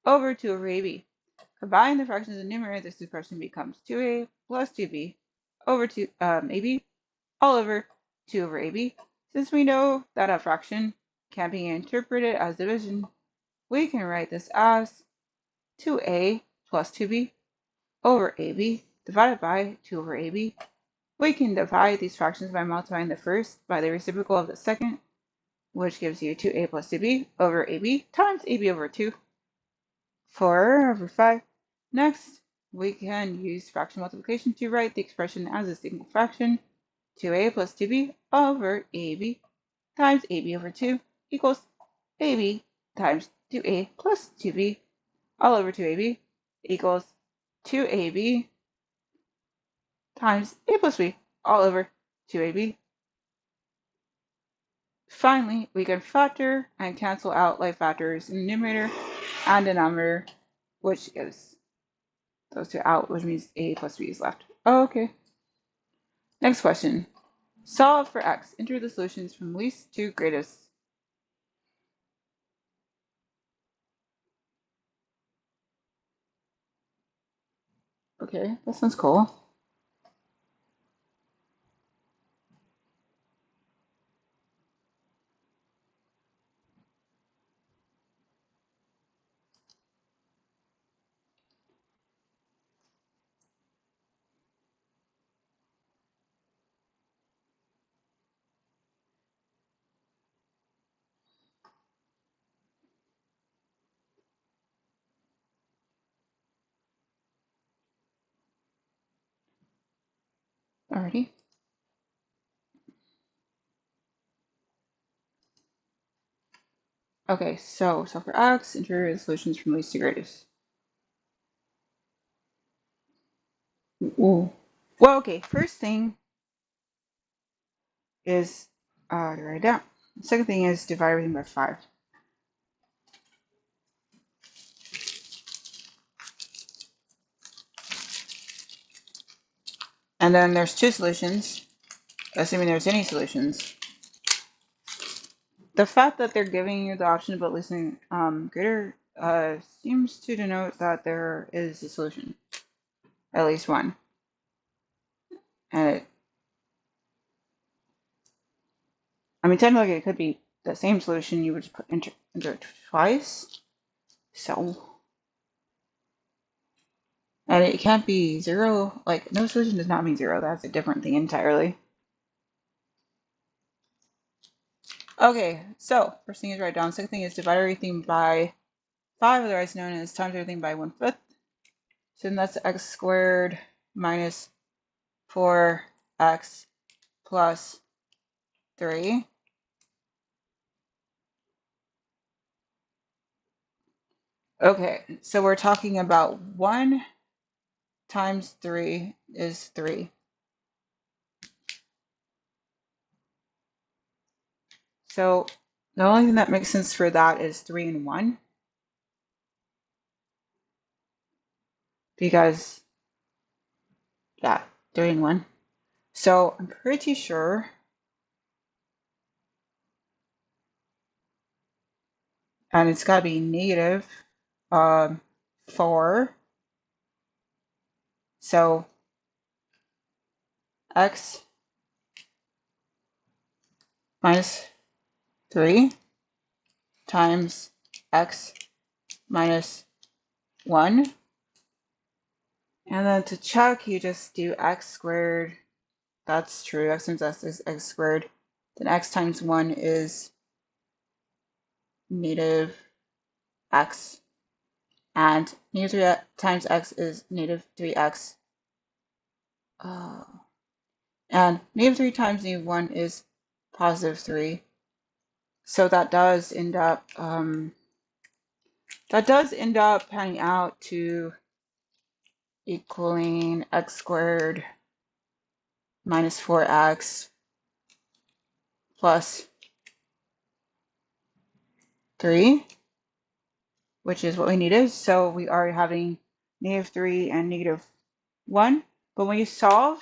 over 2 over ab. Combine the fractions in the numerator, this expression becomes 2a plus 2b over 2 ab all over 2 over ab. Since we know that a fraction can be interpreted as division, we can write this as 2a plus 2b over ab divided by 2 over ab. We can divide these fractions by multiplying the first by the reciprocal of the second, which gives you 2a plus 2b over ab times ab over 2. 4 over 5. Next, we can use fraction multiplication to write the expression as a single fraction. 2a plus 2b over ab times ab over 2 equals ab times 2a plus 2b all over 2ab equals 2ab times a plus b all over 2ab. Finally, we can factor and cancel out like factors in the numerator and denominator, which gives those two out, which means a plus b is left. Oh, okay. Next question. Solve for x. Enter the solutions from least to greatest. Okay, that sounds cool. Alrighty. Okay, so solve for x. Enter the solutions from least to greatest. Ooh. Well, okay, first thing is to write it down. The second thing is divide everything by 5. And then there's two solutions, assuming there's any solutions. The fact that they're giving you the option about listening greater seems to denote that there is a solution, at least one. And I mean, technically it could be the same solution. You would just enter it twice. So, and it can't be 0. Like, no solution does not mean 0. That's a different thing entirely. Okay, so first thing is write down. Second thing is divide everything by 5, otherwise known as times everything by 1/5. So then that's x squared minus 4x plus 3. Okay, so we're talking about 1 times 3 is 3. So the only thing that makes sense for that is 3 and 1. Because, yeah, 3 and 1. So I'm pretty sure, and it's got to be negative 4. So x minus 3 times x minus 1. And then to check, you just do x squared. That's true. X times x is x squared. Then x times 1 is negative x. And negative 3 times x is negative 3x. And negative 3 times negative 1 is positive 3. So that does end up panning out to equaling x squared minus 4x plus 3, which is what we needed. So we are having negative 3 and negative 1. But when you solve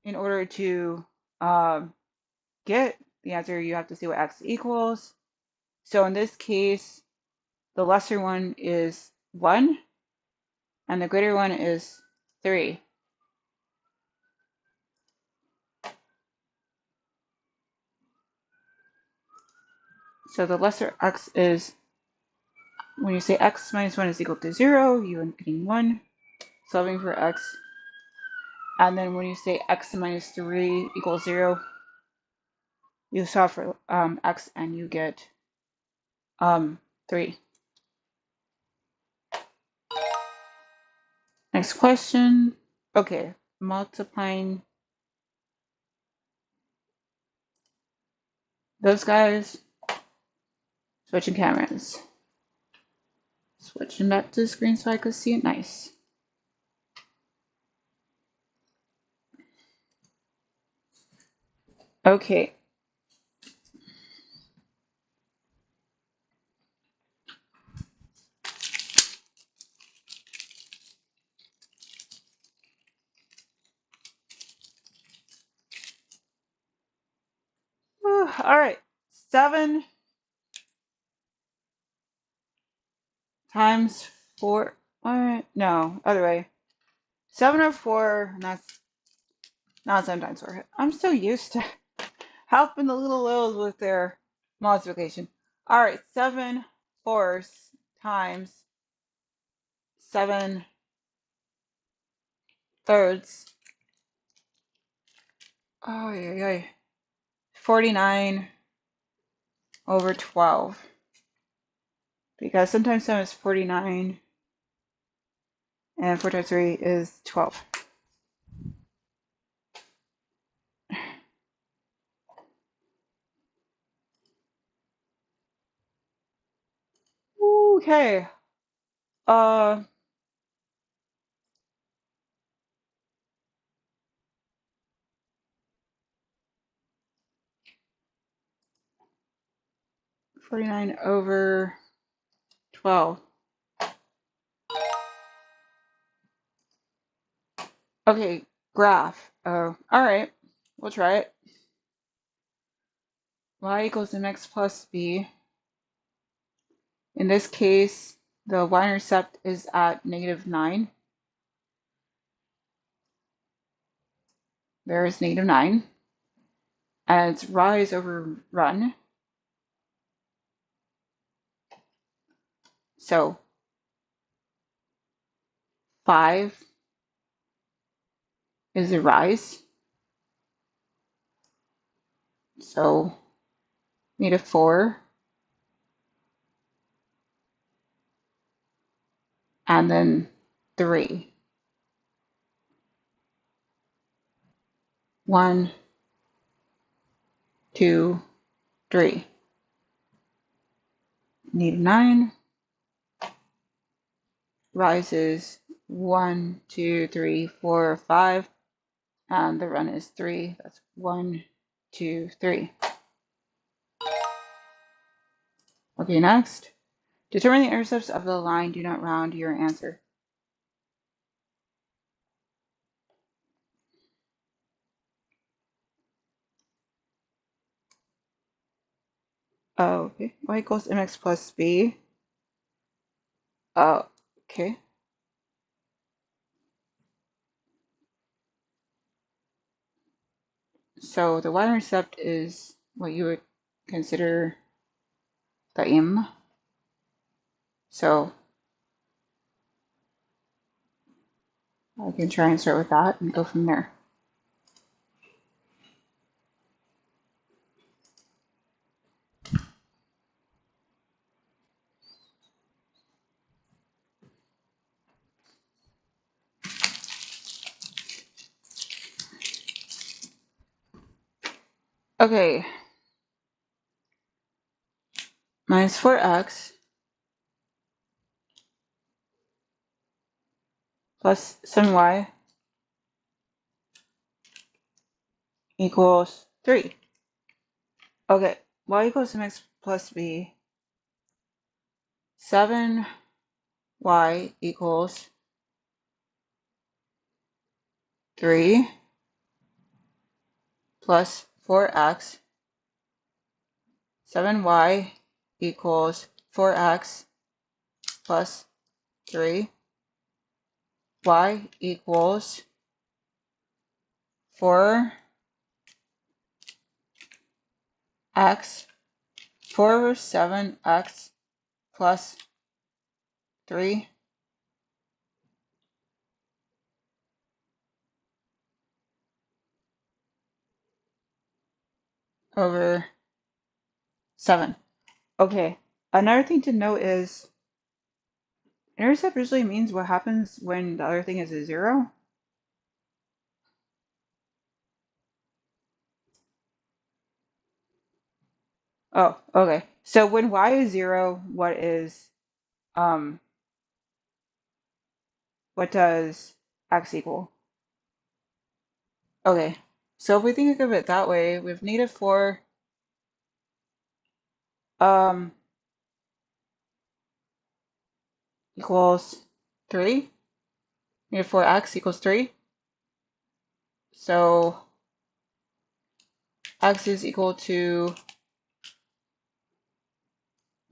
in order to get the answer, you have to see what x equals. So in this case, the lesser one is 1 and the greater one is 3. So the lesser x is, when you say x minus 1 is equal to 0, you are getting 1, solving for x. And then when you say x minus 3 equals 0, you solve for x and you get 3. Next question. Okay, multiplying those guys, switching cameras. Switching back to the screen so I could see it nice. Okay. All right. 7 times 4. No, other way. 7 over 4, and that's not 7 times 4. I'm so used to helping the little Lils with their multiplication. All right, 7 fourths times 7 thirds. Oh, yeah. 49 over 12. Because sometimes 7 is 49, and 4 times 3 is 12. Okay. 49 over 12. Okay, graph. Oh, all right. We'll try it. Y equals mx plus b. In this case, the y-intercept is at negative 9. There is negative 9. And it's rise over run. So 5 is a rise. So negative 4. And then 3. 1, 2, 3. Negative 9. Rises 1, 2, 3, 4, 5. And the run is 3. That's 1, 2, 3. Okay, next. Determine the intercepts of the line. Do not round your answer. Oh, okay. Y equals mx plus b. Oh, okay. So the y-intercept is what you would consider the m. So I can try and start with that and go from there. Okay, minus 4x plus 7y equals 3. Okay, y equals mx plus b. 7y equals 3 plus 4x. 7y equals 4x plus 3. Y equals 4x. 4 over 7x plus 3 over 7. Okay, another thing to note is intercept usually means what happens when the other thing is a 0. Oh, okay. So when y is 0, what does x equal? Okay, so if we think of it that way, we have -4 equals 3. -4x equals 3. So x is equal to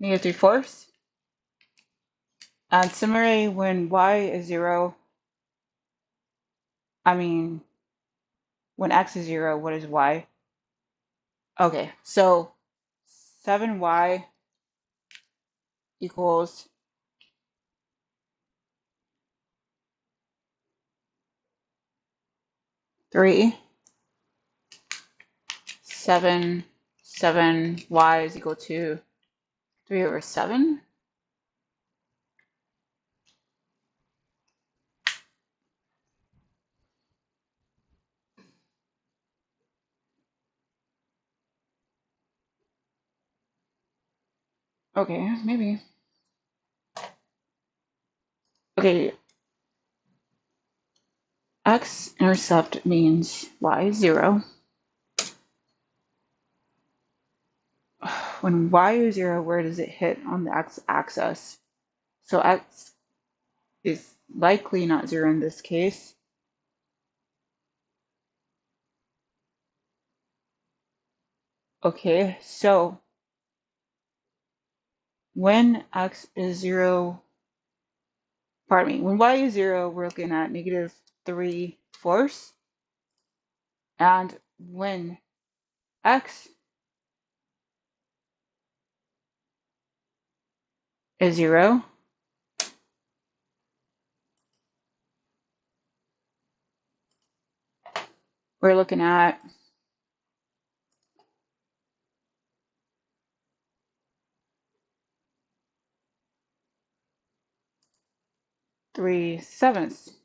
-3/4. And similarly, when y is 0, when x is 0, what is y? Okay, so 7y equals 3. 7y is equal to 3 over 7. Okay, maybe. Okay, x-intercept means y is 0. When y is 0, where does it hit on the x-axis? So x is likely not 0 in this case. Okay, so when x is 0, pardon me, when y is 0, we're looking at -3/4. And when x is 0, we're looking at 3/7.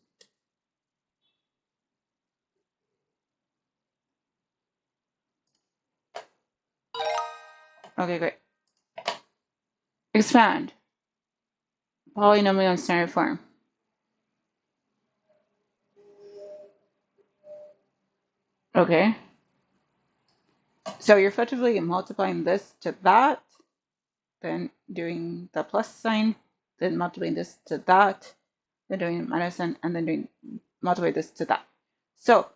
Okay, great. Expand. Polynomial in standard form. Okay. So you're effectively multiplying this to that, then doing the plus sign, then multiplying this to that, then doing minus sign, and then doing multiply this to that. So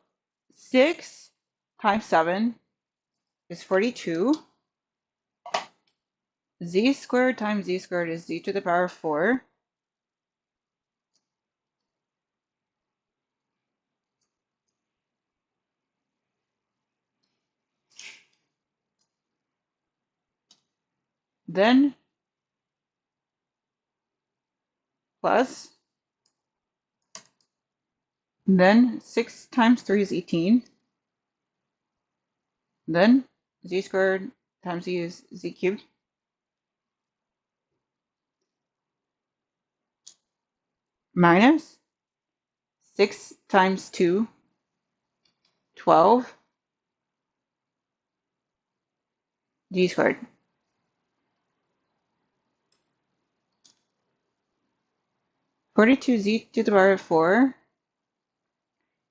6 times 7 is 42. Z squared times z squared is z to the power of 4. then plus, then 6 times 3 is 18, then z squared times z is z cubed, minus 6 times 2, 12, z squared. Forty-two z to the power of 4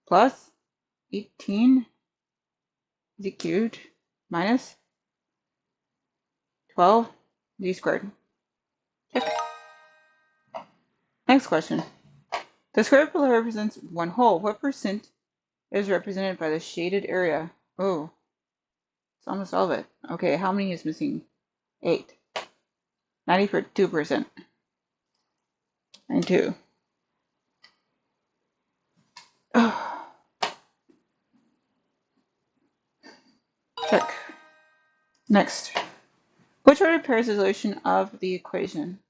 plus 18 z cubed minus 12 z squared. Check. Next question. The square below represents one whole. What percent is represented by the shaded area? Oh, it's almost all of it. Okay, how many is missing? 8. 92%. 92. Oh. Check. Next. Which ordered pair is the solution of the equation?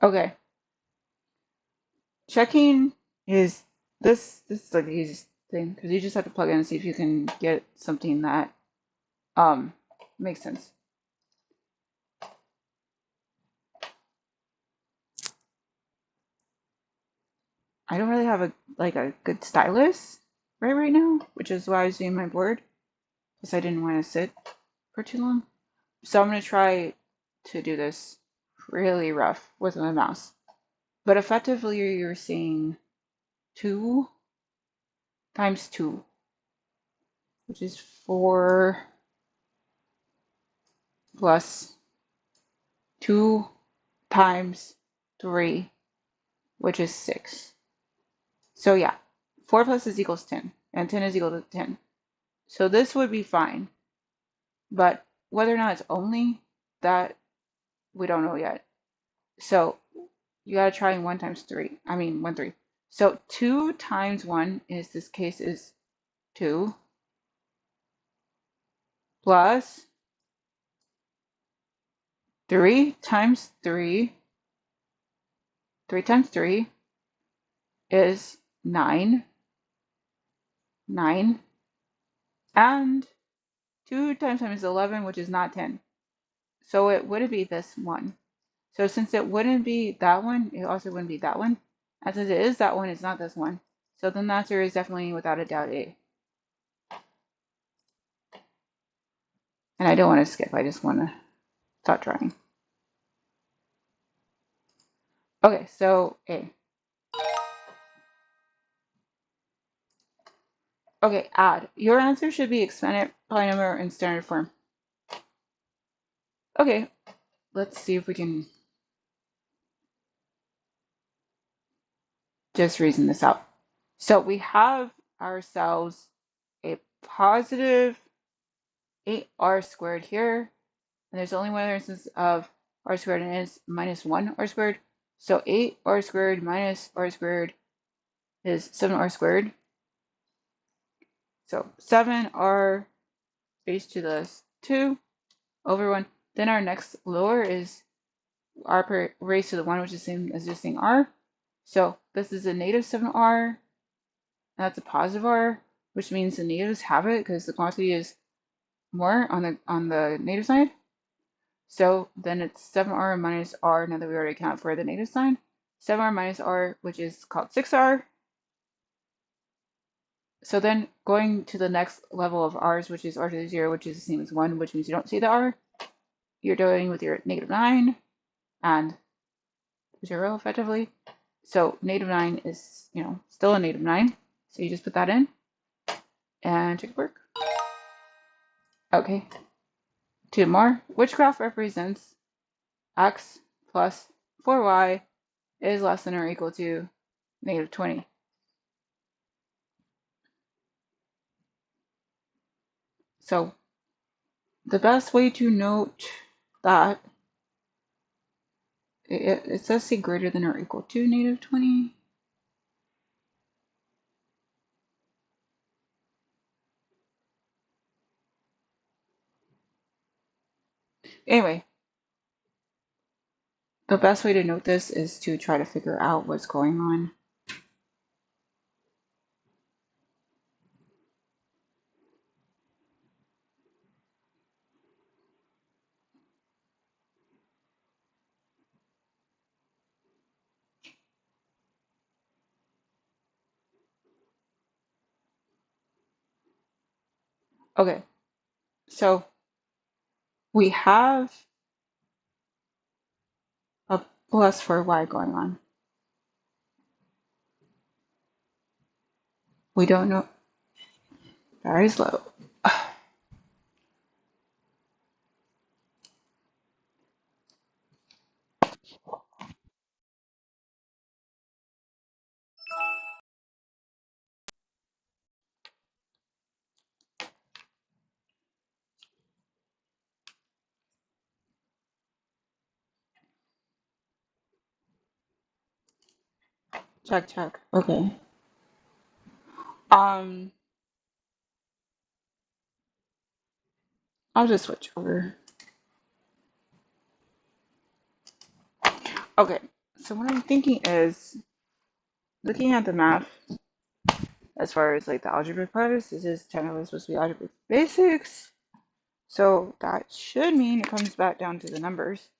Okay. Checking is this is like the easiest thing because you just have to plug in and see if you can get something that makes sense. I don't really have a good stylus right now, which is why I was doing my board because I didn't want to sit for too long. So I'm gonna try to do this really rough with my mouse. But effectively you're seeing 2 times 2, which is 4 plus 2 times 3, which is 6. So yeah, 4 plus is equals 10, and 10 is equal to 10. So this would be fine, but whether or not it's only that, we don't know yet. So you gotta try 1 times 3. I mean 1 3. So 2 times 1 in this case is 2 plus 3 times 3. 3 times 3 is 9. 9. And 2 times 10 is 11, which is not 10. So it wouldn't be this one. So since it wouldn't be that one, it also wouldn't be that one. And since it is that one, it's not this one. So then the answer is definitely, without a doubt, A. And I don't want to skip. I just want to stop trying. Okay, so A. Okay, add. Your answer should be expanded polynomial in standard form. Okay, let's see if we can just reason this out. So we have ourselves a positive 8r squared here, and there's only one other instance of r squared, and it's minus 1 r squared. So 8r squared minus r squared is 7r squared. So 7r raised to the 2 over 1. Then our next lower is r raised to the 1, which is the same as just saying r. So this is a negative 7r. That's a positive r, which means the negatives have it because the quantity is more on the negative side. So then it's 7r minus r, now that we already account for the negative sign. 7r minus r, which is called 6r. So then going to the next level of r's, which is r to the 0, which is the same as 1, which means you don't see the r. You're doing with your negative 9 and 0 effectively. So negative 9 is, still a negative 9. So you just put that in and check it work. Okay. 2 more. Which graph represents x plus 4y is less than or equal to negative 20? So the best way to note that, it says say greater than or equal to negative 20. Anyway, the best way to note this is to try to figure out what's going on. Okay, so we have a plus 4y going on. We don't know. Very slow. Check, check. Okay. Um, I'll just switch over. Okay, so what I'm thinking is looking at the math as far as like the algebra part, this is technically supposed to be algebra basics. So that should mean it comes back down to the numbers.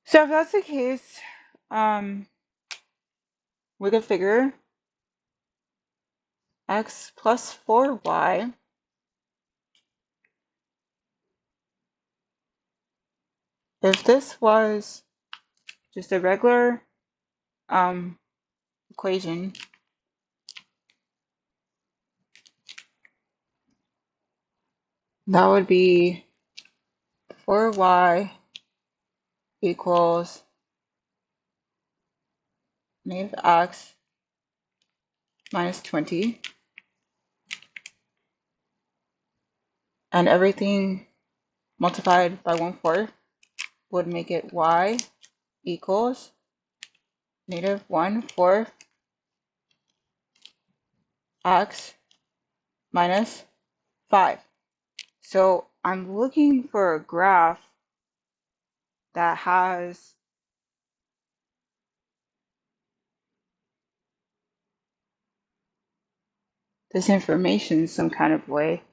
So if that's the case, we could figure x plus 4y. If this was just a regular equation, that would be 4y equals negative x minus 20, and everything multiplied by 1/4 would make it y equals negative 1/4 x minus 5. So I'm looking for a graph that has this information in some kind of way.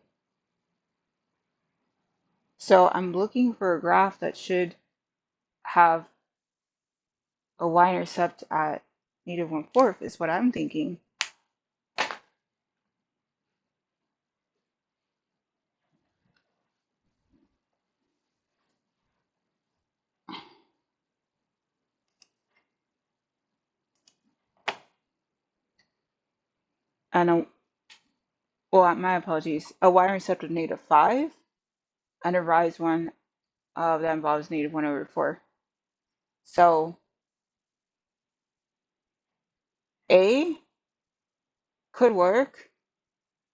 So I'm looking for a graph that should have a y-intercept at negative 1/4 is what I'm thinking. And my apologies, a y-intercept of negative 5 and a rise one that involves negative 1/4. So A could work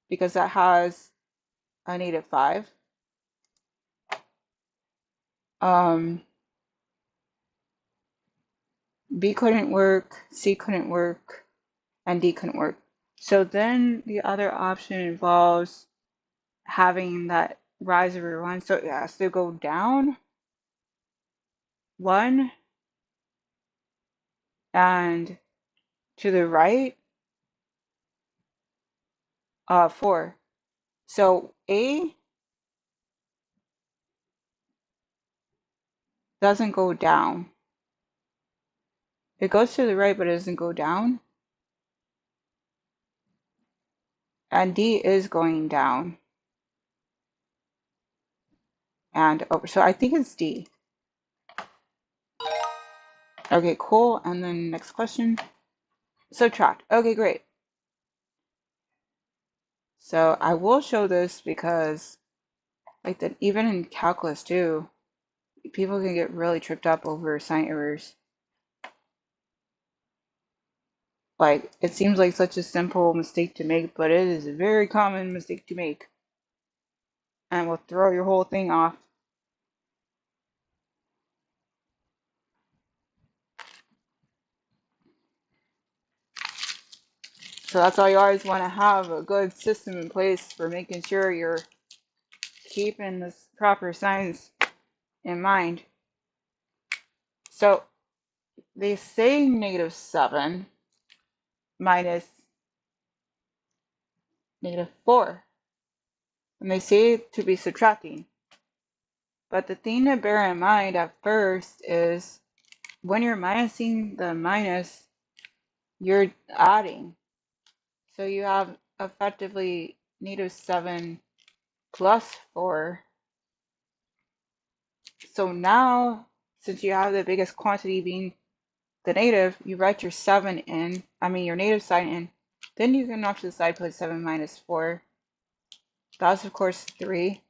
because that has a negative 5. B couldn't work, C couldn't work, and D couldn't work. So then the other option involves having that rise over 1. So it has to go down 1 and to the right 4. So A doesn't go down. It goes to the right, but it doesn't go down. And D is going down and over. So I think it's D. Okay, cool. And then next question. Subtract. Okay, great. So I will show this because like that even in calculus too, people can get really tripped up over sign errors. Like it seems like such a simple mistake to make, but it is a very common mistake to make. And will throw your whole thing off. So that's why you always want to have a good system in place for making sure you're keeping the proper signs in mind. So they say -7 minus -4, and they say to be subtracting. But the thing to bear in mind at first is when you're minusing the minus, you're adding. So you have effectively -7 plus 4. So now, since you have the biggest quantity being the negative, you write your 7 in, your negative sign in. Then you can off to the side put 7 minus 4. That's, of course, 3.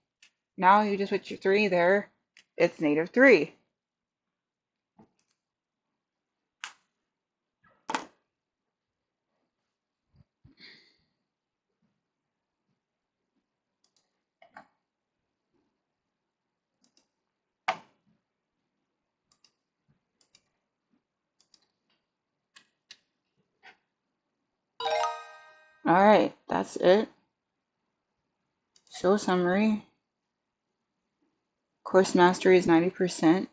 Now you just put your 3 there. It's -3. Alright, that's it. Show summary. Course mastery is 90%.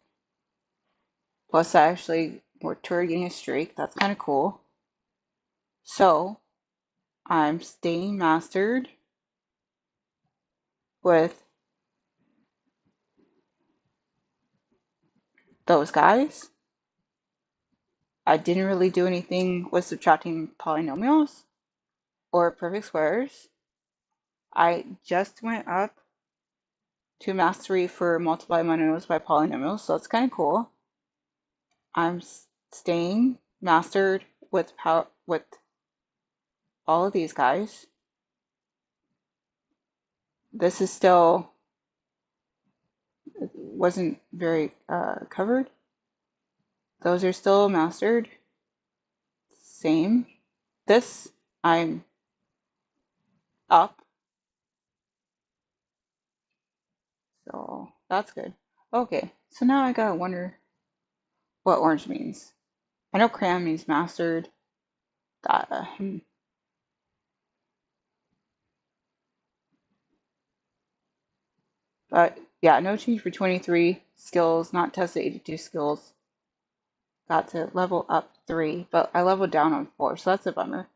Plus I actually worked toward getting a streak. That's kind of cool. So, I'm staying mastered with those guys. I didn't really do anything with subtracting polynomials or perfect squares. I just went up to mastery for multiply monomials by polynomials, so that's kind of cool. I'm staying mastered with all of these guys. This is still wasn't very covered. Those are still mastered. Same. This I'm up. So that's good. Okay, so now I gotta wonder what orange means. I know crayon means mastered. That, but yeah, no change for 23 skills, not tested 82 skills. Got to level up 3, but I leveled down on 4, so that's a bummer.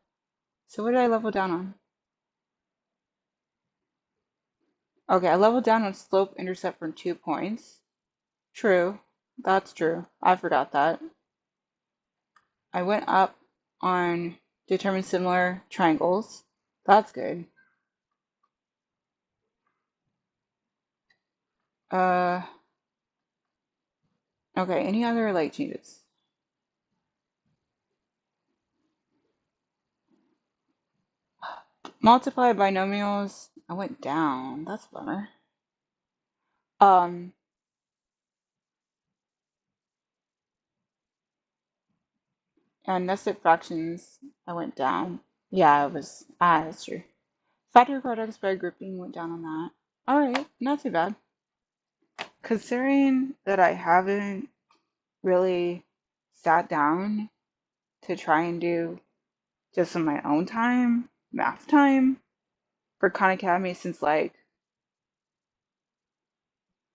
So what did I level down on? Okay, I leveled down on slope intercept from 2 points. True, that's true. I forgot that. I went up on determine similar triangles. That's good. Okay, any other like changes? Multiply binomials. I went down. That's a bummer. Um, and nested fractions. I went down. Yeah, it was. That's true. Factor products by grouping went down on that. All right, not too bad. Considering that I haven't really sat down to try and do just on my own time, math time for Khan Academy since like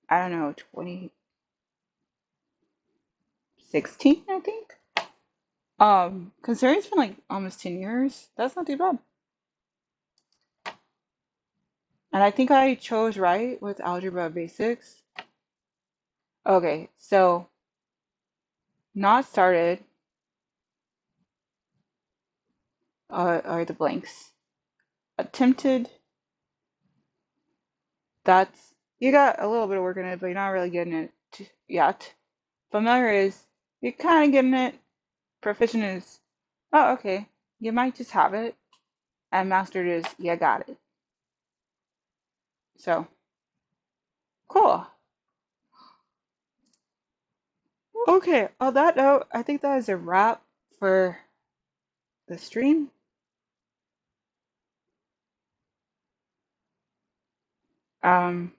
I don't know, 2016, I think. Considering it's been like almost 10 years, that's not too bad. And I think I chose right with algebra basics. Okay, so not started are the blanks. Attempted, that's you got a little bit of work in it, but you're not really getting it yet. Familiar is you're kind of getting it. Proficient is, oh, okay, you might just have it. And mastered is, you got it. So, cool. Okay, on that note, I think that is a wrap for the stream. I'm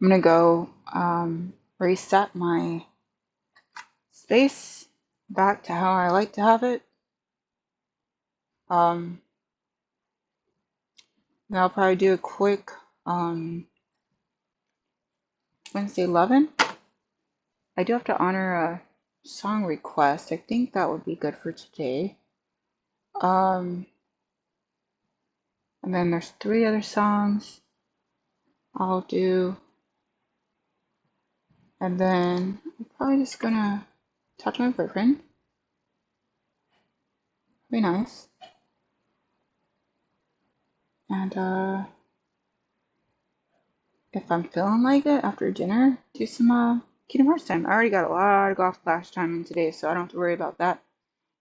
gonna go reset my space back to how I like to have it. Um, then I'll probably do a quick Wednesday 11. I do have to honor a song request. I think that would be good for today. Um, and then there's 3 other songs I'll do. And then I'm probably just gonna talk to my boyfriend. Be nice. And if I'm feeling like it after dinner, do some Kingdom Hearts time. I already got a lot of golf clash time in today, so I don't have to worry about that.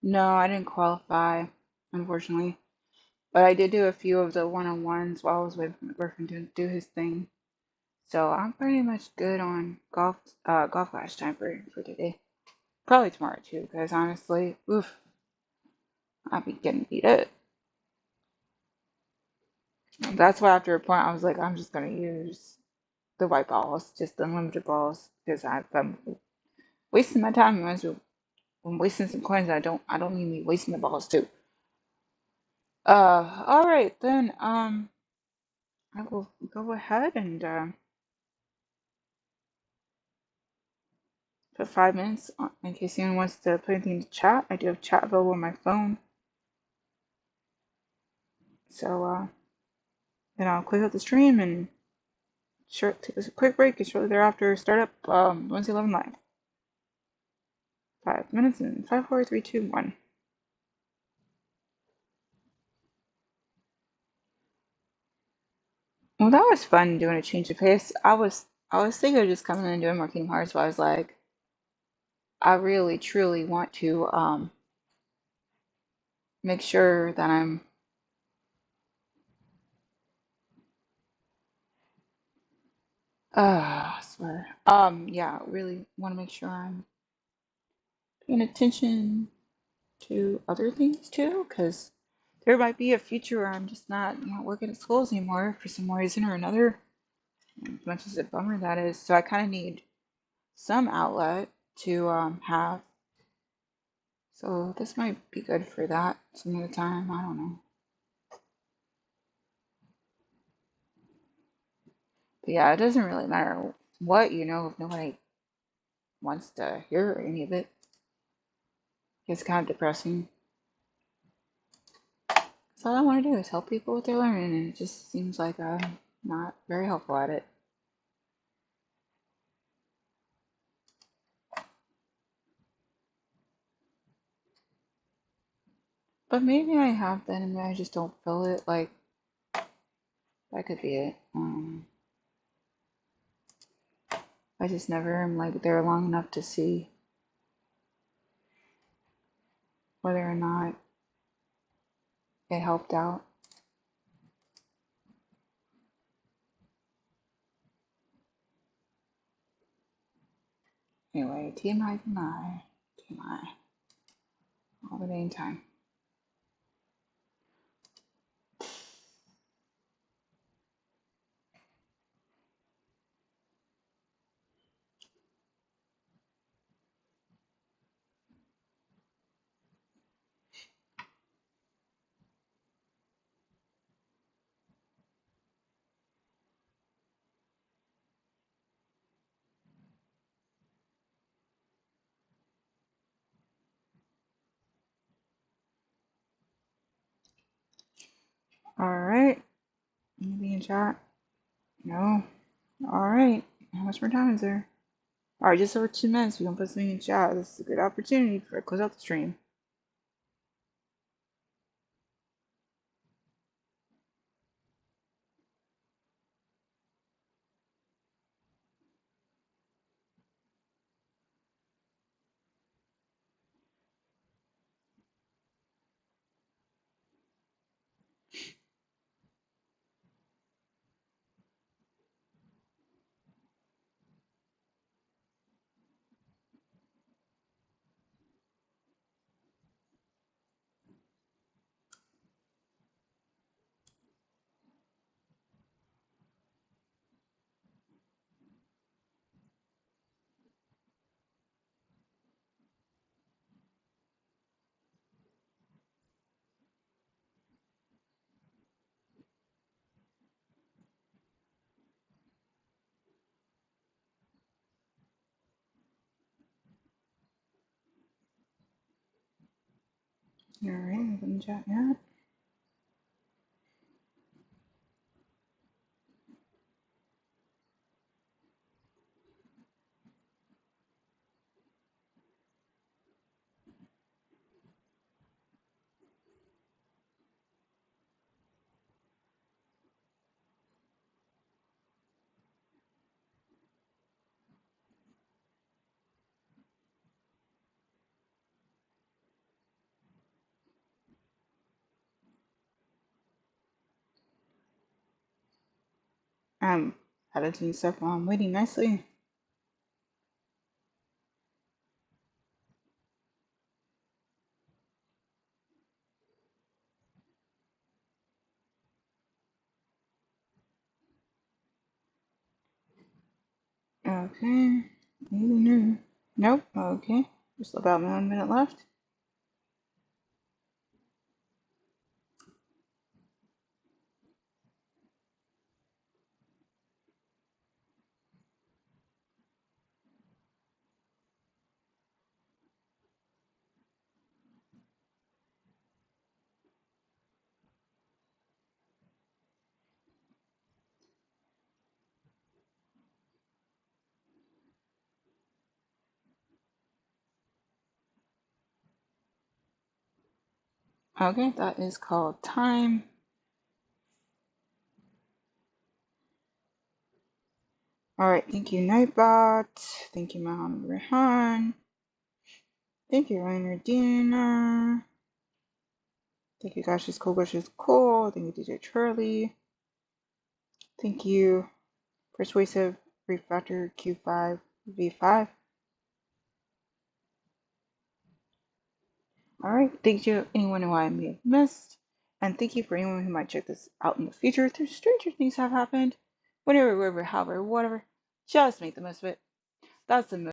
No, I didn't qualify, unfortunately. But I did do a few of the one-on-ones while I was waiting for my boyfriend to do his thing. So I'm pretty much good on golf clash time for today. Probably tomorrow too, because honestly, oof, I'll be getting beat up. That's why after a point I was like, I'm just gonna use the white balls, just the unlimited balls, because I'm wasting my time. I might as well, I'm wasting some coins. I don't need me wasting the balls too. All right then. I will go ahead and put 5 minutes in case anyone wants to put anything in the chat. I do have chat available on my phone, so then I'll close out the stream and take a quick break and shortly thereafter start up Wednesday 11 live. 5 minutes and 5, 4, 3, 2, 1. Well, that was fun doing a change of pace. I was thinking of just coming in and doing more Kingdom Hearts, but I was like, I really truly want to make sure that I swear. Yeah, really want to make sure I'm paying attention to other things too, because there might be a future where I'm just not working at schools anymore for some reason or another. As much as a bummer that is, so I kind of need some outlet to have. So this might be good for that some of the time. I don't know. But yeah, it doesn't really matter what if nobody wants to hear any of it. It's kind of depressing. So all I want to do is help people with their learning, and it just seems like I'm not very helpful at it. But maybe I have been, and I just don't feel it. Like that could be it. I just never am like there long enough to see whether or not it helped out. Anyway, TMI, TMI, TMI, all the dang time. Alright, anything in chat? No. Alright, how much more time is there? Alright, just over 2 minutes. We can put something in chat. This is a good opportunity for close out the stream. Alright, I'm gonna chat yet. I'm editing stuff while I'm waiting nicely. Okay. No. Nope. Okay. Just about 1 minute left. Okay, that is called time. Alright, thank you, Nightbot. Thank you, Mohammed Rehan. Thank you, Rainer Diener. Thank you, Gosh is Cool, Gosh is Cool. Thank you, DJ Charlie. Thank you, Persuasive Refactor Q5V5. Alright, thank you, anyone who I may have missed. And thank you for anyone who might check this out in the future. If stranger things have happened, whenever, wherever, however, whatever, just make the most of it. That's the most.